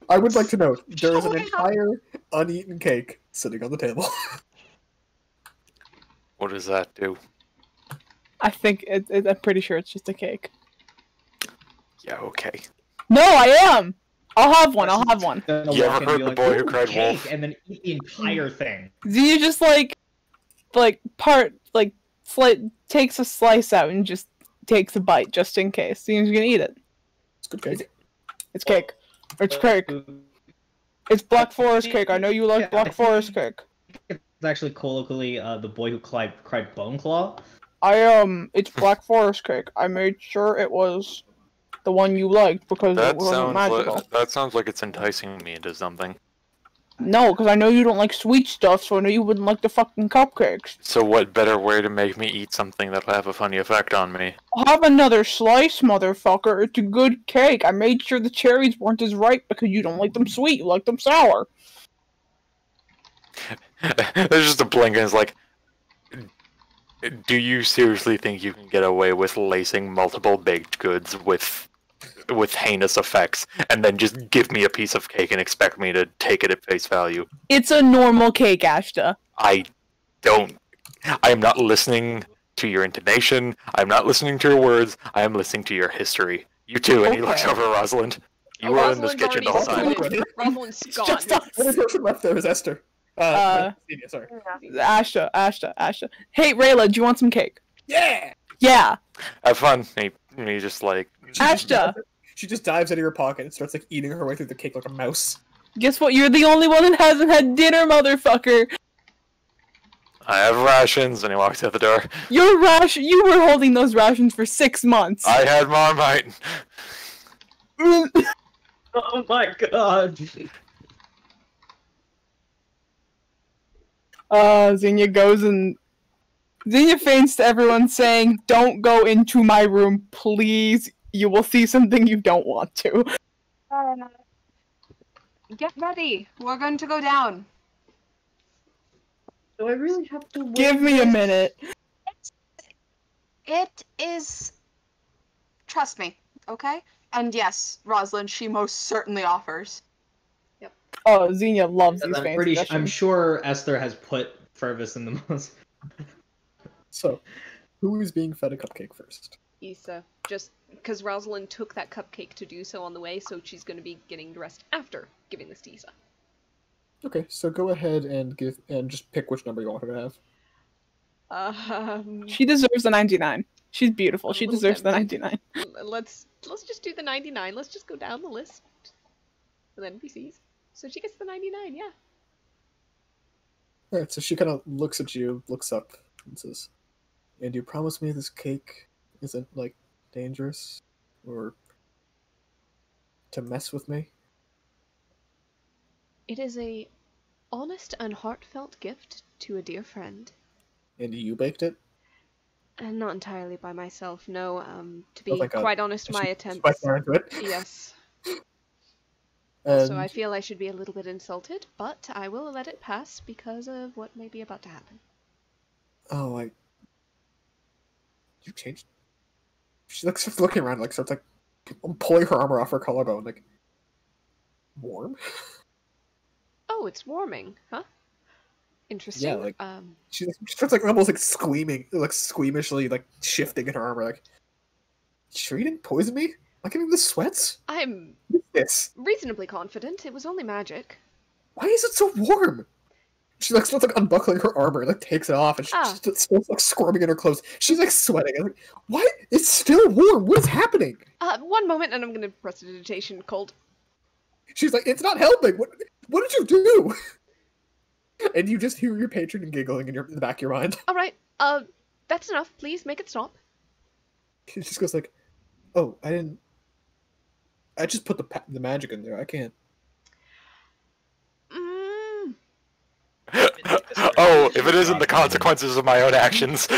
I would like to note, there is an
Oh my God.
entire uneaten cake sitting on the table.
What does that do?
I think I'm pretty sure it's just a cake.
Yeah, okay.
No, I am! I'll have one, I'll have one.
Gonna
You
walk
ever
in and
heard
be
the boy who
"Ooh,
cried
cake,"
wolf?
and then eat the entire thing.
Do you just takes a slice out and just takes a bite just in case? So you're gonna eat it.
It's good cake.
It's cake. It's cake. It's Black Forest cake. I know you like Black Forest cake.
It's actually colloquially the boy who cried Bone Claw.
It's Black Forest cake. I made sure it was the one you liked because it
That
wasn't magical.
sounds like it's enticing me into something.
No, because I know you don't like sweet stuff, so I know you wouldn't like the fucking cupcakes.
So what better way to make me eat something that'll have a funny effect on me?
Have another slice, motherfucker. It's a good cake. I made sure the cherries weren't as ripe because you don't like them sweet, you like them sour.
There's just a blink and it's like, do you seriously think you can get away with lacing multiple baked goods with heinous effects and then just give me a piece of cake and expect me to take it at face value?
It's a normal cake, Ashta.
I am not listening to your intonation. I'm not listening to your words. I am listening to your history. You too, and he looks
Okay.
over at Rosalind. You were in this
Rosalind's
kitchen the whole
already
time.
split. Rosalind's gone.
Just us.
The only person left there is Esther. Xenia, sorry.
Ashta. Hey, Rayla, do you want some cake?
Yeah!
Yeah.
Have fun. And he just like,
Ashta.
She just dives into her pocket and starts like eating her way through the cake like a mouse.
Guess what? You're the only one that hasn't had dinner, motherfucker.
I have rations, and he walks out the door.
You were holding those rations for 6 months.
I had Marmite.
Oh my god.
Xenia goes and Xenia faints to everyone saying, "Don't go into my room, please. You will see something you don't want to."
Get ready. We're going to go down.
Do I really have to wait?
Give me a minute.
It is. Trust me, okay? And yes, Rosalind, she most certainly offers.
Oh, Xenia loves these
I'm
fancy
sure Esther has put Fervus in the most.
So, who is being fed a cupcake first?
Issa, just because Rosalind took that cupcake to do so on the way, so she's going to be getting dressed after giving this to Issa.
Okay, so go ahead and just pick which number you want her to have.
She deserves the 99. She's beautiful. She deserves the
tempted.
99.
Let's just do the 99. Let's just go down the list with NPCs. So she gets the 99, yeah.
Alright, so she kind of looks at you, looks up, and says, "And you promise me this cake isn't, like, dangerous? Or to mess with me?"
It is a honest and heartfelt gift to a dear friend.
And you baked it?
And not entirely by myself, no. To be
Oh, thank God.
quite honest, my
She
attempts...
spiked more into it.
Yes.
And
So I feel I should be a little bit insulted, but I will let it pass because of what may be about to happen.
oh, you changed. She like starts looking around, like starts like pulling her armor off her collarbone, like warm.
Oh, it's warming, huh? Interesting.
Yeah, like she starts like almost like screaming, like squeamishly, like shifting in her armor, like. Sure you didn't poison me? Am I getting the sweats?
I'm
What is this?
reasonably confident it was only magic.
Why is it so warm? She like starts like unbuckling her armor, like takes it off, and she's still like squirming in her clothes. She's like sweating. I'm like, what? It's still warm. What is happening?
One moment, and I'm gonna press a digitation cold.
She's like, it's not helping. What did you do? And you just hear your patron giggling in the back of your mind.
All right. That's enough. Please make it stop.
She just goes like, "Oh, I just put the magic in there. I can't."
Oh, if it isn't the consequences of my own actions.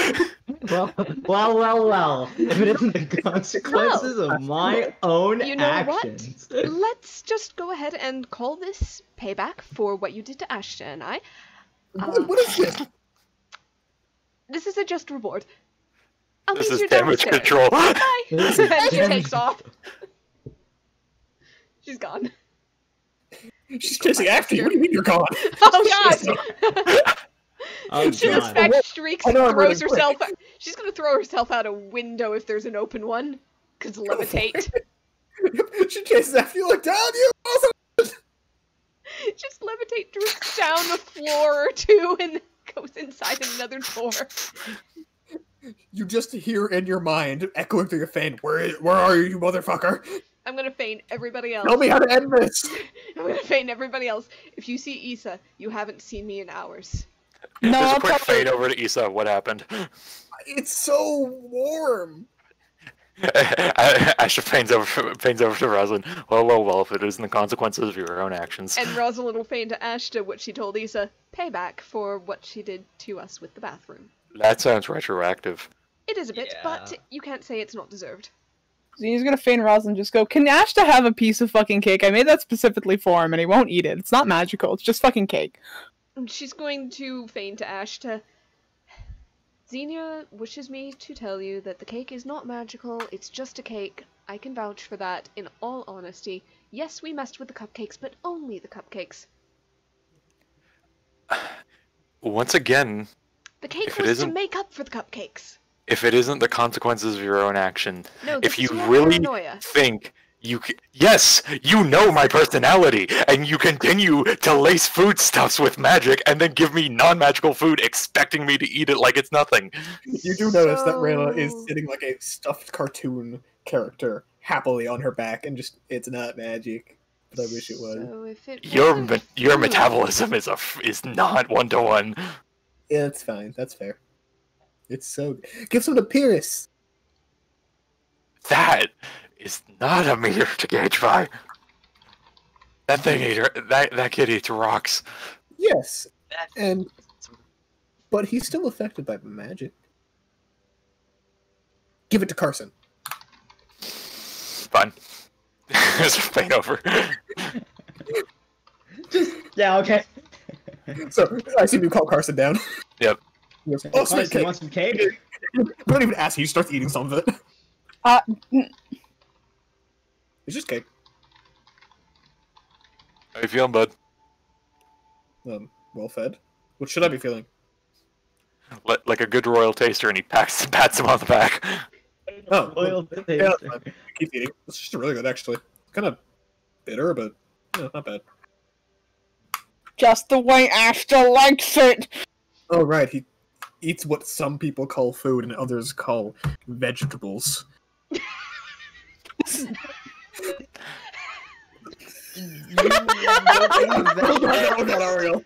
Well. If it isn't the consequences of my own
You know
actions.
what? Let's just go ahead and call this payback for what you did to Ashta and I.
What is this?
This is a just reward. I'll
This
leave
is
you
damage
downstairs.
control.
Bye.
This
And
is
she takes off. She's gone.
She's chasing after you. What do you mean you're gone?
Oh god!
Oh,
She just
God.
fetch streaks
I
and
know I'm
throws
really
herself. She's gonna throw herself out a window if there's an open one. Cause levitate.
She chases after you like, "Down you!"
Just levitate, drifts down a floor or two, and then goes inside another door.
You just hear in your mind, echoing through your fan, where are you, you motherfucker?
I'm gonna feign everybody else.
Tell me how to end this!
I'm gonna feign everybody else. If you see Issa, you haven't seen me in hours.
No,
There's a
I'll
quick
probably-
fade over to Issa. What happened?
It's so warm!
Asha feigns over to Rosalind. Well, if it isn't the consequences of your own actions.
And Rosalind will feign to Ashta what she told Issa, payback for what she did to us with the bathroom.
That sounds retroactive.
It is a bit,
Yeah.
but you can't say it's not deserved.
Xenia's gonna feign Rosalind, just go, "Can Ashta have a piece of fucking cake? I made that specifically for him and he won't eat it. It's not magical, it's just fucking cake."
And she's going to feign to Ashta. Xenia wishes me to tell you that the cake is not magical, it's just a cake. I can vouch for that, in all honesty. Yes, we messed with the cupcakes, but only the cupcakes.
Once again,
The cake
If it
was to
isn't-
make up for the cupcakes.
if it isn't the consequences of your own action,
No, this
if you
is your
really
paranoia.
think yes, you know my personality, and you continue to lace foodstuffs with magic and then give me non-magical food expecting me to eat it like it's nothing.
You do notice that Rayla is
So-
sitting like a stuffed cartoon character, happily on her back, and just, it's not magic. but I wish it was.
So if it
Your
wasn't
your
food-
metabolism is not 1-to-1.
Yeah, that's fine. That's fair. It's so give some to Pyrrhus.
That is not a meter to gauge by. That thing that kid eats rocks.
Yes,
That-
and but he's still affected by magic. Give it to Carson.
Fine. It's fade over.
Just yeah, okay.
So I see you call Carson down.
Yep.
He goes,
Oh,
oh, sweet
you
cake.
want some cake?
Don't even ask. He just starts eating some of it.
Mm,
It's just cake.
How you feeling, bud?
Well fed. What should I be feeling?
Like a good royal taster, and he pats him on the back.
Oh,
Loyal
yeah,
taster.
that's fine. Keep eating. It's just really good, actually. Kind of bitter, but not bad.
just the way Ashta likes it.
Oh, right. He eats what some people call food and others call vegetables. That was not Ariel.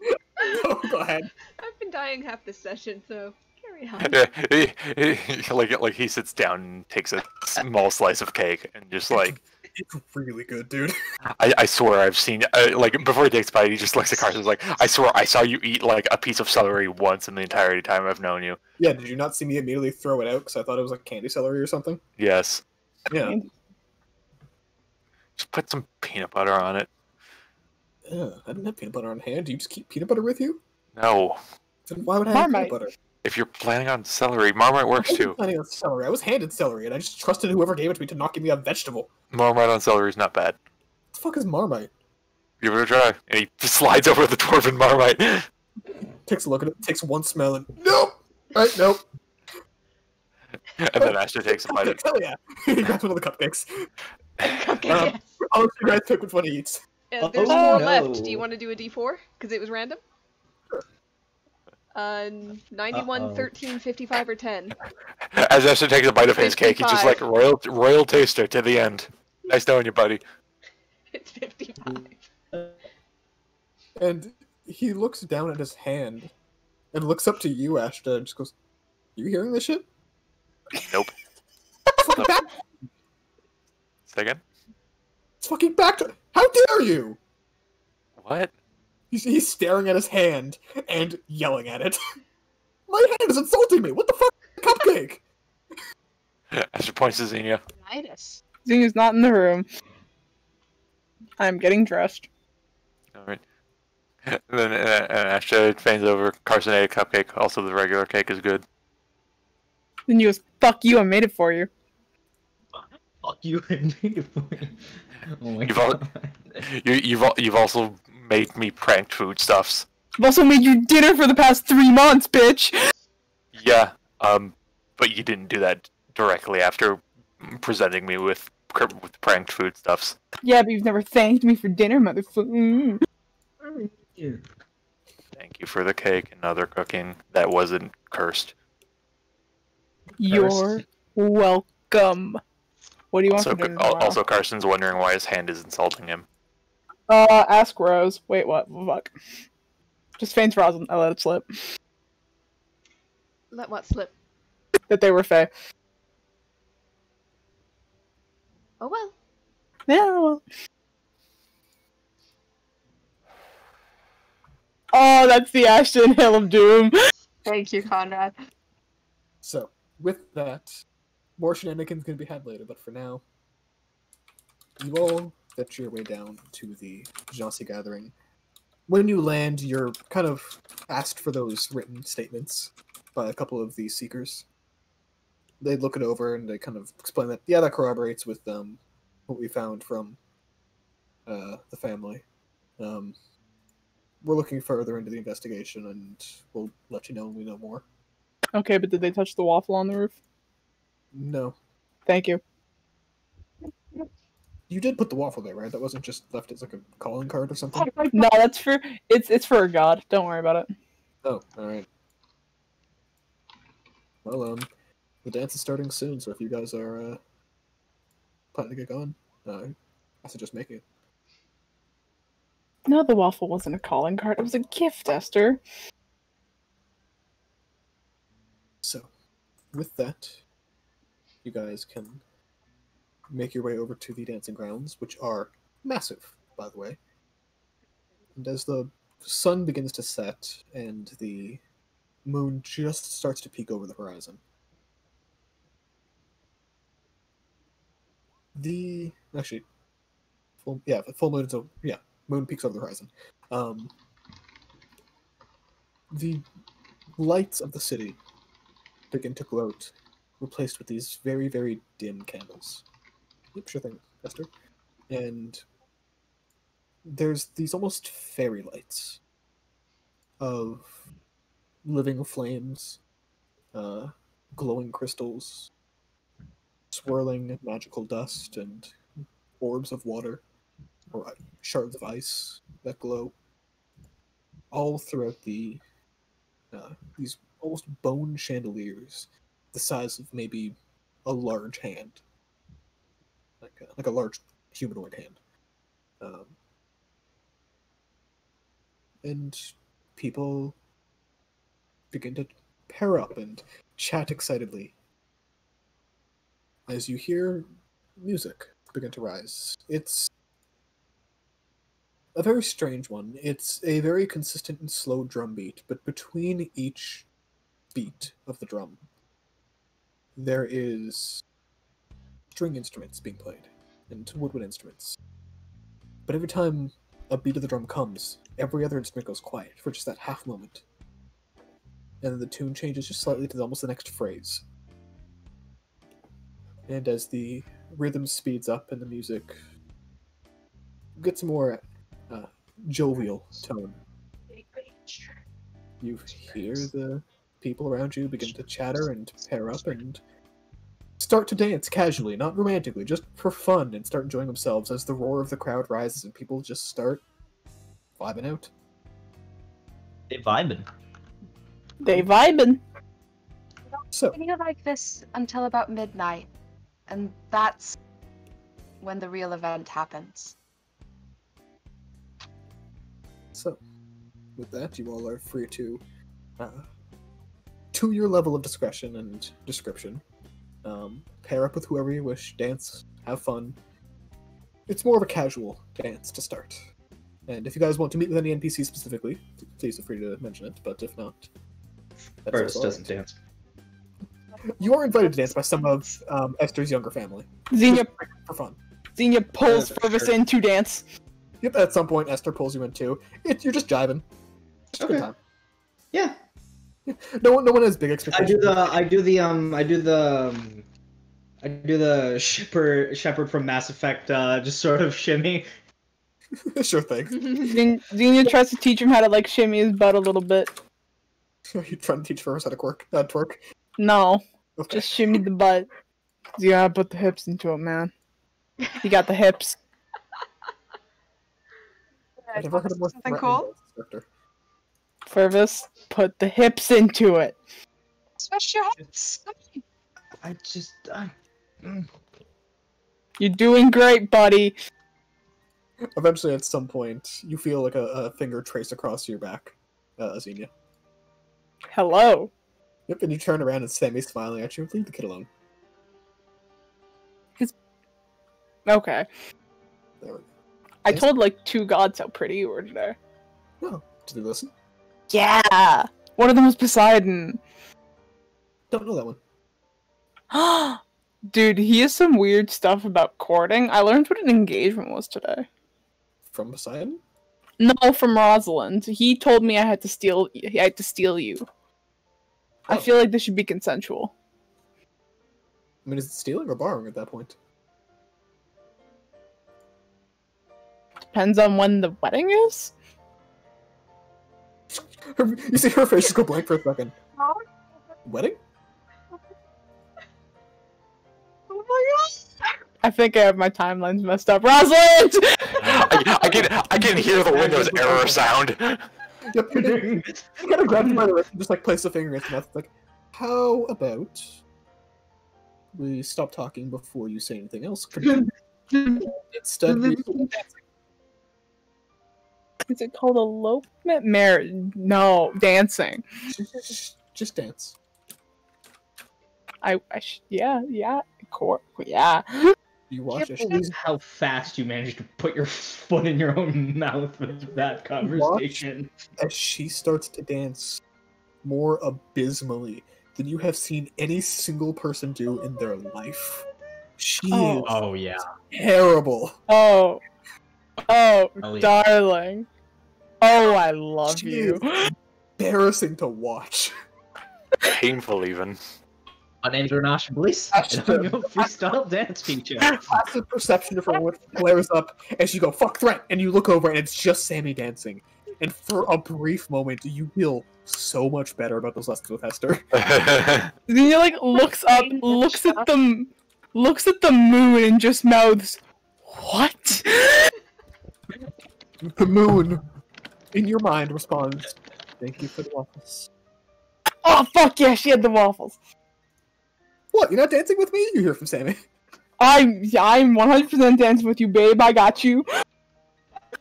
Oh, go ahead.
I've been dying half this session, so carry on.
Like he sits down and takes a small slice of cake and just like
It's really good, dude.
I swear I've seen like before he takes a bite he just looks at Carson and is like, I swear I saw you eat like a piece of celery once in the entire time I've known you.
Yeah, did you not see me immediately throw it out because I thought it was like candy celery or something?
Yes.
Yeah.
Just put some peanut butter on it.
I didn't have peanut butter on hand. Do you just keep peanut butter with you?
No.
Then why would I have
Marmite.
peanut butter?
If you're planning on celery, Marmite works
I wasn't
too.
planning on celery. I was handed celery, and I just trusted whoever gave it to me to not give me a vegetable.
Marmite on celery is not bad.
What the fuck is Marmite?
Give it a try. And he slides over the dwarven Marmite.
Takes a look at it, takes one smell, and nope! Right, nope.
And then Ashton takes a bite of
Cupcakes, hell yeah! He grabs one of the cupcakes.
Okay.
I'll let you guys pick which one he eats.
There's
Oh,
more
no.
left. Do you want to do a D4? Because it was random?
Sure.
91,
Uh-oh.
13, 55, or 10.
As Ashton takes a bite of his cake, he's just like
55.
royal taster to the end. Nice knowing you, buddy.
It's 55.
And he looks down at his hand, and looks up to you, Ashta, and just goes, you hearing this shit?
Nope.
It's fucking back!
Say again?
It's fucking back to- How dare you!
What?
He's staring at his hand, and yelling at it. My hand is insulting me! What the fuck? Cupcake!
Ashton points to Xenia.
Nitus.
Xenia's not in the room. I'm getting dressed.
Alright. And then Ashton feigns over. Carson ate a cupcake. Also, the regular cake is good.
Then you goes, fuck you, I made it for you.
Fuck you and made it for you. Oh my
You've all-
god.
You've also made me pranked foodstuffs.
I've also made you dinner for the past 3 months, bitch!
Yeah. But you didn't do that directly after presenting me with pranked foodstuffs.
Yeah, but you've never thanked me for dinner, motherfucker.
Thank you for the cake and other cooking that wasn't cursed.
You're welcome. What do you want
Also,
for dinner tomorrow?
also, Carson's wondering why his hand is insulting him.
Ask Rose. Wait, what? Fuck. Just feigns Rosin. I let it slip.
Let what slip?
That they were Fae.
Oh well.
Yeah, well. Oh, that's the Ashton Hill of Doom.
Thank you, Conrad.
So, with that, more shenanigans can be had later, but for now, you all fetch your way down to the Jansi gathering. When you land, you're kind of asked for those written statements by a couple of these seekers. They look it over and they kind of explain that, yeah, that corroborates with what we found from the family. We're looking further into the investigation, and we'll let you know when we know more.
Okay, but did they touch the waffle on the roof?
No.
Thank you.
You did put the waffle there, right? That wasn't just left as like a calling card or something?
No, that's for it's for a god. Don't worry about it.
Oh, alright. Well, the dance is starting soon, so if you guys are planning to get going, I suggest making it.
No, the waffle wasn't a calling card. It was a gift, Esther.
So, with that, you guys can make your way over to the dancing grounds, which are massive, by the way. And as the sun begins to set and the moon just starts to peek over the horizon, full moon. So moon peaks over the horizon. The lights of the city begin to gloat, replaced with these very, very dim candles. Yep, sure thing, Esther. And there's these almost fairy lights of living flames, glowing crystals, swirling magical dust, and orbs of water, or shards of ice that glow, all throughout these almost bone chandeliers, the size of maybe a large hand, like a large humanoid hand, and people begin to pair up and chat excitedly as you hear music begin to rise. It's a very strange one. It's a very consistent and slow drum beat, but between each beat of the drum, there is string instruments being played, and woodwind instruments. But every time a beat of the drum comes, every other instrument goes quiet for just that half moment. And then the tune changes just slightly to almost the next phrase. And as the rhythm speeds up and the music gets more jovial tone, you hear the people around you begin to chatter and pair up and start to dance casually, not romantically, just for fun, and start enjoying themselves as the roar of the crowd rises and people just start vibing out.
They vibing.
They vibing.
So,
Continue like this until about midnight, and that's when the real event happens.
So, with that, you all are free to your level of discretion and description, pair up with whoever you wish, dance, have fun. It's more of a casual dance to start. And if you guys want to meet with any NPCs specifically, please feel free to mention it, but if not...
First doesn't dance.
You are invited to dance by some of Esther's younger family.
Xenia,
for fun.
Xenia pulls
For
Fergus
sure.
in to dance.
Yep, at some point Esther pulls you in too. You're just jiving. Just a good
Okay.
time.
Yeah.
No one has big expectations.
I do the shepherd from Mass Effect just sort of shimmy.
Sure thing.
Xenia tries to teach him how to like shimmy his butt a little bit.
Are you trying to teach Fergus how to twerk?
No,
Okay.
just shimmy the butt. You gotta put the hips into it, man. You got the hips.
I've never heard of more
Something
threatening
cool?
dance instructor.
Fergus, put the hips into it.
Smash your hips.
I just
You're doing great, buddy.
Eventually, at some point, you feel like a finger trace across your back, Xenia.
Hello.
Yep, and you turn around and Sammy's smiling at you. Leave the kid alone.
Okay.
There we go.
I
Yes?
told like two gods how pretty you were today.
Oh, did they listen?
Yeah. One of them was Poseidon.
Don't know that one.
Dude, he has some weird stuff about courting. I learned what an engagement was today.
From Poseidon?
No, from Rosalind. He told me I had to steal you. I
Oh.
feel like this should be consensual.
I mean, is it stealing or borrowing at that point?
Depends on when the wedding is.
You see her face just go blank for a second. Wedding?
Oh my god!
I think I have my timelines messed up. Rosalind!
I can hear the Windows error sound.
Yep. He kind of grabs you by the wrist and just like place a finger in his mouth. Like, how about we stop talking before you say anything else? Instead, we
Is it called elopement? No, dancing.
Just dance.
Yeah.
You watch
Can't
as
believe how fast you managed to put your foot in your own mouth with that conversation.
as she starts to dance more abysmally than you have seen any single person do in their life. She is
Oh yeah.
terrible.
Oh,
yeah.
darling. Oh, I love
She
you.
is embarrassing to watch.
Painful, even.
My name's Renash Bliss, and I'm your freestyle dance teacher.
Passive perception of her whip flares up as you go, fuck threat, and you look over and it's just Sammy dancing. And for a brief moment, you feel so much better about those lessons with Hester.
Then he like looks up, looks at the moon, and just mouths, "What?"
The moon, in your mind, responds, "Thank you for the waffles."
Oh fuck yeah, she had the waffles.
What? You're not dancing with me? You hear from Sammy.
I'm 100% dancing with you, babe. I got you.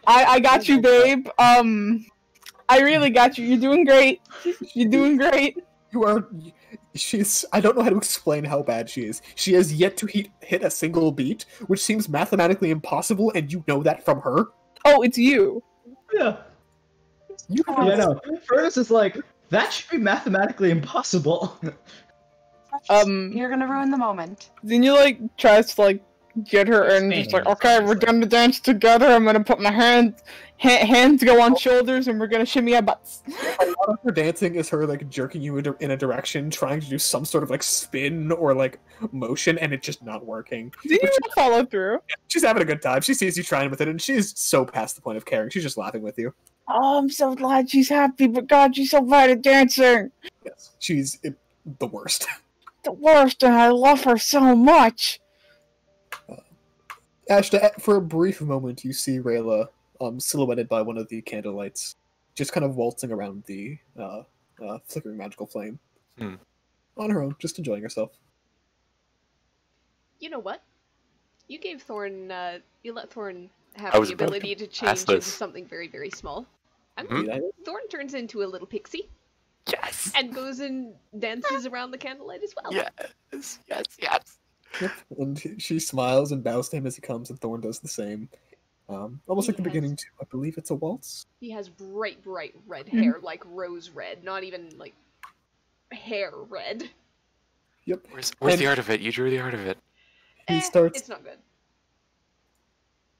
I got you, babe. I really got you. You're doing great. You're doing great.
You are. She's. I don't know how to explain how bad she is. She has yet to hit a single beat, which seems mathematically impossible, and you know that from her.
Oh, it's you.
Yeah.
You
Yeah, no. Fergus is like, that should be mathematically impossible.
You're gonna ruin the moment.
Then you like tries to like get her and just like, okay, we're gonna dance together. I'm gonna put my hands go on shoulders, and we're gonna shimmy our butts.
A lot of her dancing is her like jerking you in a direction, trying to do some sort of like spin or like motion, and it's just not working.
Did you follow through?
She's having a good time. She sees you trying with it, and she's so past the point of caring. She's just laughing with you.
Oh, I'm so glad she's happy, but God, she's so bad at dancing.
Yes, she's the worst.
The worst, and I love her so much.
Ashta, for a brief moment, you see Rayla silhouetted by one of the candlelights, just kind of waltzing around the flickering magical flame. On her own, just enjoying herself.
You know what? You gave Thorn, you let Thorn have
I was
the
about
ability to
to
change
ask
into
this.
something very, very small.
Mhm.
Thorn turns into a little pixie
Yes!
and goes and dances around the candlelight as well.
Yes!
Yep. And she smiles and bows to him as he comes, and Thorn does the same. Almost like the beginning too. I believe it's a waltz.
He has bright, bright red hair, like rose red, not even like hair red.
Yep.
Where's the art of it? You drew the art of it.
He starts.
It's not good.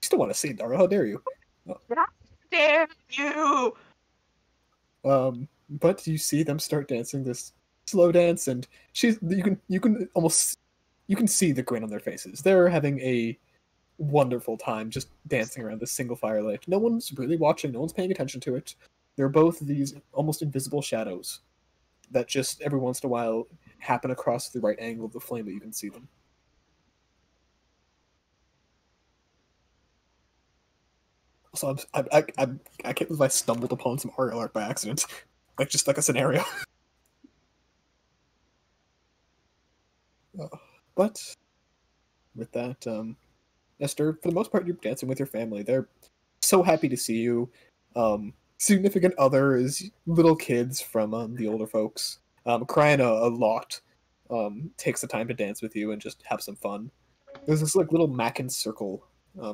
You still want to see Dara? How dare you?
Damn you!
But you see them start dancing this slow dance, and you can see the grin on their faces. They're having a wonderful time just dancing around this single firelight. No one's really watching. No one's paying attention to it. They're both these almost invisible shadows that just every once in a while happen across the right angle of the flame that you can see them. Also, I can't believe I stumbled upon some Mario art by accident. Like, just like a scenario. But, with that, Esther, for the most part, you're dancing with your family. They're so happy to see you. Significant others, little kids from the older folks. Crying a lot takes the time to dance with you and just have some fun. There's this like little Mackin circle,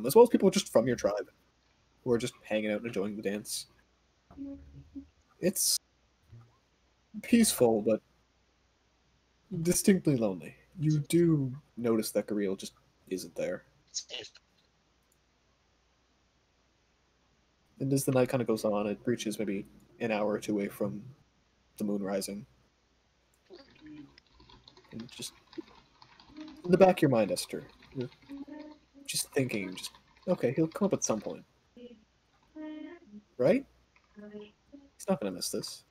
as well as people just from your tribe who are just hanging out and enjoying the dance. It's peaceful, but distinctly lonely. You do notice that Gareel just isn't there. And as the night kind of goes on, it reaches maybe an hour or two away from the moon rising. And just in the back of your mind, Esther, you're just thinking, okay, he'll come up at some point. Right? He's not going to miss this.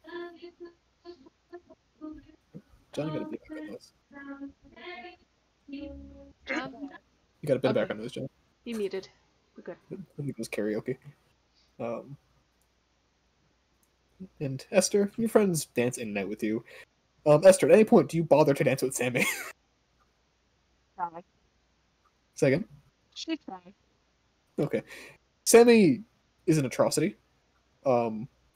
John, you got a bit of background noise.
John,
You got a bit of
Okay.
background noise, John.
you muted. We're good.
I think it was karaoke. And Esther, your friends dance in and out with you. Esther, at any point, do you bother to dance with Sammy?
Try.
Say again?
She tried.
Okay. Sammy is an atrocity.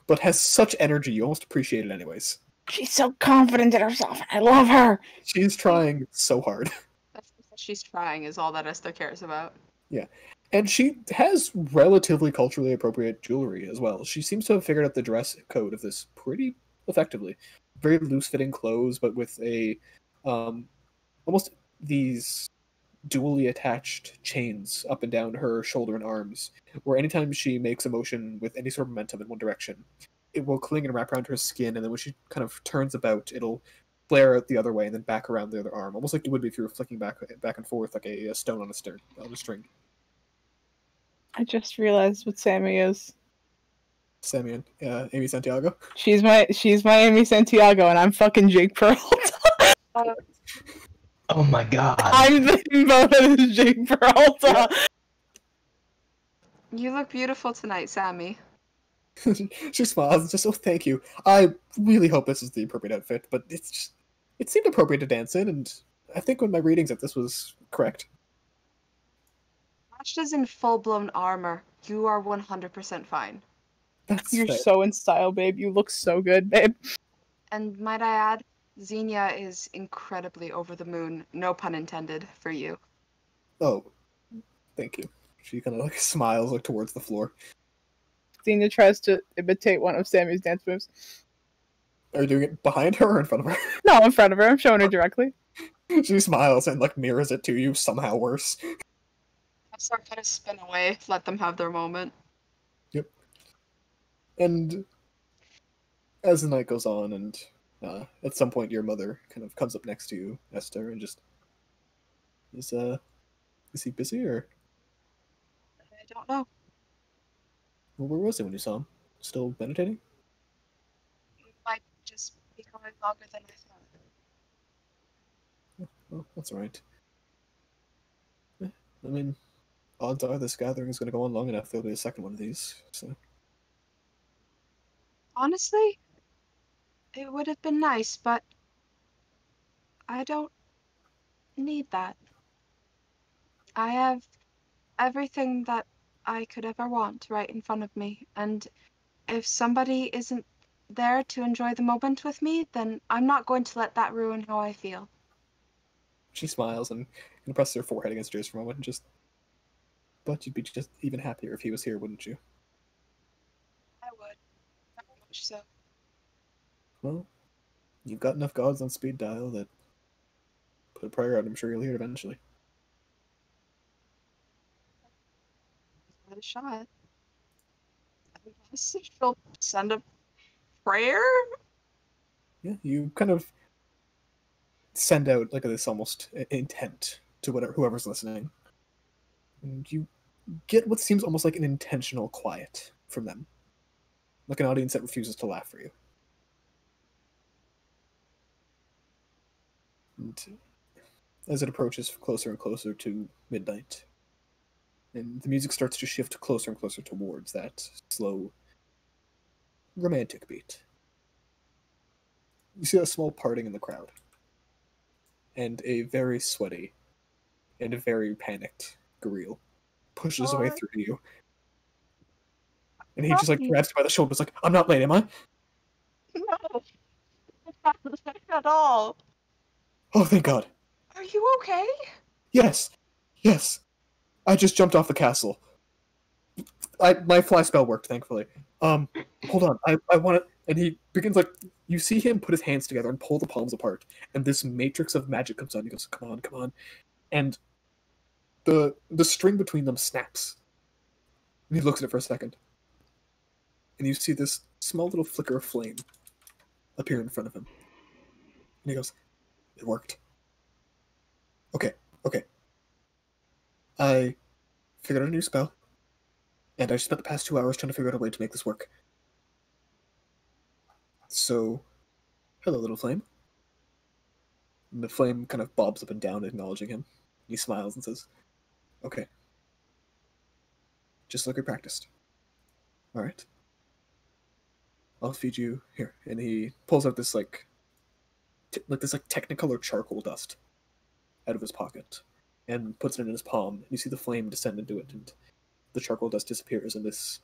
but has such energy you almost appreciate it anyways.
She's so confident in herself. I love her.
She's trying so hard.
That's what she's trying is all that Esther cares about.
Yeah. And she has relatively culturally appropriate jewelry as well. She seems to have figured out the dress code of this pretty effectively. Very loose-fitting clothes, but with a almost these dually attached chains up and down her shoulder and arms, where anytime she makes a motion with any sort of momentum in one direction, it will cling and wrap around her skin, and then when she kind of turns about, it'll flare out the other way and then back around the other arm, almost like it would be if you were flicking back and forth like a stone on a string.
I just realized what Sammy is.
Sammy Amy Santiago.
She's my Amy Santiago, and I'm fucking Jake Peralta.
Oh my god.
I'm thinking both as Jake Peralta.
You look beautiful tonight, Sammy.
She smiles and says, "Oh, thank you. I really hope this is the appropriate outfit, but it seemed appropriate to dance in, and I think when my readings that this was correct."
Matched is in full-blown armor. You are 100% fine.
You're
fair.
so in style, babe. You look so good, babe.
And might I add, Xenia is incredibly over the moon, no pun intended, for you.
Oh, thank you. She kind of like smiles like towards the floor.
Xenia tries to imitate one of Sammy's dance moves.
Are you doing it behind her or in front of her?
No, in front of her. I'm showing her directly.
She smiles and like mirrors it to you somehow worse.
I start kind of spin away, let them have their moment.
Yep. And as the night goes on, and at some point your mother kind of comes up next to you, Esther, and just is he busy or?
I don't know.
Well, where was he when you saw him? Still meditating?
It might just be going longer than I thought.
Well, that's all right. I mean, odds are this gathering is going to go on long enough. There'll be a second one of these. So
Honestly, it would have been nice, but I don't need that. I have everything that I could ever want right in front of me, and if somebody isn't there to enjoy the moment with me, then I'm not going to let that ruin how I feel.
she smiles and presses her forehead against yours for a moment, and just. But you'd be just even happier if he was here, wouldn't you?
I would. Very much so.
Well, you've got enough gods on speed dial that put a prayer out. I'm sure you'll hear it eventually.
Give it a shot. I guess she'll send a prayer?
Yeah, you kind of send out like this almost intent to whoever's listening, and you get what seems almost like an intentional quiet from them, like an audience that refuses to laugh for you. And as it approaches closer and closer to midnight, and the music starts to shift closer and closer towards that slow, romantic beat, you see a small parting in the crowd, and a very sweaty and a very panicked Gareel pushes his way through to you. And he just like grabs you by the shoulders like, "I'm not late, am I?"
No. Not at all.
"Oh, thank God."
Are you okay?
"Yes. Yes. I just jumped off the castle. My fly spell worked, thankfully. Hold on. I want to..." And he begins like, you see him put his hands together and pull the palms apart, and this matrix of magic comes on. He goes, "Come on, come on." And the string between them snaps. And he looks at it for a second. And you see this small little flicker of flame appear in front of him. And he goes, "It worked. Okay. I figured out a new spell, and I spent the past 2 hours trying to figure out a way to make this work. So, hello, little flame." And the flame kind of bobs up and down, acknowledging him. He smiles and says, "Okay. Just like we practiced. All right. I'll feed you here." And he pulls out this like this Technicolor charcoal dust out of his pocket and puts it in his palm. And you see the flame descend into it, and the charcoal dust disappears, and this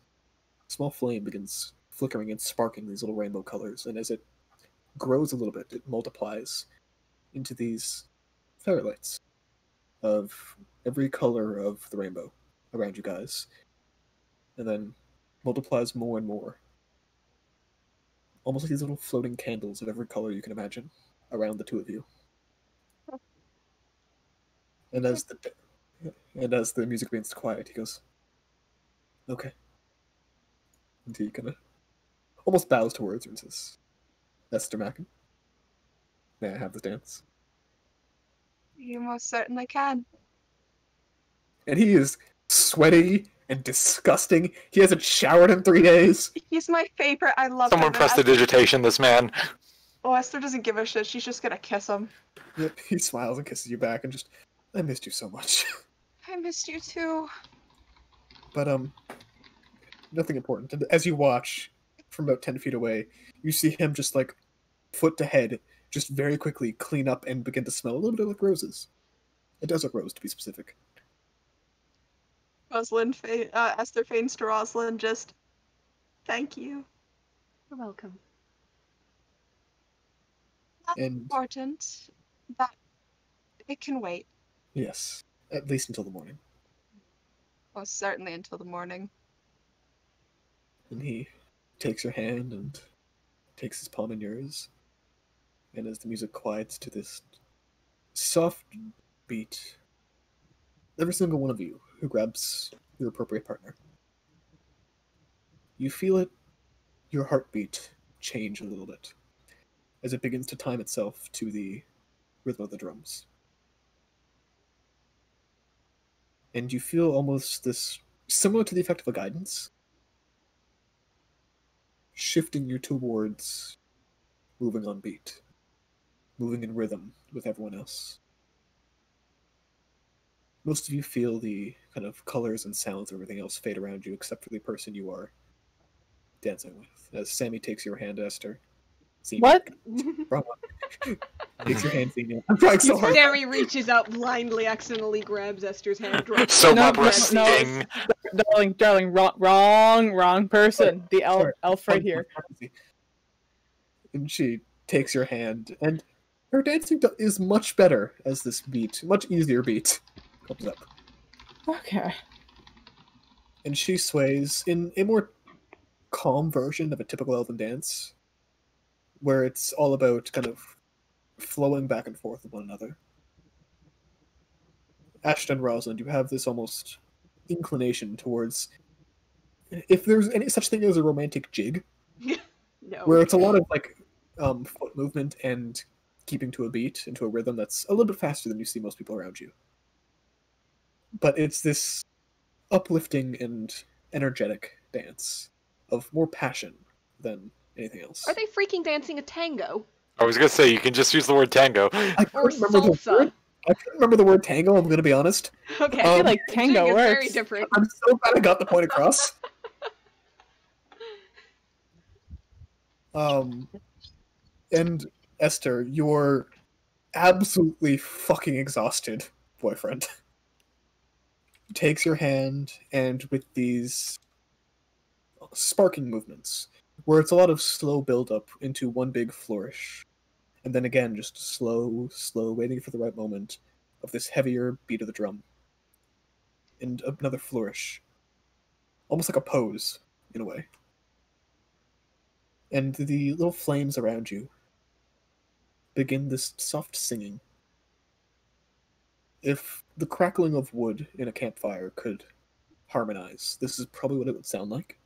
small flame begins flickering and sparking these little rainbow colors, and as it grows a little bit, it multiplies into these firelights of every color of the rainbow around you guys, and then multiplies more and more. Almost like these little floating candles of every color you can imagine around the two of you. And as the music begins to quiet, he goes, "Okay." And he kind of almost bows towards her and says, "Esther Macken, may I have the dance?"
You most certainly can.
And he is sweaty and disgusting. He hasn't showered in 3 days.
He's my favorite. I love
Someone
him.
prestidigitation this man.
Oh, Esther doesn't give a shit. She's just gonna kiss him.
Yep, he smiles and kisses you back and just, "I missed you so much."
I missed you too.
But, nothing important. And as you watch from about 10 feet away, you see him just like foot to head, just very quickly clean up and begin to smell a little bit like roses. A desert rose, to be specific.
Esther feigns to Rosalind, just, thank you.
You're welcome.
That's
And
important. That it can wait.
yes, at least until the morning.
Well, certainly until the morning.
And he takes your hand and takes his palm in yours. And as the music quiets to this soft beat, every single one of you who grabs your appropriate partner, you feel it, your heartbeat, change a little bit as it begins to time itself to the rhythm of the drums. And you feel almost this, similar to the effect of a guidance, shifting you towards moving on beat, moving in rhythm with everyone else. Most of you feel the kind of colors and sounds and everything else fade around you except for the person you are dancing with. As Sammy takes your hand, Esther.
What?
Wrong one. Takes your hand, Sammy. I'm trying so hard.
Sammy reaches out blindly, accidentally grabs Esther's hand. drops
So
it
No,
on
Barbara
Sam's
no,
face.
no. darling, wrong person. The elf right here.
And she takes your hand, and her dancing is much better as this beat, much easier beat, comes up.
Okay.
And she sways in a more calm version of a typical elven dance, where it's all about kind of flowing back and forth with one another. Ashton, Rosalind, you have this almost inclination towards, if there's any such thing as a romantic jig,
No.
where it's a lot of like foot movement and keeping to a beat, into a rhythm that's a little bit faster than you see most people around you. But it's this uplifting and energetic dance of more passion than anything else.
Are they freaking dancing a tango?
I was gonna say you can just use the word tango.
I
Or
couldn't remember the
salsa?
word. I couldn't remember the word tango, I'm gonna be honest.
Okay.
I feel like
Jig
tango
is very
works.
different.
I'm so glad I got the point across. And Esther, your absolutely fucking exhausted boyfriend takes your hand, and with these sparking movements, where it's a lot of slow build-up into one big flourish, and then again just slow, waiting for the right moment of this heavier beat of the drum, and another flourish, almost like a pose in a way. And the little flames around you begin this soft singing. If the crackling of wood in a campfire could harmonize, this is probably what it would sound like.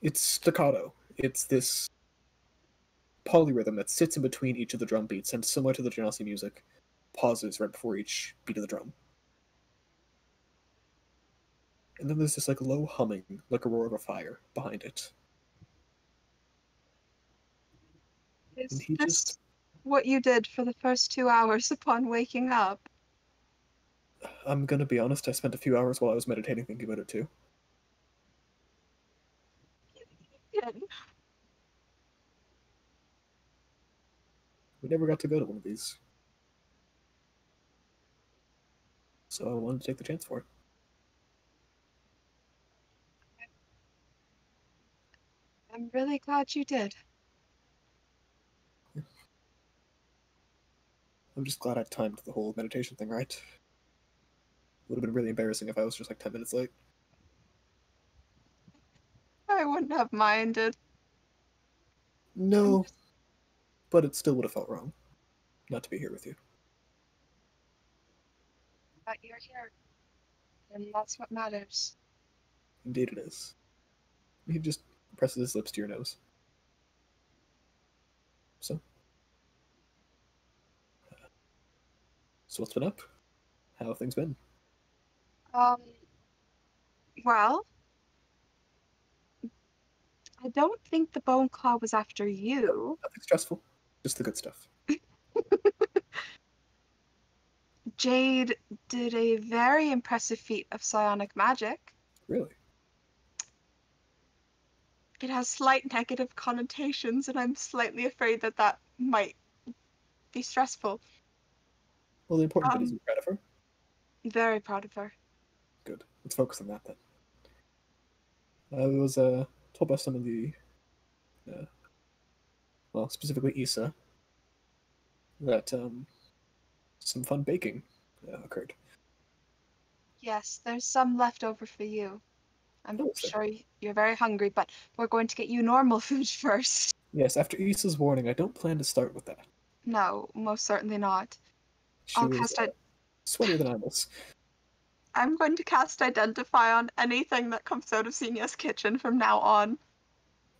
It's staccato. It's this polyrhythm that sits in between each of the drum beats, and similar to the Genasi music, pauses right before each beat of the drum. And then there's this like low humming, like a roar of a fire behind it.
Is
And he
this
just,
what you did for the first 2 hours upon waking up?
I'm gonna be honest, I spent a few hours while I was meditating thinking about it too.
Yeah.
We never got to go to one of these. So I wanted to take the chance for it.
I'm really glad you did.
I'm just glad I timed the whole meditation thing right. Would have been really embarrassing if I was just like 10 minutes late.
I wouldn't have minded.
No, but it still would have felt wrong not to be here with you.
But you're here. And that's what matters.
Indeed it is. He just presses his lips to your nose. So what's been up? How have things been?
Well, I don't think the bone claw was after you.
Nothing stressful. Just the good stuff.
Jade did a very impressive feat of psionic magic.
Really?
It has slight negative connotations, and I'm slightly afraid that that might be stressful.
Well, the important bit is you're proud of her.
Very proud of her.
Good. Let's focus on that then. I was told by some of the, well, specifically Issa, that some fun baking occurred.
Yes, there's some left over for you. I'm
Oh, is there?
sure you're very hungry, but we're going to get you normal food first.
Yes, after Issa's warning, I don't plan to start with that.
No, most certainly not.
She was sweatier than I was.
I'm going to cast Identify on anything that comes out of Xenia's kitchen from now on.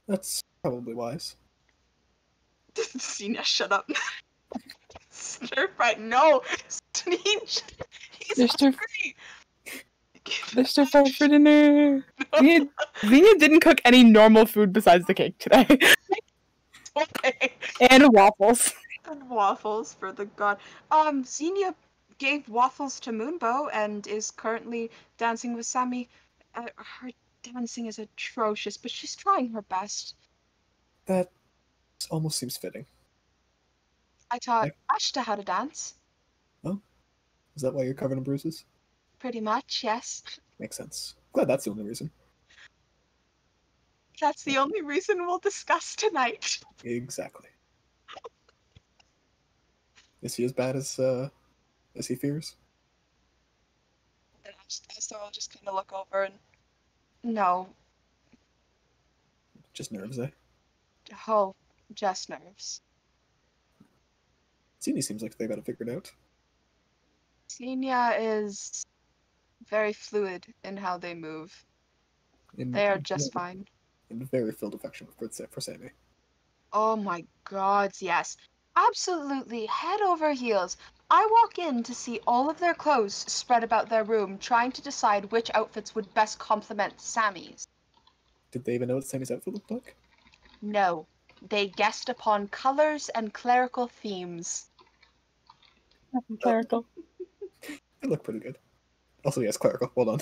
That's probably wise.
Xenia, shut up. Stir fry, no! He's
Mr.
hungry!
Mr. Fight for dinner. Xenia didn't cook any normal food besides the cake today.
Okay.
And waffles.
And waffles, for the god. Xenia gave waffles to Moonbow and is currently dancing with Sammy. Her dancing is atrocious, but she's trying her best.
That almost seems fitting.
I taught Ashta how to dance.
Oh? Is that why you're covered in bruises?
Pretty much, yes.
Makes sense. Glad that's the only reason.
That's the only reason we'll discuss tonight.
Exactly. Is he as bad as he fears?
And Ashta will just kind of look over and... No.
Just nerves, eh?
Oh, just nerves.
Zini seems like they got it figured out.
Xenia is very fluid in how they move. They are just fine.
And very filled affection for Sammy.
Oh my god, yes. Absolutely, head over heels. I walk in to see all of their clothes spread about their room, trying to decide which outfits would best complement Sammy's.
Did they even know what Sammy's outfit looked like?
No, they guessed upon colors and clerical themes.
Nothing clerical.
They look pretty good. Also, yes, clerical. Hold on.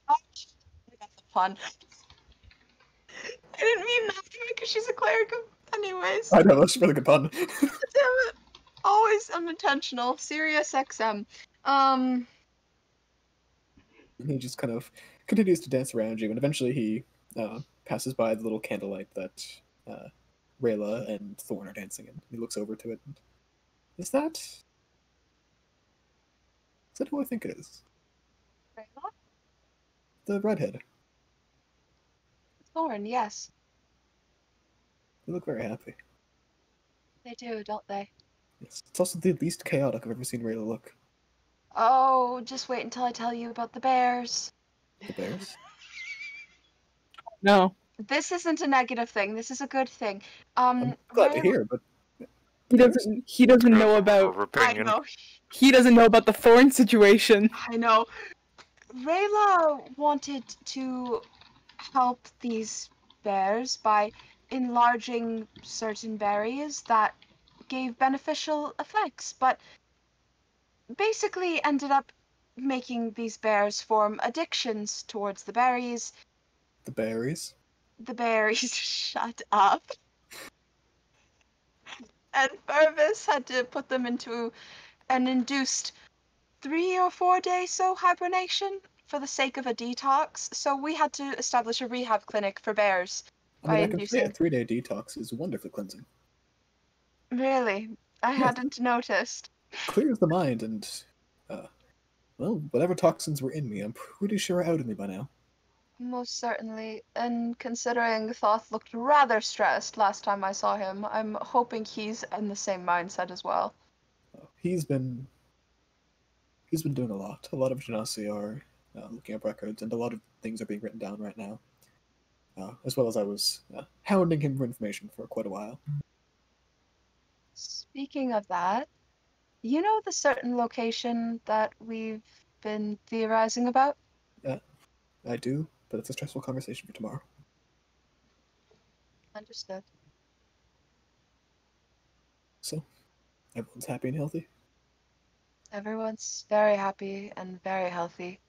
Oh, I got the pun. I didn't mean that because she's a cleric. Anyways.
I know, that's a really good pun.
Damn it. Always unintentional. Serious XM.
He just kind of continues to dance around you, and eventually he passes by the little candlelight that Rayla and Thorn are dancing in. He looks over to it. And, is that who I think it is?
Rayla?
The redhead.
Thorn, yes.
They look very happy.
They do, don't they?
Yes. It's also the least chaotic I've ever seen Rayla look.
Oh, just wait until I tell you about the bears.
The bears?
No.
This isn't a negative thing. This is a good thing.
I'm glad to
Rayla-
hear, but
He doesn't know about
I know.
he doesn't know about the Thorn situation.
I know. Rayla wanted to help these bears by enlarging certain berries that gave beneficial effects, but basically ended up making these bears form addictions towards the berries.
the berries?
The berries, shut up. And Purvis had to put them into an induced 3 or 4 day hibernation. for the sake of a detox, so we had to establish a rehab clinic for bears
I
by
mean, I can say a
inducing.
3-day detox is wonderfully cleansing.
Really? I
Yes.
hadn't noticed.
Clears the mind and, well, whatever toxins were in me, I'm pretty sure are out of me by now.
Most certainly. And considering Thoth looked rather stressed last time I saw him, I'm hoping he's in the same mindset as well.
He's been doing a lot. A lot of Genasi are looking up records, and a lot of things are being written down right now. As well as I was hounding him for information for quite a while.
Speaking of that, you know the certain location that we've been theorizing about?
I do, but it's a stressful conversation for tomorrow.
Understood.
So, everyone's happy and healthy?
Everyone's very happy and very healthy.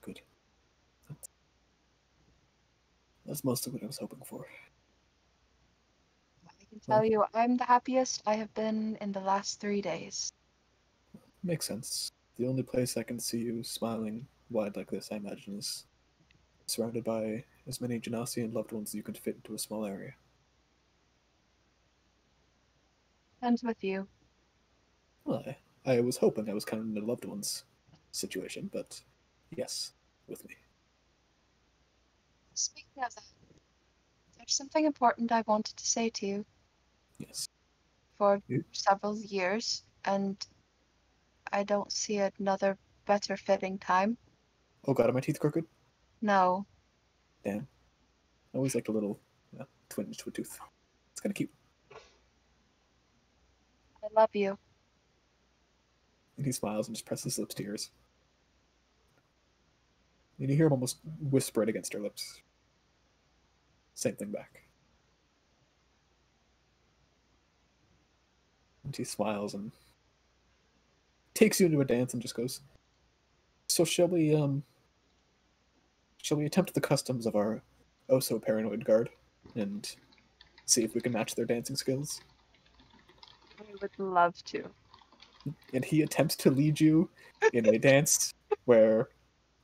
Good. That's most of what I was hoping for.
I can tell you, I'm the happiest I have been in the last 3 days.
Makes sense. The only place I can see you smiling wide like this, I imagine, is surrounded by as many Genasi and loved ones as you can fit into a small area.
And with you.
Well, I was hoping I was kind of in a loved ones situation, but yes, with me.
Speaking of that, there's something important I wanted to say to you
Yes.
for
You?
several years, and I don't see another better fitting time.
Oh god, are my teeth crooked?
No.
Damn. I always liked a little twinge to a tooth. It's kind of cute.
I love you.
And he smiles and just presses his lips to yours. And you hear him almost whisper it against her lips. Same thing back. And he smiles and takes you into a dance and just goes, "So shall we attempt the customs of our oh so paranoid guard and see if we can match their dancing skills?"
I would love to.
And he attempts to lead you in a dance where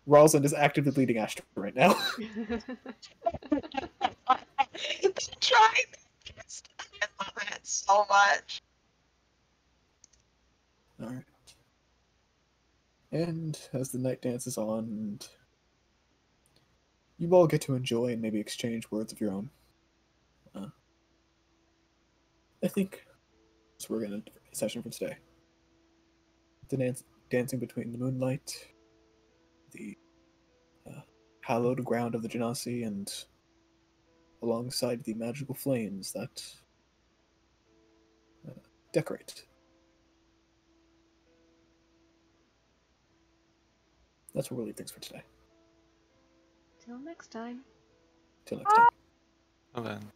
Rosalind is actively leading Ashton right now.
Try this. I love it so much.
Alright. And as the night dances on, and you all get to enjoy and maybe exchange words of your own, I think that's where we're going to end the session for today. The dancing between the moonlight, the hallowed ground of the Genasi, and alongside the magical flames that decorate. That's where we'll leave things for today.
Till next time.
Till next time.
Well then.